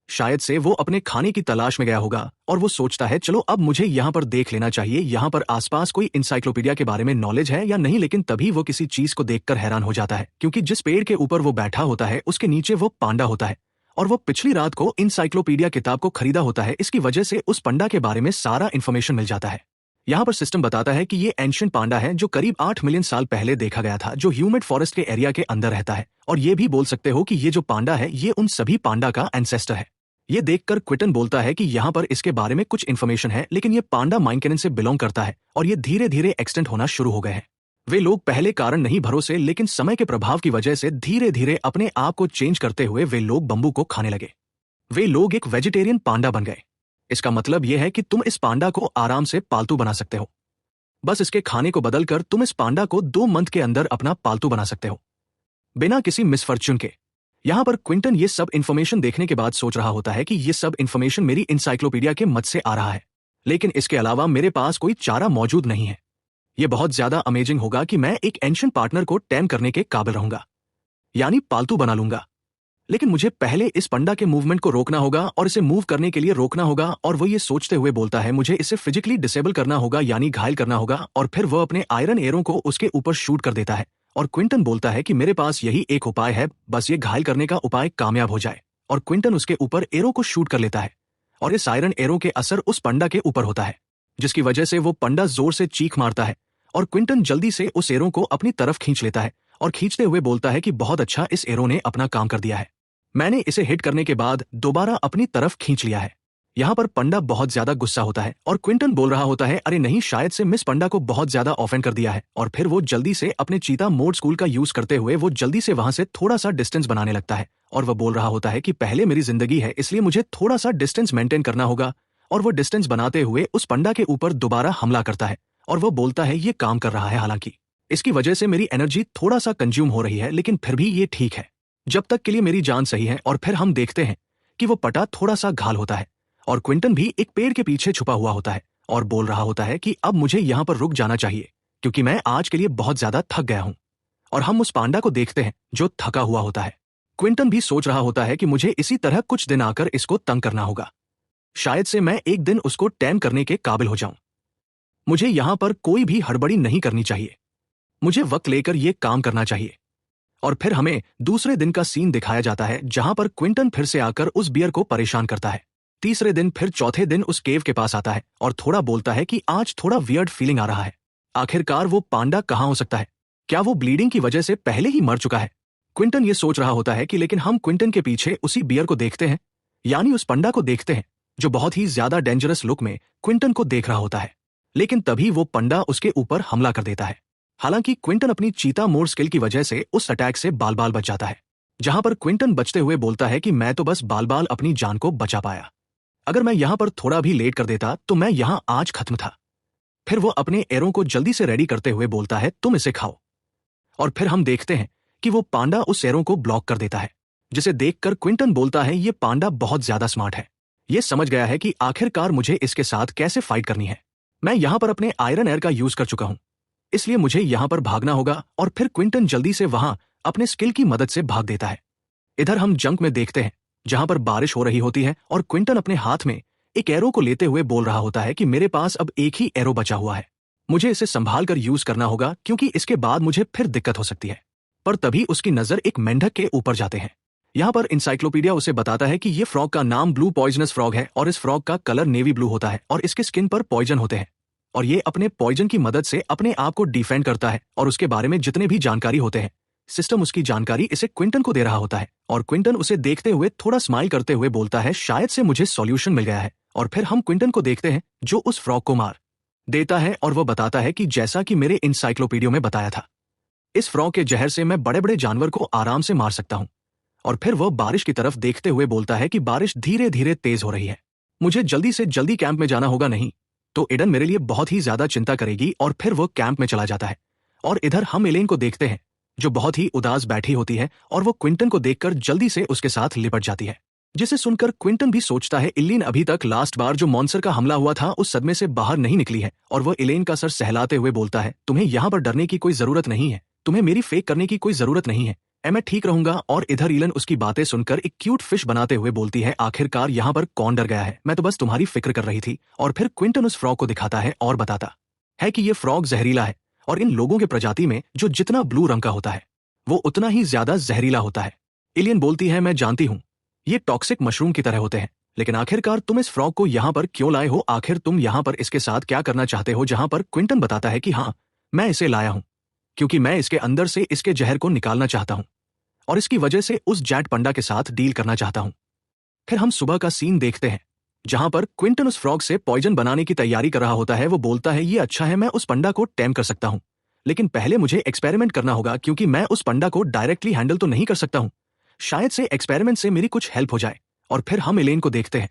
शायद से वो अपने खाने की तलाश में गया होगा। और वो सोचता है चलो अब मुझे यहाँ पर देख लेना चाहिए यहाँ पर आसपास कोई इंसाइक्लोपीडिया के बारे में नॉलेज है या नहीं। लेकिन तभी वो किसी चीज को देखकर हैरान हो जाता है, क्योंकि जिस पेड़ के ऊपर वो बैठा होता है उसके नीचे वो पांडा होता है और वो पिछली रात को इंसाइक्लोपीडिया किताब को खरीदा होता है। इसकी वजह से उस पंडा के बारे में सारा इन्फॉर्मेशन मिल जाता है। यहाँ पर सिस्टम बताता है कि ये एंशिएंट पांडा है जो करीब 8 मिलियन साल पहले देखा गया था, जो ह्यूमिड फॉरेस्ट के एरिया के अंदर रहता है। और ये भी बोल सकते हो कि ये जो पांडा है ये उन सभी पांडा का एंसेस्टर है। ये देखकर क्विंटन बोलता है कि यहाँ पर इसके बारे में कुछ इन्फॉर्मेशन है, लेकिन ये पांडा माइनकेनन से बिलोंग करता है और ये धीरे धीरे एक्सटेंट होना शुरू हो गए हैं। वे लोग पहले कारण नहीं भरोसे, लेकिन समय के प्रभाव की वजह से धीरे धीरे अपने आप को चेंज करते हुए वे लोग बम्बू को खाने लगे। वे लोग एक वेजिटेरियन पांडा बन गए। इसका मतलब यह है कि तुम इस पांडा को आराम से पालतू बना सकते हो। बस इसके खाने को बदलकर तुम इस पांडा को 2 मंथ के अंदर अपना पालतू बना सकते हो, बिना किसी मिसफॉर्च्यून के। यहां पर क्विंटन ये सब इन्फॉर्मेशन देखने के बाद सोच रहा होता है कि ये सब इन्फॉर्मेशन मेरी इंसाइक्लोपीडिया के मत से आ रहा है, लेकिन इसके अलावा मेरे पास कोई चारा मौजूद नहीं है। यह बहुत ज्यादा अमेजिंग होगा कि मैं एक एंशिएंट पार्टनर को टैम करने के काबिल रहूंगा, यानी पालतू बना लूंगा। लेकिन मुझे पहले इस पंडा के मूवमेंट को रोकना होगा और इसे मूव करने के लिए रोकना होगा। और वो ये सोचते हुए बोलता है मुझे इसे फिजिकली डिसेबल करना होगा, यानी घायल करना होगा। और फिर वह अपने आयरन एरो को उसके ऊपर शूट कर देता है और क्विंटन बोलता है कि मेरे पास यही एक उपाय है, बस ये घायल करने का उपाय कामयाब हो जाए। और क्विंटन उसके ऊपर एरो को शूट कर लेता है और इस आयरन एरो के असर उस पंडा के ऊपर होता है, जिसकी वजह से वो पंडा जोर से चीख मारता है और क्विंटन जल्दी से उस एरो को अपनी तरफ खींच लेता है और खींचते हुए बोलता है कि बहुत अच्छा, इस एरो ने अपना काम कर दिया है, मैंने इसे हिट करने के बाद दोबारा अपनी तरफ खींच लिया है। यहाँ पर पंडा बहुत ज्यादा गुस्सा होता है और क्विंटन बोल रहा होता है अरे नहीं, शायद से मिस पंडा को बहुत ज्यादा ऑफेंड कर दिया है। और फिर वो जल्दी से अपने चीता मोड स्कूल का यूज करते हुए वो जल्दी से वहां से थोड़ा सा डिस्टेंस बनाने लगता है और वह बोल रहा होता है कि पहले मेरी जिंदगी है, इसलिए मुझे थोड़ा सा डिस्टेंस मेंटेन करना होगा। और वो डिस्टेंस बनाते हुए उस पंडा के ऊपर दोबारा हमला करता है और वो बोलता है ये काम कर रहा है, हालांकि इसकी वजह से मेरी एनर्जी थोड़ा सा कंज्यूम हो रही है, लेकिन फिर भी ये ठीक है, जब तक के लिए मेरी जान सही है। और फिर हम देखते हैं कि वो पटा थोड़ा सा घायल होता है और क्विंटन भी एक पेड़ के पीछे छुपा हुआ होता है और बोल रहा होता है कि अब मुझे यहाँ पर रुक जाना चाहिए, क्योंकि मैं आज के लिए बहुत ज्यादा थक गया हूं। और हम उस पांडा को देखते हैं जो थका हुआ होता है। क्विंटन भी सोच रहा होता है कि मुझे इसी तरह कुछ दिन आकर इसको तंग करना होगा, शायद से मैं एक दिन उसको टैम करने के काबिल हो जाऊं। मुझे यहां पर कोई भी हड़बड़ी नहीं करनी चाहिए, मुझे वक्त लेकर यह काम करना चाहिए। और फिर हमें दूसरे दिन का सीन दिखाया जाता है, जहां पर क्विंटन फिर से आकर उस बियर को परेशान करता है। तीसरे दिन फिर चौथे दिन उस केव के पास आता है और थोड़ा बोलता है कि आज थोड़ा वियर्ड फीलिंग आ रहा है। आखिरकार वो पांडा कहाँ हो सकता है? क्या वो ब्लीडिंग की वजह से पहले ही मर चुका है? क्विंटन ये सोच रहा होता है कि लेकिन हम क्विंटन के पीछे उसी बियर को देखते हैं, यानी उस पंडा को देखते हैं जो बहुत ही ज्यादा डेंजरस लुक में क्विंटन को देख रहा होता है। लेकिन तभी वो पंडा उसके ऊपर हमला कर देता है। हालांकि क्विंटन अपनी चीता मोड स्किल की वजह से उस अटैक से बाल बाल बच जाता है, जहां पर क्विंटन बचते हुए बोलता है कि मैं तो बस बाल बाल अपनी जान को बचा पाया, अगर मैं यहां पर थोड़ा भी लेट कर देता तो मैं यहां आज खत्म था। फिर वो अपने एरो को जल्दी से रेडी करते हुए बोलता है तुम इसे खाओ। और फिर हम देखते हैं कि वो पांडा उस एरो को ब्लॉक कर देता है, जिसे देखकर क्विंटन बोलता है ये पांडा बहुत ज्यादा स्मार्ट है, ये समझ गया है कि आखिरकार मुझे इसके साथ कैसे फाइट करनी है। मैं यहां पर अपने आयरन एयर का यूज कर चुका हूं, इसलिए मुझे यहां पर भागना होगा। और फिर क्विंटन जल्दी से वहां अपने स्किल की मदद से भाग देता है। इधर हम जंक में देखते हैं जहां पर बारिश हो रही होती है और क्विंटन अपने हाथ में एक एरो को लेते हुए बोल रहा होता है कि मेरे पास अब एक ही एरो बचा हुआ है, मुझे इसे संभाल कर यूज करना होगा, क्योंकि इसके बाद मुझे फिर दिक्कत हो सकती है। पर तभी उसकी नजर एक मेंढक के ऊपर जाते हैं। यहाँ पर इंसाइक्लोपीडिया उसे बताता है कि ये फ्रॉग का नाम ब्लू पॉइजनस फ्रॉग है और इस फ्रॉग का कलर नेवी ब्लू होता है और इसके स्किन पर पॉइजन होते हैं और ये अपने पॉइजन की मदद से अपने आप को डिफेंड करता है। और उसके बारे में जितने भी जानकारी होते हैं, सिस्टम उसकी जानकारी इसे क्विंटन को दे रहा होता है। और क्विंटन उसे देखते हुए थोड़ा स्माइल करते हुए बोलता है शायद से मुझे सॉल्यूशन मिल गया है। और फिर हम क्विंटन को देखते हैं जो उस फ्रॉग को मार देता है और वह बताता है कि जैसा कि मेरे इंसाइक्लोपीडिया में बताया था, इस फ्रॉग के जहर से मैं बड़े बड़े जानवर को आराम से मार सकता हूं। और फिर वह बारिश की तरफ देखते हुए बोलता है कि बारिश धीरे धीरे तेज हो रही है, मुझे जल्दी से जल्दी कैंप में जाना होगा, नहीं तो एडन मेरे लिए बहुत ही ज्यादा चिंता करेगी और फिर वो कैंप में चला जाता है। और इधर हम एलेन को देखते हैं जो बहुत ही उदास बैठी होती है और वो क्विंटन को देखकर जल्दी से उसके साथ लिपट जाती है, जिसे सुनकर क्विंटन भी सोचता है इलीन अभी तक लास्ट बार जो मॉन्स्टर का हमला हुआ था उस सदमे से बाहर नहीं निकली है। और वो एलेन का सर सहलाते हुए बोलता है, तुम्हें यहाँ पर डरने की कोई जरूरत नहीं है, तुम्हें मेरी फेक करने की कोई जरूरत नहीं है, मैं ठीक रहूंगा। और इधर इलन उसकी बातें सुनकर एक क्यूट फिश बनाते हुए बोलती है, आखिरकार यहाँ पर कौन डर गया है, मैं तो बस तुम्हारी फिक्र कर रही थी। और फिर क्विंटन उस फ्रॉग को दिखाता है और बताता है कि ये फ्रॉग जहरीला है और इन लोगों के प्रजाति में जो जितना ब्लू रंग का होता है वो उतना ही ज्यादा जहरीला होता है। एलियन बोलती है, मैं जानती हूँ ये टॉक्सिक मशरूम की तरह होते हैं, लेकिन आखिरकार तुम इस फ्रॉग को यहाँ पर क्यों लाए हो, आखिर तुम यहाँ पर इसके साथ क्या करना चाहते हो। जहां पर क्विंटन बताता है कि हाँ, मैं इसे लाया हूं क्योंकि मैं इसके अंदर से इसके जहर को निकालना चाहता हूं और इसकी वजह से उस जैट पंडा के साथ डील करना चाहता हूं। फिर हम सुबह का सीन देखते हैं जहां पर क्विंटन उस फ्रॉग से पॉइजन बनाने की तैयारी कर रहा होता है। वो बोलता है, ये अच्छा है, मैं उस पंडा को टेम कर सकता हूं, लेकिन पहले मुझे एक्सपेरिमेंट करना होगा क्योंकि मैं उस पंडा को डायरेक्टली हैंडल तो नहीं कर सकता हूं, शायद से एक्सपेरिमेंट से मेरी कुछ हेल्प हो जाए। और फिर हम एलेन को देखते हैं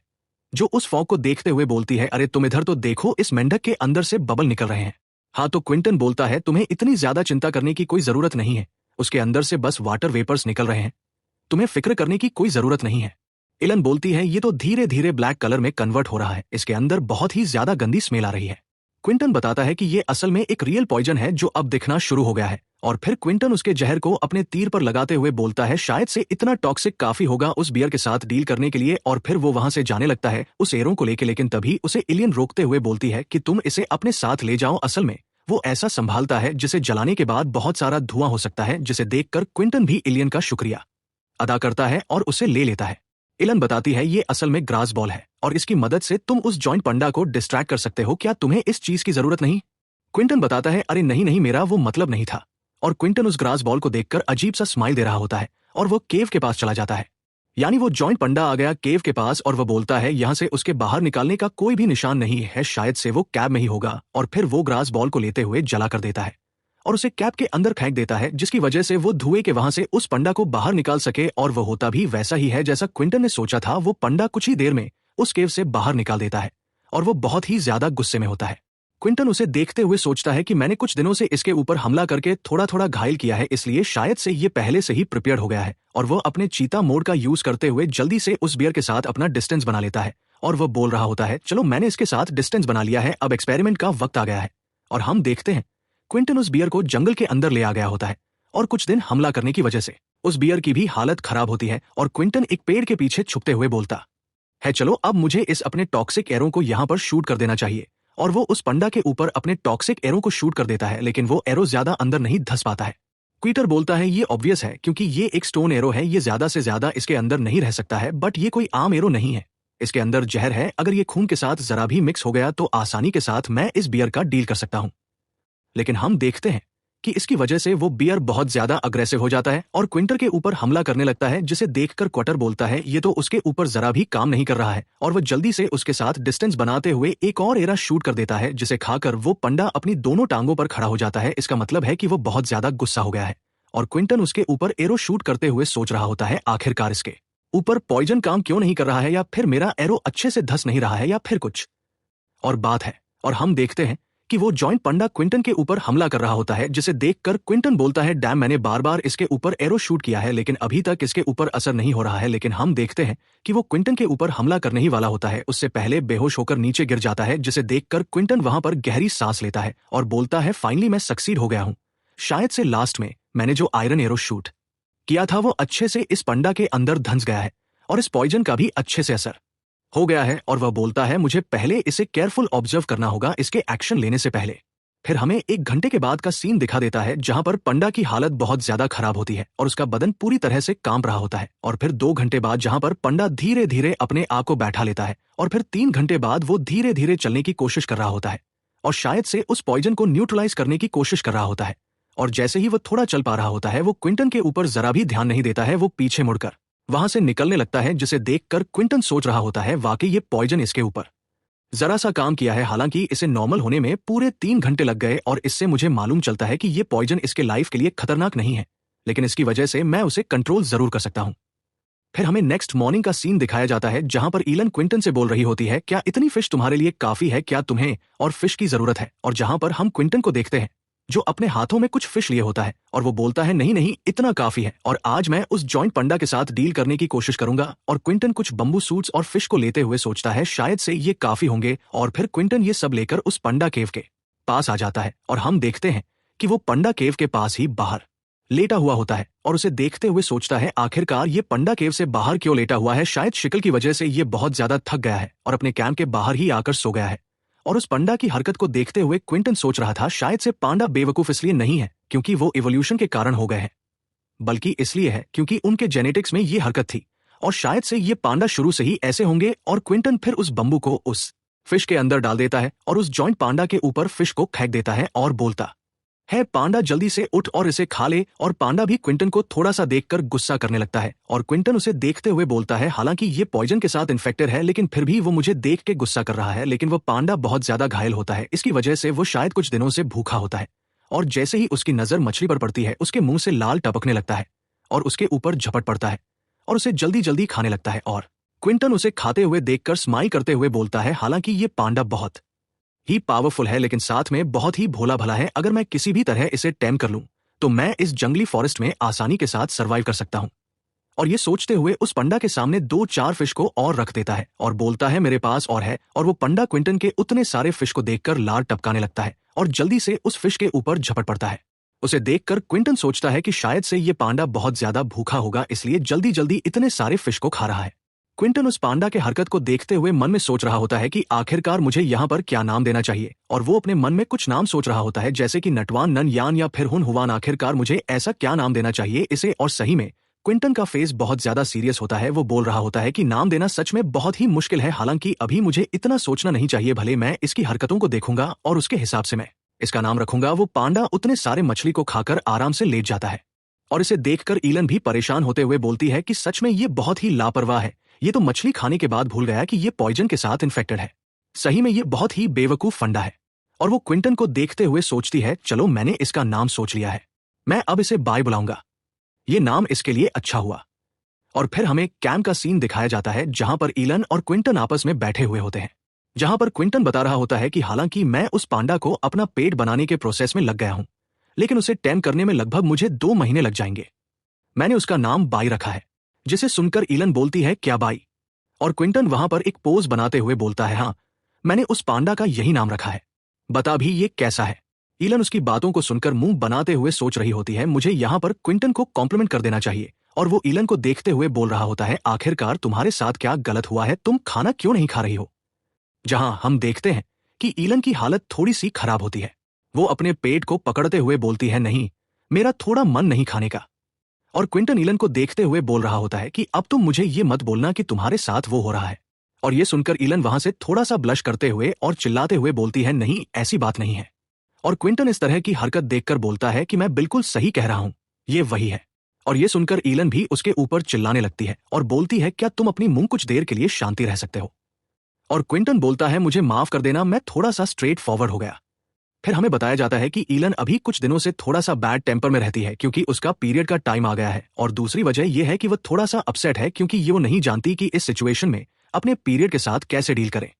जो उस फॉग को देखते हुए बोलती है, अरे तुम इधर तो देखो, इस मेंढक के अंदर से बबल निकल रहे हैं। हाँ, तो क्विंटन बोलता है, तुम्हें इतनी ज्यादा चिंता करने की कोई जरूरत नहीं है, उसके अंदर से बस वाटर वेपर्स निकल रहे हैं, तुम्हें फिक्र करने की कोई जरूरत नहीं है। एलन बोलती है, ये तो धीरे धीरे ब्लैक कलर में कन्वर्ट हो रहा है, इसके अंदर बहुत ही ज्यादा गंदी स्मेल आ रही है। क्विंटन बताता है कि ये असल में एक रियल पॉइजन है जो अब दिखना शुरू हो गया है। और फिर क्विंटन उसके जहर को अपने तीर पर लगाते हुए बोलता है, शायद से इतना टॉक्सिक काफी होगा उस बियर के साथ डील करने के लिए। और फिर वो वहां से जाने लगता है उस एरो को लेके, लेकिन तभी उसे एलियन रोकते हुए बोलती है कि तुम इसे अपने साथ ले जाओ, असल में वो ऐसा संभालता है जिसे जलाने के बाद बहुत सारा धुआं हो सकता है। जिसे देखकर क्विंटन भी एलियन का शुक्रिया अदा करता है और उसे ले लेता है। एलन बताती है, ये असल में ग्रास बॉल है और इसकी मदद से तुम उस जॉइंट पंडा को डिस्ट्रैक्ट कर सकते हो, क्या तुम्हें इस चीज की जरूरत नहीं। क्विंटन बताता है, अरे नहीं नहीं, मेरा वो मतलब नहीं था। और क्विंटन उस ग्रास बॉल को देखकर अजीब सा स्माइल दे रहा होता है और वो केव के पास चला जाता है। यानी वो जॉइंट पंडा आ गया केव के पास और वो बोलता है, यहां से उसके बाहर निकालने का कोई भी निशान नहीं है, शायद से वो कैब में ही होगा। और फिर वो ग्रास बॉल को लेते हुए जला कर देता है और उसे कैब के अंदर फेंक देता है, जिसकी वजह से वो धुएं के वहां से उस पंडा को बाहर निकाल सके। और वो होता भी वैसा ही है जैसा क्विंटन ने सोचा था, वो पंडा कुछ ही देर में उस केव से बाहर निकाल देता है और वो बहुत ही ज्यादा गुस्से में होता है। क्विंटन उसे देखते हुए सोचता है कि मैंने कुछ दिनों से इसके ऊपर हमला करके थोड़ा थोड़ा घायल किया है, इसलिए शायद से ये पहले से ही प्रिपेयर हो गया है। और वो अपने चीता मोड का यूज करते हुए जल्दी से उस बियर के साथ अपना डिस्टेंस बना लेता है और वो बोल रहा होता है, चलो मैंने इसके साथ डिस्टेंस बना लिया है, अब एक्सपेरिमेंट का वक्त आ गया है। और हम देखते हैं क्विंटन उस बियर को जंगल के अंदर ले आ गया होता है और कुछ दिन हमला करने की वजह से उस बियर की भी हालत खराब होती है। और क्विंटन एक पेड़ के पीछे छुपते हुए बोलता है, चलो अब मुझे इस अपने टॉक्सिक एरो को यहाँ पर शूट कर देना चाहिए। और वो उस पंडा के ऊपर अपने टॉक्सिक एरो को शूट कर देता है, लेकिन वो एरो ज्यादा अंदर नहीं धंस पाता है। क्विटर बोलता है, ये ऑब्वियस है क्योंकि ये एक स्टोन एरो है, ये ज्यादा से ज्यादा इसके अंदर नहीं रह सकता है, बट ये कोई आम एरो नहीं है, इसके अंदर जहर है, अगर ये खून के साथ जरा भी मिक्स हो गया तो आसानी के साथ मैं इस बियर का डील कर सकता हूं। लेकिन हम देखते हैं कि इसकी वजह से वो बियर बहुत ज्यादा अग्रेसिव हो जाता है और क्विंटर के ऊपर हमला करने लगता है, जिसे देखकर क्वार्टर बोलता है, ये तो उसके ऊपर जरा भी काम नहीं कर रहा है। और वो जल्दी से उसके साथ डिस्टेंस बनाते हुए एक और एरा शूट कर देता है, जिसे खाकर वो पंडा अपनी दोनों टांगों पर खड़ा हो जाता है। इसका मतलब है कि वो बहुत ज्यादा गुस्सा हो गया है। और क्विंटन उसके ऊपर एरो शूट करते हुए सोच रहा होता है, आखिरकार इसके ऊपर पॉइजन काम क्यों नहीं कर रहा है, या फिर मेरा एरो अच्छे से धंस नहीं रहा है, या फिर कुछ और बात है। और हम देखते हैं कि वो जॉइंट पंडा क्विंटन के ऊपर हमला कर रहा होता है, जिसे देखकर क्विंटन बोलता है, डैम, मैंने बार बार इसके ऊपर एरो शूट किया है लेकिन अभी तक इसके ऊपर असर नहीं हो रहा है। लेकिन हम देखते हैं कि वो क्विंटन के ऊपर हमला करने ही वाला होता है, उससे पहले बेहोश होकर नीचे गिर जाता है, जिसे देखकर क्विंटन वहां पर गहरी सांस लेता है और बोलता है, फाइनली मैं सक्सीड हो गया हूं, शायद से लास्ट में मैंने जो आयरन एरो शूट किया था वो अच्छे से इस पंडा के अंदर धंस गया है और इस पॉइजन का भी अच्छे से असर हो गया है। और वह बोलता है, मुझे पहले इसे केयरफुल ऑब्जर्व करना होगा इसके एक्शन लेने से पहले। फिर हमें 1 घंटे के बाद का सीन दिखा देता है जहां पर पंडा की हालत बहुत ज्यादा खराब होती है और उसका बदन पूरी तरह से कांप रहा होता है। और फिर 2 घंटे बाद जहां पर पंडा धीरे धीरे अपने आप को बैठा लेता है और फिर 3 घंटे बाद वो धीरे धीरे चलने की कोशिश कर रहा होता है और शायद से उस पॉइजन को न्यूट्रलाइज करने की कोशिश कर रहा होता है। और जैसे ही वो थोड़ा चल पा रहा होता है, वो क्विंटन के ऊपर जरा भी ध्यान नहीं देता है, वो पीछे मुड़कर वहां से निकलने लगता है, जिसे देखकर क्विंटन सोच रहा होता है, वाकई ये पॉइजन इसके ऊपर जरा सा काम किया है। हालांकि इसे नॉर्मल होने में पूरे 3 घंटे लग गए और इससे मुझे मालूम चलता है कि ये पॉइजन इसके लाइफ के लिए खतरनाक नहीं है, लेकिन इसकी वजह से मैं उसे कंट्रोल जरूर कर सकता हूं। फिर हमें नेक्स्ट मॉर्निंग का सीन दिखाया जाता है जहां पर ईलन क्विंटन से बोल रही होती है, क्या इतनी फिश तुम्हारे लिए काफी है, क्या तुम्हें और फिश की जरूरत है। और जहां पर हम क्विंटन को देखते हैं जो अपने हाथों में कुछ फिश लिए होता है और वो बोलता है नहीं नहीं इतना काफी है और आज मैं उस जॉइंट पंडा के साथ डील करने की कोशिश करूंगा। और क्विंटन कुछ बंबू सूट्स और फिश को लेते हुए सोचता है शायद से ये काफी होंगे और फिर क्विंटन ये सब लेकर उस पंडा केव के पास आ जाता है और हम देखते हैं कि वो पंडा केव के पास ही बाहर लेटा हुआ होता है और उसे देखते हुए सोचता है आखिरकार ये पंडा केव से बाहर क्यों लेटा हुआ है, शायद शिकल की वजह से ये बहुत ज्यादा थक गया है और अपने कैंप के बाहर ही आकर सो गया है। और उस पंडा की हरकत को देखते हुए क्विंटन सोच रहा था शायद से पांडा बेवकूफ इसलिए नहीं है क्योंकि वो इवोल्यूशन के कारण हो गए हैं, बल्कि इसलिए है क्योंकि उनके जेनेटिक्स में ये हरकत थी और शायद से ये पांडा शुरू से ही ऐसे होंगे। और क्विंटन फिर उस बंबू को उस फिश के अंदर डाल देता है और उस जॉइंट पांडा के ऊपर फिश को फेंक देता है और बोलता है पांडा जल्दी से उठ और इसे खा ले। और पांडा भी क्विंटन को थोड़ा सा देखकर गुस्सा करने लगता है और क्विंटन उसे देखते हुए बोलता है हालांकि ये पॉइजन के साथ इन्फेक्टेड है लेकिन फिर भी वो मुझे देख के गुस्सा कर रहा है। लेकिन वो पांडा बहुत ज्यादा घायल होता है, इसकी वजह से वो शायद कुछ दिनों से भूखा होता है और जैसे ही उसकी नजर मछली पर पड़ती है उसके मुंह से लाल टपकने लगता है और उसके ऊपर झपट पड़ता है और उसे जल्दी जल्दी खाने लगता है। और क्विंटन उसे खाते हुए देखकर स्माइल करते हुए बोलता है हालांकि ये पांडा बहुत ही पावरफुल है लेकिन साथ में बहुत ही भोला भला है, अगर मैं किसी भी तरह इसे टेम कर लूं तो मैं इस जंगली फॉरेस्ट में आसानी के साथ सर्वाइव कर सकता हूं। और ये सोचते हुए उस पंडा के सामने 2-4 फिश को और रख देता है और बोलता है मेरे पास और है। और वो पंडा क्विंटन के उतने सारे फिश को देखकर लार टपकाने लगता है और जल्दी से उस फिश के ऊपर झपट पड़ता है। उसे देखकर क्विंटन सोचता है कि शायद से ये पांडा बहुत ज्यादा भूखा होगा इसलिए जल्दी जल्दी इतने सारे फिश को खा रहा है। क्विंटन उस पांडा के हरकत को देखते हुए मन में सोच रहा होता है कि आखिरकार मुझे यहाँ पर क्या नाम देना चाहिए और वो अपने मन में कुछ नाम सोच रहा होता है जैसे कि नटवान, नन यान या फिर हुन हुवान। आखिरकार मुझे ऐसा क्या नाम देना चाहिए इसे। और सही में क्विंटन का फेस बहुत ज्यादा सीरियस होता है, वो बोल रहा होता है कि नाम देना सच में बहुत ही मुश्किल है, हालांकि अभी मुझे इतना सोचना नहीं चाहिए, भले मैं इसकी हरकतों को देखूंगा और उसके हिसाब से मैं इसका नाम रखूंगा। वो पांडा उतने सारे मछली को खाकर आराम से लेट जाता है और इसे देखकर ईलन भी परेशान होते हुए बोलती है कि सच में ये बहुत ही लापरवाह है, ये तो मछली खाने के बाद भूल गया कि ये पॉइजन के साथ इन्फेक्टेड है। सही में ये बहुत ही बेवकूफ फंडा है। और वो क्विंटन को देखते हुए सोचती है चलो मैंने इसका नाम सोच लिया है, मैं अब इसे बाय बुलाऊंगा, ये नाम इसके लिए अच्छा हुआ। और फिर हमें कैंप का सीन दिखाया जाता है जहां पर ईलन और क्विंटन आपस में बैठे हुए होते हैं, जहां पर क्विंटन बता रहा होता है कि हालांकि मैं उस पांडा को अपना पेट बनाने के प्रोसेस में लग गया हूं लेकिन उसे टेम करने में लगभग मुझे 2 महीने लग जाएंगे। मैंने उसका नाम बाई रखा है। जिसे सुनकर ईलन बोलती है क्या बाई? और क्विंटन वहां पर एक पोज बनाते हुए बोलता है हाँ, मैंने उस पांडा का यही नाम रखा है, बता भी ये कैसा है। ईलन उसकी बातों को सुनकर मुंह बनाते हुए सोच रही होती है मुझे यहाँ पर क्विंटन को कॉम्प्लीमेंट कर देना चाहिए। और वो ईलन को देखते हुए बोल रहा होता है आखिरकार तुम्हारे साथ क्या गलत हुआ है, तुम खाना क्यों नहीं खा रही हो। जहां हम देखते हैं कि ईलन की हालत थोड़ी सी खराब होती है, वो अपने पेट को पकड़ते हुए बोलती है नहीं, मेरा थोड़ा मन नहीं खाने का। और क्विंटन ईलन को देखते हुए बोल रहा होता है कि अब तुम मुझे ये मत बोलना कि तुम्हारे साथ वो हो रहा है। और ये सुनकर ईलन वहां से थोड़ा सा ब्लश करते हुए और चिल्लाते हुए बोलती है नहीं ऐसी बात नहीं है। और क्विंटन इस तरह की हरकत देखकर बोलता है कि मैं बिल्कुल सही कह रहा हूं, ये वही है। और ये सुनकर ईलन भी उसके ऊपर चिल्लाने लगती है और बोलती है क्या तुम अपनी मुंह कुछ देर के लिए शांति रह सकते हो। और क्विंटन बोलता है मुझे माफ कर देना, मैं थोड़ा सा स्ट्रेट फॉरवर्ड हो गया। फिर हमें बताया जाता है कि ईलन अभी कुछ दिनों से थोड़ा सा बैड टेम्पर में रहती है क्योंकि उसका पीरियड का टाइम आ गया है। और दूसरी वजह यह है कि वह थोड़ा सा अपसेट है क्योंकि ये वो नहीं जानती कि इस सिचुएशन में अपने पीरियड के साथ कैसे डील करें।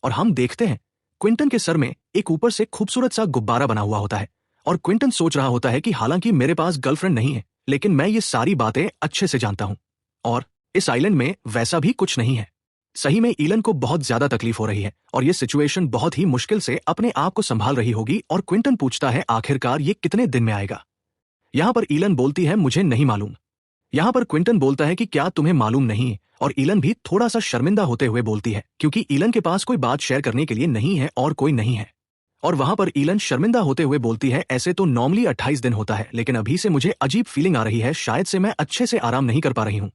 और हम देखते हैं क्विंटन के सर में एक ऊपर से खूबसूरत सा गुब्बारा बना हुआ होता है और क्विंटन सोच रहा होता है कि हालांकि मेरे पास गर्लफ्रेंड नहीं है लेकिन मैं ये सारी बातें अच्छे से जानता हूं और इस आइलैंड में वैसा भी कुछ नहीं है। सही में ईलन को बहुत ज्यादा तकलीफ हो रही है और ये सिचुएशन बहुत ही मुश्किल से अपने आप को संभाल रही होगी। और क्विंटन पूछता है आखिरकार ये कितने दिन में आएगा। यहां पर ईलन बोलती है मुझे नहीं मालूम। यहां पर क्विंटन बोलता है कि क्या तुम्हें मालूम नहीं। और ईलन भी थोड़ा सा शर्मिंदा होते हुए बोलती है क्योंकि ईलन के पास कोई बात शेयर करने के लिए नहीं है और कोई नहीं है। और वहां पर ईलन शर्मिंदा होते हुए बोलती है ऐसे तो नॉर्मली 28 दिन होता है लेकिन अभी से मुझे अजीब फीलिंग आ रही है, शायद से मैं अच्छे से आराम नहीं कर पा रही हूं,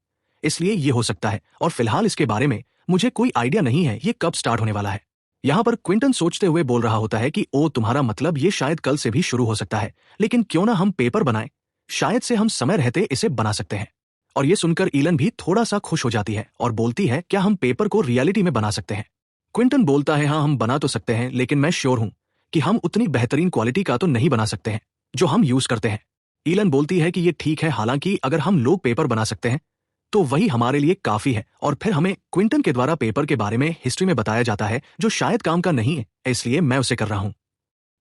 इसलिए ये हो सकता है। और फिलहाल इसके बारे में मुझे कोई आइडिया नहीं है ये कब स्टार्ट होने वाला है। यहां पर क्विंटन सोचते हुए बोल रहा होता है कि ओ तुम्हारा मतलब ये शायद कल से भी शुरू हो सकता है, लेकिन क्यों ना हम पेपर बनाएं, शायद से हम समय रहते इसे बना सकते हैं। और ये सुनकर ईलन भी थोड़ा सा खुश हो जाती है और बोलती है क्या हम पेपर को रियलिटी में बना सकते हैं। क्विंटन बोलता है हाँ हम बना तो सकते हैं लेकिन मैं श्योर हूं कि हम उतनी बेहतरीन क्वालिटी का तो नहीं बना सकते हैं जो हम यूज करते हैं। ईलन बोलती है कि ये ठीक है, हालांकि अगर हम लोग पेपर बना सकते हैं तो वही हमारे लिए काफी है। और फिर हमें क्विंटन के द्वारा पेपर के बारे में हिस्ट्री में बताया जाता है जो शायद काम का नहीं है, इसलिए मैं उसे कर रहा हूं।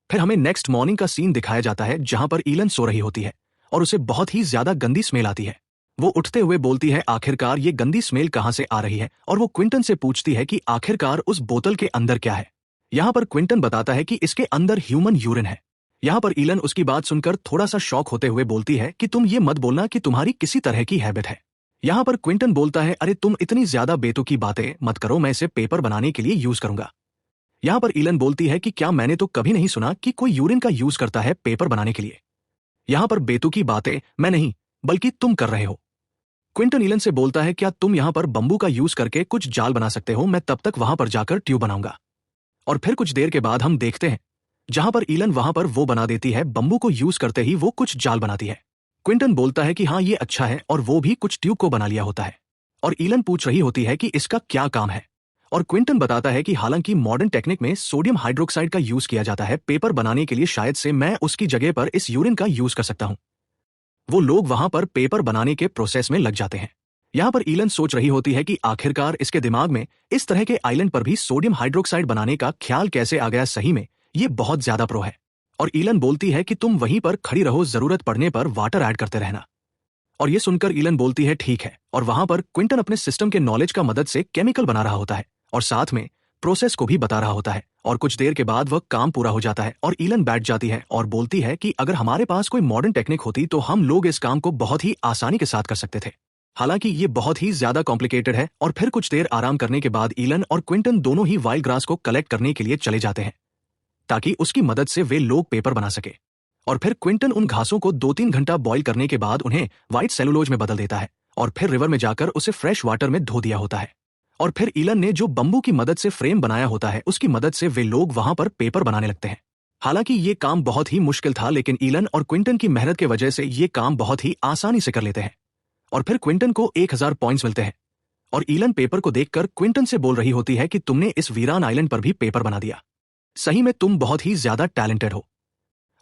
फिर हमें नेक्स्ट मॉर्निंग का सीन दिखाया जाता है जहां पर ईलन सो रही होती है और उसे बहुत ही ज्यादा गंदी स्मेल आती है। वो उठते हुए बोलती है आखिरकार ये गंदी स्मेल कहां से आ रही है, और वो क्विंटन से पूछती है कि आखिरकार उस बोतल के अंदर क्या है। यहाँ पर क्विंटन बताता है कि इसके अंदर ह्यूमन यूरिन है। यहाँ पर ईलन उसकी बात सुनकर थोड़ा सा शॉक होते हुए बोलती है कि तुम ये मत बोलना कि तुम्हारी किसी तरह की हैबिट है। यहाँ पर क्विंटन बोलता है अरे तुम इतनी ज्यादा बेतुकी बातें मत करो, मैं इसे पेपर बनाने के लिए यूज करूंगा। यहाँ पर ईलन बोलती है कि क्या मैंने तो कभी नहीं सुना कि कोई यूरिन का यूज करता है पेपर बनाने के लिए। यहाँ पर बेतुकी बातें मैं नहीं बल्कि तुम कर रहे हो। क्विंटन ईलन से बोलता है क्या तुम यहाँ पर बंबू का यूज करके कुछ जाल बना सकते हो, मैं तब तक वहां पर जाकर ट्यूब बनाऊंगा। और फिर कुछ देर के बाद हम देखते हैं जहां पर ईलन वहां पर वो बना देती है, बंबू को यूज करते ही वो कुछ जाल बनाती है। क्विंटन बोलता है कि हाँ ये अच्छा है, और वो भी कुछ ट्यूब को बना लिया होता है। और ईलन पूछ रही होती है कि इसका क्या काम है, और क्विंटन बताता है कि हालांकि मॉडर्न टेक्निक में सोडियम हाइड्रोक्साइड का यूज किया जाता है पेपर बनाने के लिए, शायद से मैं उसकी जगह पर इस यूरिन का यूज कर सकता हूं। वो लोग वहां पर पेपर बनाने के प्रोसेस में लग जाते हैं। यहाँ पर ईलन सोच रही होती है कि आखिरकार इसके दिमाग में इस तरह के आइलैंड पर भी सोडियम हाइड्रोक्साइड बनाने का ख्याल कैसे आ गया, सही में ये बहुत ज्यादा प्रो है। और ईलन बोलती है कि तुम वहीं पर खड़ी रहो, जरूरत पड़ने पर वाटर ऐड करते रहना। और ये सुनकर ईलन बोलती है ठीक है, और वहां पर क्विंटन अपने सिस्टम के नॉलेज का मदद से केमिकल बना रहा होता है और साथ में प्रोसेस को भी बता रहा होता है। और कुछ देर के बाद वह काम पूरा हो जाता है और ईलन बैठ जाती है और बोलती है कि अगर हमारे पास कोई मॉडर्न टेक्निक होती तो हम लोग इस काम को बहुत ही आसानी के साथ कर सकते थे। हालांकि ये बहुत ही ज्यादा कॉम्प्लिकेटेड है। और फिर कुछ देर आराम करने के बाद ईलन और क्विंटन दोनों ही वाइल्ड ग्रास को कलेक्ट करने के लिए चले जाते हैं ताकि उसकी मदद से वे लोग पेपर बना सके। और फिर क्विंटन उन घासों को 2-3 घंटा बॉईल करने के बाद उन्हें व्हाइट सेलुलोज में बदल देता है और फिर रिवर में जाकर उसे फ्रेश वाटर में धो दिया होता है। और फिर ईलन ने जो बंबू की मदद से फ्रेम बनाया होता है उसकी मदद से वे लोग वहां पर पेपर बनाने लगते हैं। हालांकि ये काम बहुत ही मुश्किल था, लेकिन ईलन और क्विंटन की मेहनत की वजह से ये काम बहुत ही आसानी से कर लेते हैं। और फिर क्विंटन को 1000 पॉइंट्स मिलते हैं। और ईलन पेपर को देखकर क्विंटन से बोल रही होती है कि तुमने इस वीरान आइलैंड पर भी पेपर बना दिया, सही में तुम बहुत ही ज्यादा टैलेंटेड हो।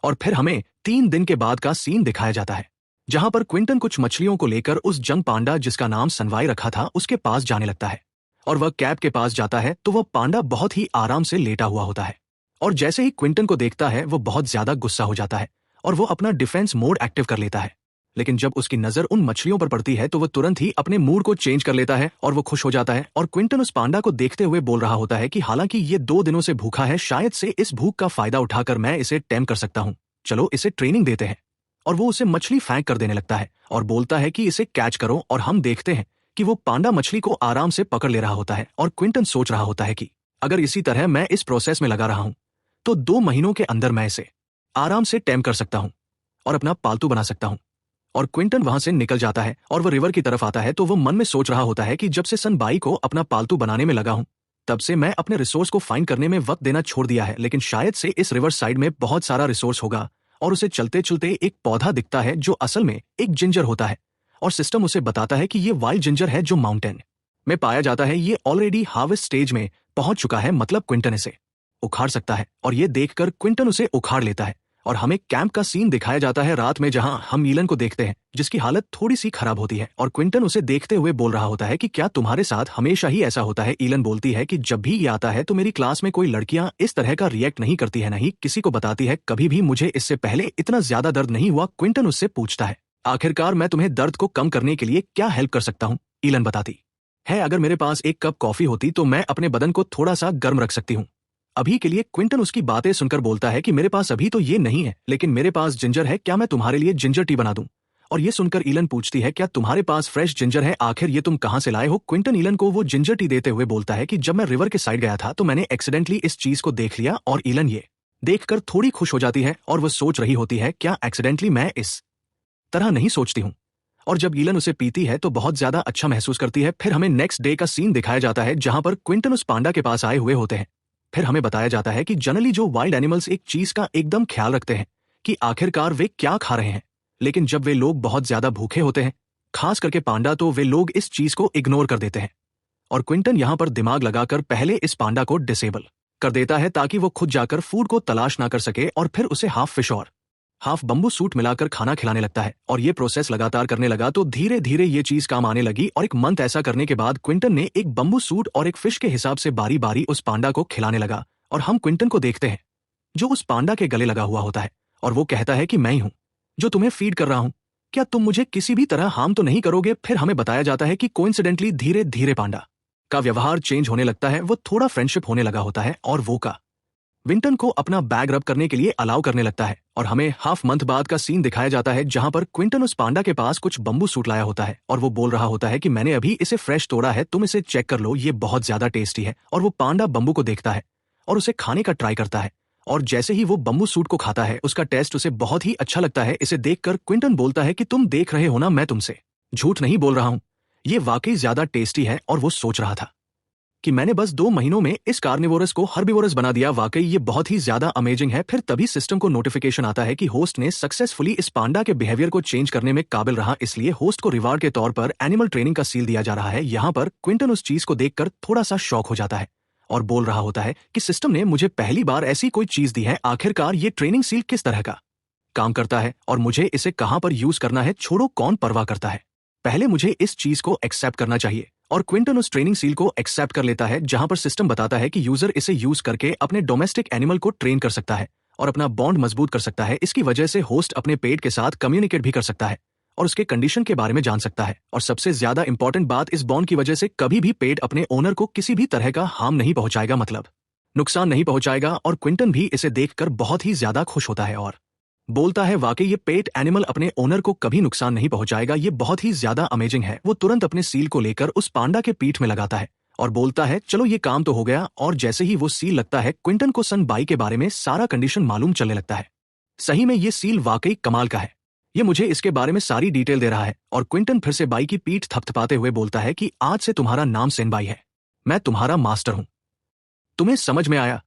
और फिर हमें 3 दिन के बाद का सीन दिखाया जाता है जहां पर क्विंटन कुछ मछलियों को लेकर उस जंग पांडा जिसका नाम सनवाई रखा था उसके पास जाने लगता है। और वह कैप के पास जाता है तो वह पांडा बहुत ही आराम से लेटा हुआ होता है। और जैसे ही क्विंटन को देखता है वो बहुत ज्यादा गुस्सा हो जाता है और वो अपना डिफेंस मोड एक्टिव कर लेता है। लेकिन जब उसकी नजर उन मछलियों पर पड़ती है तो वह तुरंत ही अपने मूड को चेंज कर लेता है और वो खुश हो जाता है। और क्विंटन उस पांडा को देखते हुए बोल रहा होता है कि हालांकि ये 2 दिनों से भूखा है, शायद से इस भूख का फायदा उठाकर मैं इसे टेम कर सकता हूँ, चलो इसे ट्रेनिंग देते हैं। और वो उसे मछली फेंक कर देने लगता है और बोलता है कि इसे कैच करो। और हम देखते हैं कि वो पांडा मछली को आराम से पकड़ ले रहा होता है। और क्विंटन सोच रहा होता है कि अगर इसी तरह मैं इस प्रोसेस में लगा रहा हूं तो 2 महीनों के अंदर मैं इसे आराम से टेम कर सकता हूं और अपना पालतू बना सकता हूं। और क्विंटन वहां से निकल जाता है और वो रिवर की तरफ आता है तो वो मन में सोच रहा होता है कि जब से सनबाई को अपना पालतू बनाने में लगा हूं तब से मैं अपने रिसोर्स को फाइंड करने में वक्त देना छोड़ दिया है, लेकिन शायद से इस रिवर साइड में बहुत सारा रिसोर्स होगा। और उसे चलते चलते एक पौधा दिखता है जो असल में एक जिंजर होता है और सिस्टम उसे बताता है कि ये वाइल्ड जिंजर है जो माउंटेन में पाया जाता है। ये ऑलरेडी हार्वेस्ट स्टेज में पहुंच चुका है, मतलब क्विंटन इसे उखाड़ सकता है। और ये देखकर क्विंटन उसे उखाड़ लेता है। और हमें कैंप का सीन दिखाया जाता है रात में जहां हम ईलन को देखते हैं जिसकी हालत थोड़ी सी खराब होती है। और क्विंटन उसे देखते हुए बोल रहा होता है कि क्या तुम्हारे साथ हमेशा ही ऐसा होता है। ईलन बोलती है कि जब भी ये आता है तो मेरी क्लास में कोई लड़कियां इस तरह का रिएक्ट नहीं करती है, नहीं किसी को बताती है, कभी भी मुझे इससे पहले इतना ज्यादा दर्द नहीं हुआ। क्विंटन उससे पूछता है आखिरकार मैं तुम्हें दर्द को कम करने के लिए क्या हेल्प कर सकता हूँ। ईलन बताती है अगर मेरे पास एक कप कॉफी होती तो मैं अपने बदन को थोड़ा सा गर्म रख सकती हूँ। अभी के लिए क्विंटन उसकी बातें सुनकर बोलता है कि मेरे पास अभी तो ये नहीं है, लेकिन मेरे पास जिंजर है, क्या मैं तुम्हारे लिए जिंजर टी बना दूं। और ये सुनकर ईलन पूछती है क्या तुम्हारे पास फ्रेश जिंजर है, आखिर ये तुम कहां से लाए हो। क्विंटन ईलन को वो जिंजर टी देते हुए बोलता है कि जब मैं रिवर के साइड गया था तो मैंने एक्सीडेंटली इस चीज को देख लिया। और ईलन ये देखकर थोड़ी खुश हो जाती है और वो सोच रही होती है क्या एक्सीडेंटली मैं इस तरह नहीं सोचती हूँ। और जब ईलन उसे पीती है तो बहुत ज्यादा अच्छा महसूस करती है। फिर हमें नेक्स्ट डे का सीन दिखाया जाता है जहां पर क्विंटन उस पांडा के पास आए हुए होते हैं। फिर हमें बताया जाता है कि जनरली जो वाइल्ड एनिमल्स एक चीज का एकदम ख्याल रखते हैं कि आखिरकार वे क्या खा रहे हैं, लेकिन जब वे लोग बहुत ज्यादा भूखे होते हैं, खास करके पांडा, तो वे लोग इस चीज को इग्नोर कर देते हैं। और क्विंटन यहां पर दिमाग लगाकर पहले इस पांडा को डिसेबल कर देता है ताकि वो खुद जाकर फूड को तलाश ना कर सके और फिर उसे हाफ फिश और हाफ बम्बू सूट मिलाकर खाना खिलाने लगता है और ये प्रोसेस लगातार करने लगा तो धीरे धीरे ये चीज काम आने लगी और एक मंथ ऐसा करने के बाद क्विंटन ने एक बम्बू सूट और एक फिश के हिसाब से बारी बारी उस पांडा को खिलाने लगा और हम क्विंटन को देखते हैं जो उस पांडा के गले लगा हुआ होता है और वो कहता है कि मैं ही हूं जो तुम्हें फीड कर रहा हूं, क्या तुम मुझे किसी भी तरह हार्म तो नहीं करोगे। फिर हमें बताया जाता है कि कोइंसिडेंटली धीरे धीरे पांडा का व्यवहार चेंज होने लगता है, वो थोड़ा फ्रेंडशिप होने लगा होता है और वो का विंटन को अपना बैग रब करने के लिए अलाउ करने लगता है और हमें हाफ मंथ बाद का सीन दिखाया जाता है जहां पर क्विंटन उस पांडा के पास कुछ बम्बू सूट लाया होता है और वो बोल रहा होता है कि मैंने अभी इसे फ्रेश तोड़ा है, तुम इसे चेक कर लो, ये बहुत ज्यादा टेस्टी है। और वो पांडा बम्बू को देखता है और उसे खाने का ट्राई करता है और जैसे ही वो बम्बू सूट को खाता है उसका टेस्ट उसे बहुत ही अच्छा लगता है। इसे देखकर क्विंटन बोलता है कि तुम देख रहे हो ना, मैं तुमसे झूठ नहीं बोल रहा हूं, ये वाकई ज्यादा टेस्टी है। और वो सोच रहा था कि मैंने बस 2 महीनों में इस कार्निवोरस को हर्बिवोरस बना दिया, वाकई ये बहुत ही ज्यादा अमेजिंग है। फिर तभी सिस्टम को नोटिफिकेशन आता है कि होस्ट ने सक्सेसफुली इस पांडा के बिहेवियर को चेंज करने में काबिल रहा, इसलिए होस्ट को रिवार्ड के तौर पर एनिमल ट्रेनिंग का सील दिया जा रहा है। यहाँ पर क्विंटन उस चीज को देखकर थोड़ा सा शॉक हो जाता है और बोल रहा होता है कि सिस्टम ने मुझे पहली बार ऐसी कोई चीज दी है, आखिरकार ये ट्रेनिंग सील किस तरह का काम करता है और मुझे इसे कहां पर यूज करना है, छोड़ो कौन परवाह करता है, पहले मुझे इस चीज को एक्सेप्ट करना चाहिए। और क्विंटन उस ट्रेनिंग सील को एक्सेप्ट कर लेता है जहां पर सिस्टम बताता है कि यूजर इसे यूज करके अपने डोमेस्टिक एनिमल को ट्रेन कर सकता है और अपना बॉन्ड मजबूत कर सकता है। इसकी वजह से होस्ट अपने पेट के साथ कम्युनिकेट भी कर सकता है और उसके कंडीशन के बारे में जान सकता है। और सबसे ज्यादा इंपॉर्टेंट बात, इस बॉन्ड की वजह से कभी भी पेट अपने ओनर को किसी भी तरह का हार्म नहीं पहुंचाएगा, मतलब नुकसान नहीं पहुंचाएगा। और क्विंटन भी इसे देखकर बहुत ही ज्यादा खुश होता है और बोलता है वाकई ये पेट एनिमल अपने ओनर को कभी नुकसान नहीं पहुंचाएगा, ये बहुत ही ज्यादा अमेजिंग है। वो तुरंत अपने सील को लेकर उस पांडा के पीठ में लगाता है और बोलता है चलो ये काम तो हो गया। और जैसे ही वो सील लगता है क्विंटन को सन बाई के बारे में सारा कंडीशन मालूम चलने लगता है। सही में ये सील वाकई कमाल का है, ये मुझे इसके बारे में सारी डिटेल दे रहा है। और क्विंटन फिर से बाई की पीठ थपथपाते हुए बोलता है कि आज से तुम्हारा नाम सेनबाई है, मैं तुम्हारा मास्टर हूं, तुम्हें समझ में आया।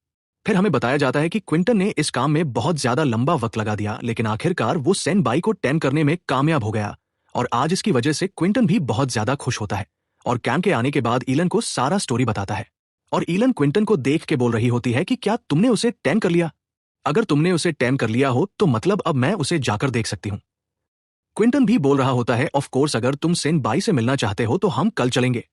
फिर हमें बताया जाता है कि क्विंटन ने इस काम में बहुत ज्यादा लंबा वक्त लगा दिया, लेकिन आखिरकार वो सेनबाई को टैम करने में कामयाब हो गया और आज इसकी वजह से क्विंटन भी बहुत ज्यादा खुश होता है और कैंप के आने के बाद ईलन को सारा स्टोरी बताता है। और ईलन क्विंटन को देख के बोल रही होती है कि क्या तुमने उसे टैम कर लिया? अगर तुमने उसे टैम कर लिया हो तो मतलब अब मैं उसे जाकर देख सकती हूँ। क्विंटन भी बोल रहा होता है ऑफ कोर्स, अगर तुम सेनबाई से मिलना चाहते हो तो हम कल चलेंगे।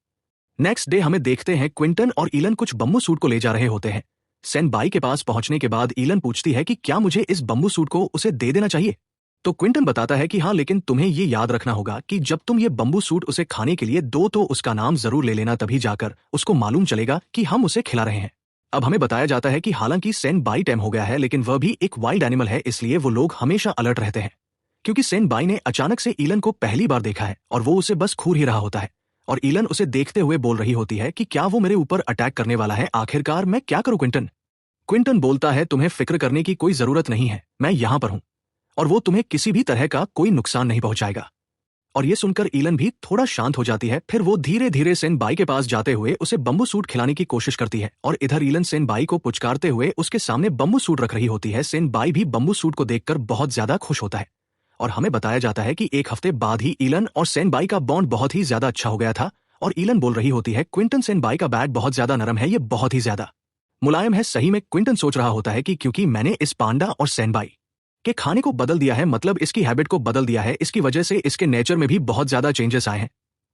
नेक्स्ट डे हमें देखते हैं क्विंटन और ईलन कुछ बम्बू सूट को ले जा रहे होते हैं। सेनबाई के पास पहुंचने के बाद ईलन पूछती है कि क्या मुझे इस बम्बू सूट को उसे दे देना चाहिए, तो क्विंटन बताता है कि हाँ, लेकिन तुम्हें ये याद रखना होगा कि जब तुम ये बम्बू सूट उसे खाने के लिए दो तो उसका नाम जरूर ले लेना, तभी जाकर उसको मालूम चलेगा कि हम उसे खिला रहे हैं। अब हमें बताया जाता है कि हालांकि सेनबाई टैम हो गया है लेकिन वह भी एक वाइल्ड एनिमल है, इसलिए वो लोग हमेशा अलर्ट रहते हैं क्योंकि सेनबाई ने अचानक से ईलन को पहली बार देखा है और वो उसे बस घूर ही रहा होता है। और ईलन उसे देखते हुए बोल रही होती है कि क्या वो मेरे ऊपर अटैक करने वाला है, आखिरकार मैं क्या करूं क्विंटन? क्विंटन बोलता है तुम्हें फिक्र करने की कोई जरूरत नहीं है, मैं यहां पर हूं और वो तुम्हें किसी भी तरह का कोई नुकसान नहीं पहुंचाएगा। और ये सुनकर ईलन भी थोड़ा शांत हो जाती है। फिर वो धीरे धीरे सेनबाई के पास जाते हुए उसे बम्बू सूट खिलाने की कोशिश करती है और इधर ईलन सेनबाई को पुचकारते हुए उसके सामने बम्बू सूट रख रही होती है। सेनबाई भी बम्बू सूट को देखकर बहुत ज्यादा खुश होता है और हमें बताया जाता है कि एक हफ्ते बाद ही ईलन और सेनबाई का बॉन्ड बहुत ही ज्यादा अच्छा हो गया था। और ईलन बोल रही होती है क्विंटन सेनबाई का बैग बहुत ज्यादा नरम है, ये बहुत ही ज्यादा मुलायम है। सही में क्विंटन सोच रहा होता है कि क्योंकि मैंने इस पांडा और सेनबाई के खाने को बदल दिया है, मतलब इसकी हैबिट को बदल दिया है, इसकी वजह से इसके नेचर में भी बहुत ज्यादा चेंजेस आए हैं।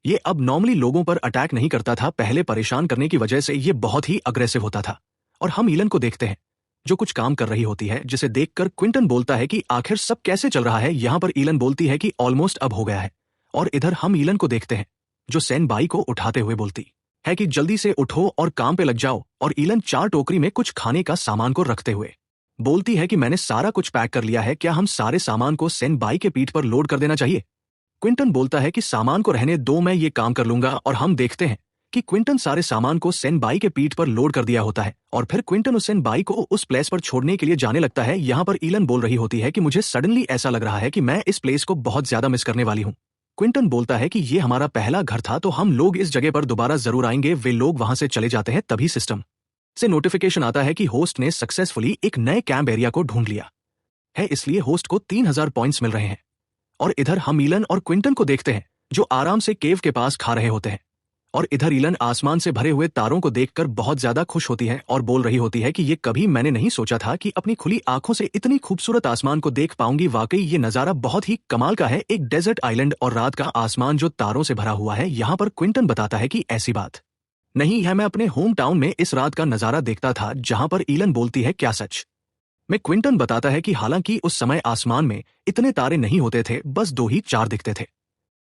ये अब नॉर्मली लोगों पर अटैक नहीं करता था, पहले परेशान करने की वजह से ये बहुत ही अग्रेसिव होता था। और हम ईलन को देखते हैं जो कुछ काम कर रही होती है, जिसे देखकर क्विंटन बोलता है कि आखिर सब कैसे चल रहा है। यहाँ पर ईलन बोलती है कि ऑलमोस्ट अब हो गया है। और इधर हम ईलन को देखते हैं जो सेनबाई को उठाते हुए बोलती है कि जल्दी से उठो और काम पे लग जाओ। और ईलन 4 टोकरी में कुछ खाने का सामान को रखते हुए बोलती है कि मैंने सारा कुछ पैक कर लिया है, क्या हम सारे सामान को सेनबाई के पीठ पर लोड कर देना चाहिए? क्विंटन बोलता है कि सामान को रहने दो, मैं ये काम कर लूंगा। और हम देखते हैं कि क्विंटन सारे सामान को सेनबाई के पीठ पर लोड कर दिया होता है और फिर क्विंटन उस सेनबाई को उस प्लेस पर छोड़ने के लिए जाने लगता है। यहाँ पर ईलन बोल रही होती है कि मुझे सडनली ऐसा लग रहा है कि मैं इस प्लेस को बहुत ज्यादा मिस करने वाली हूँ। क्विंटन बोलता है कि ये हमारा पहला घर था, तो हम लोग इस जगह पर दोबारा जरूर आएंगे। वे लोग वहां से चले जाते हैं, तभी सिस्टम से नोटिफिकेशन आता है कि होस्ट ने सक्सेसफुली एक नए कैंप एरिया को ढूंढ लिया है, इसलिए होस्ट को 3000 पॉइंट्स मिल रहे हैं। और इधर हम ईलन और क्विंटन को देखते हैं जो आराम से केव के पास खा रहे होते हैं और इधर ईलन आसमान से भरे हुए तारों को देखकर बहुत ज्यादा खुश होती है और बोल रही होती है कि ये कभी मैंने नहीं सोचा था कि अपनी खुली आंखों से इतनी खूबसूरत आसमान को देख पाऊंगी। वाकई ये नजारा बहुत ही कमाल का है, एक डेजर्ट आइलैंड और रात का आसमान जो तारों से भरा हुआ है। यहाँ पर क्विंटन बताता है कि ऐसी बात नहीं है, मैं अपने होम टाउन में इस रात का नजारा देखता था। जहां पर ईलन बोलती है, क्या सच में? क्विंटन बताता है कि हालांकि उस समय आसमान में इतने तारे नहीं होते थे, बस 2 ही 4 दिखते थे।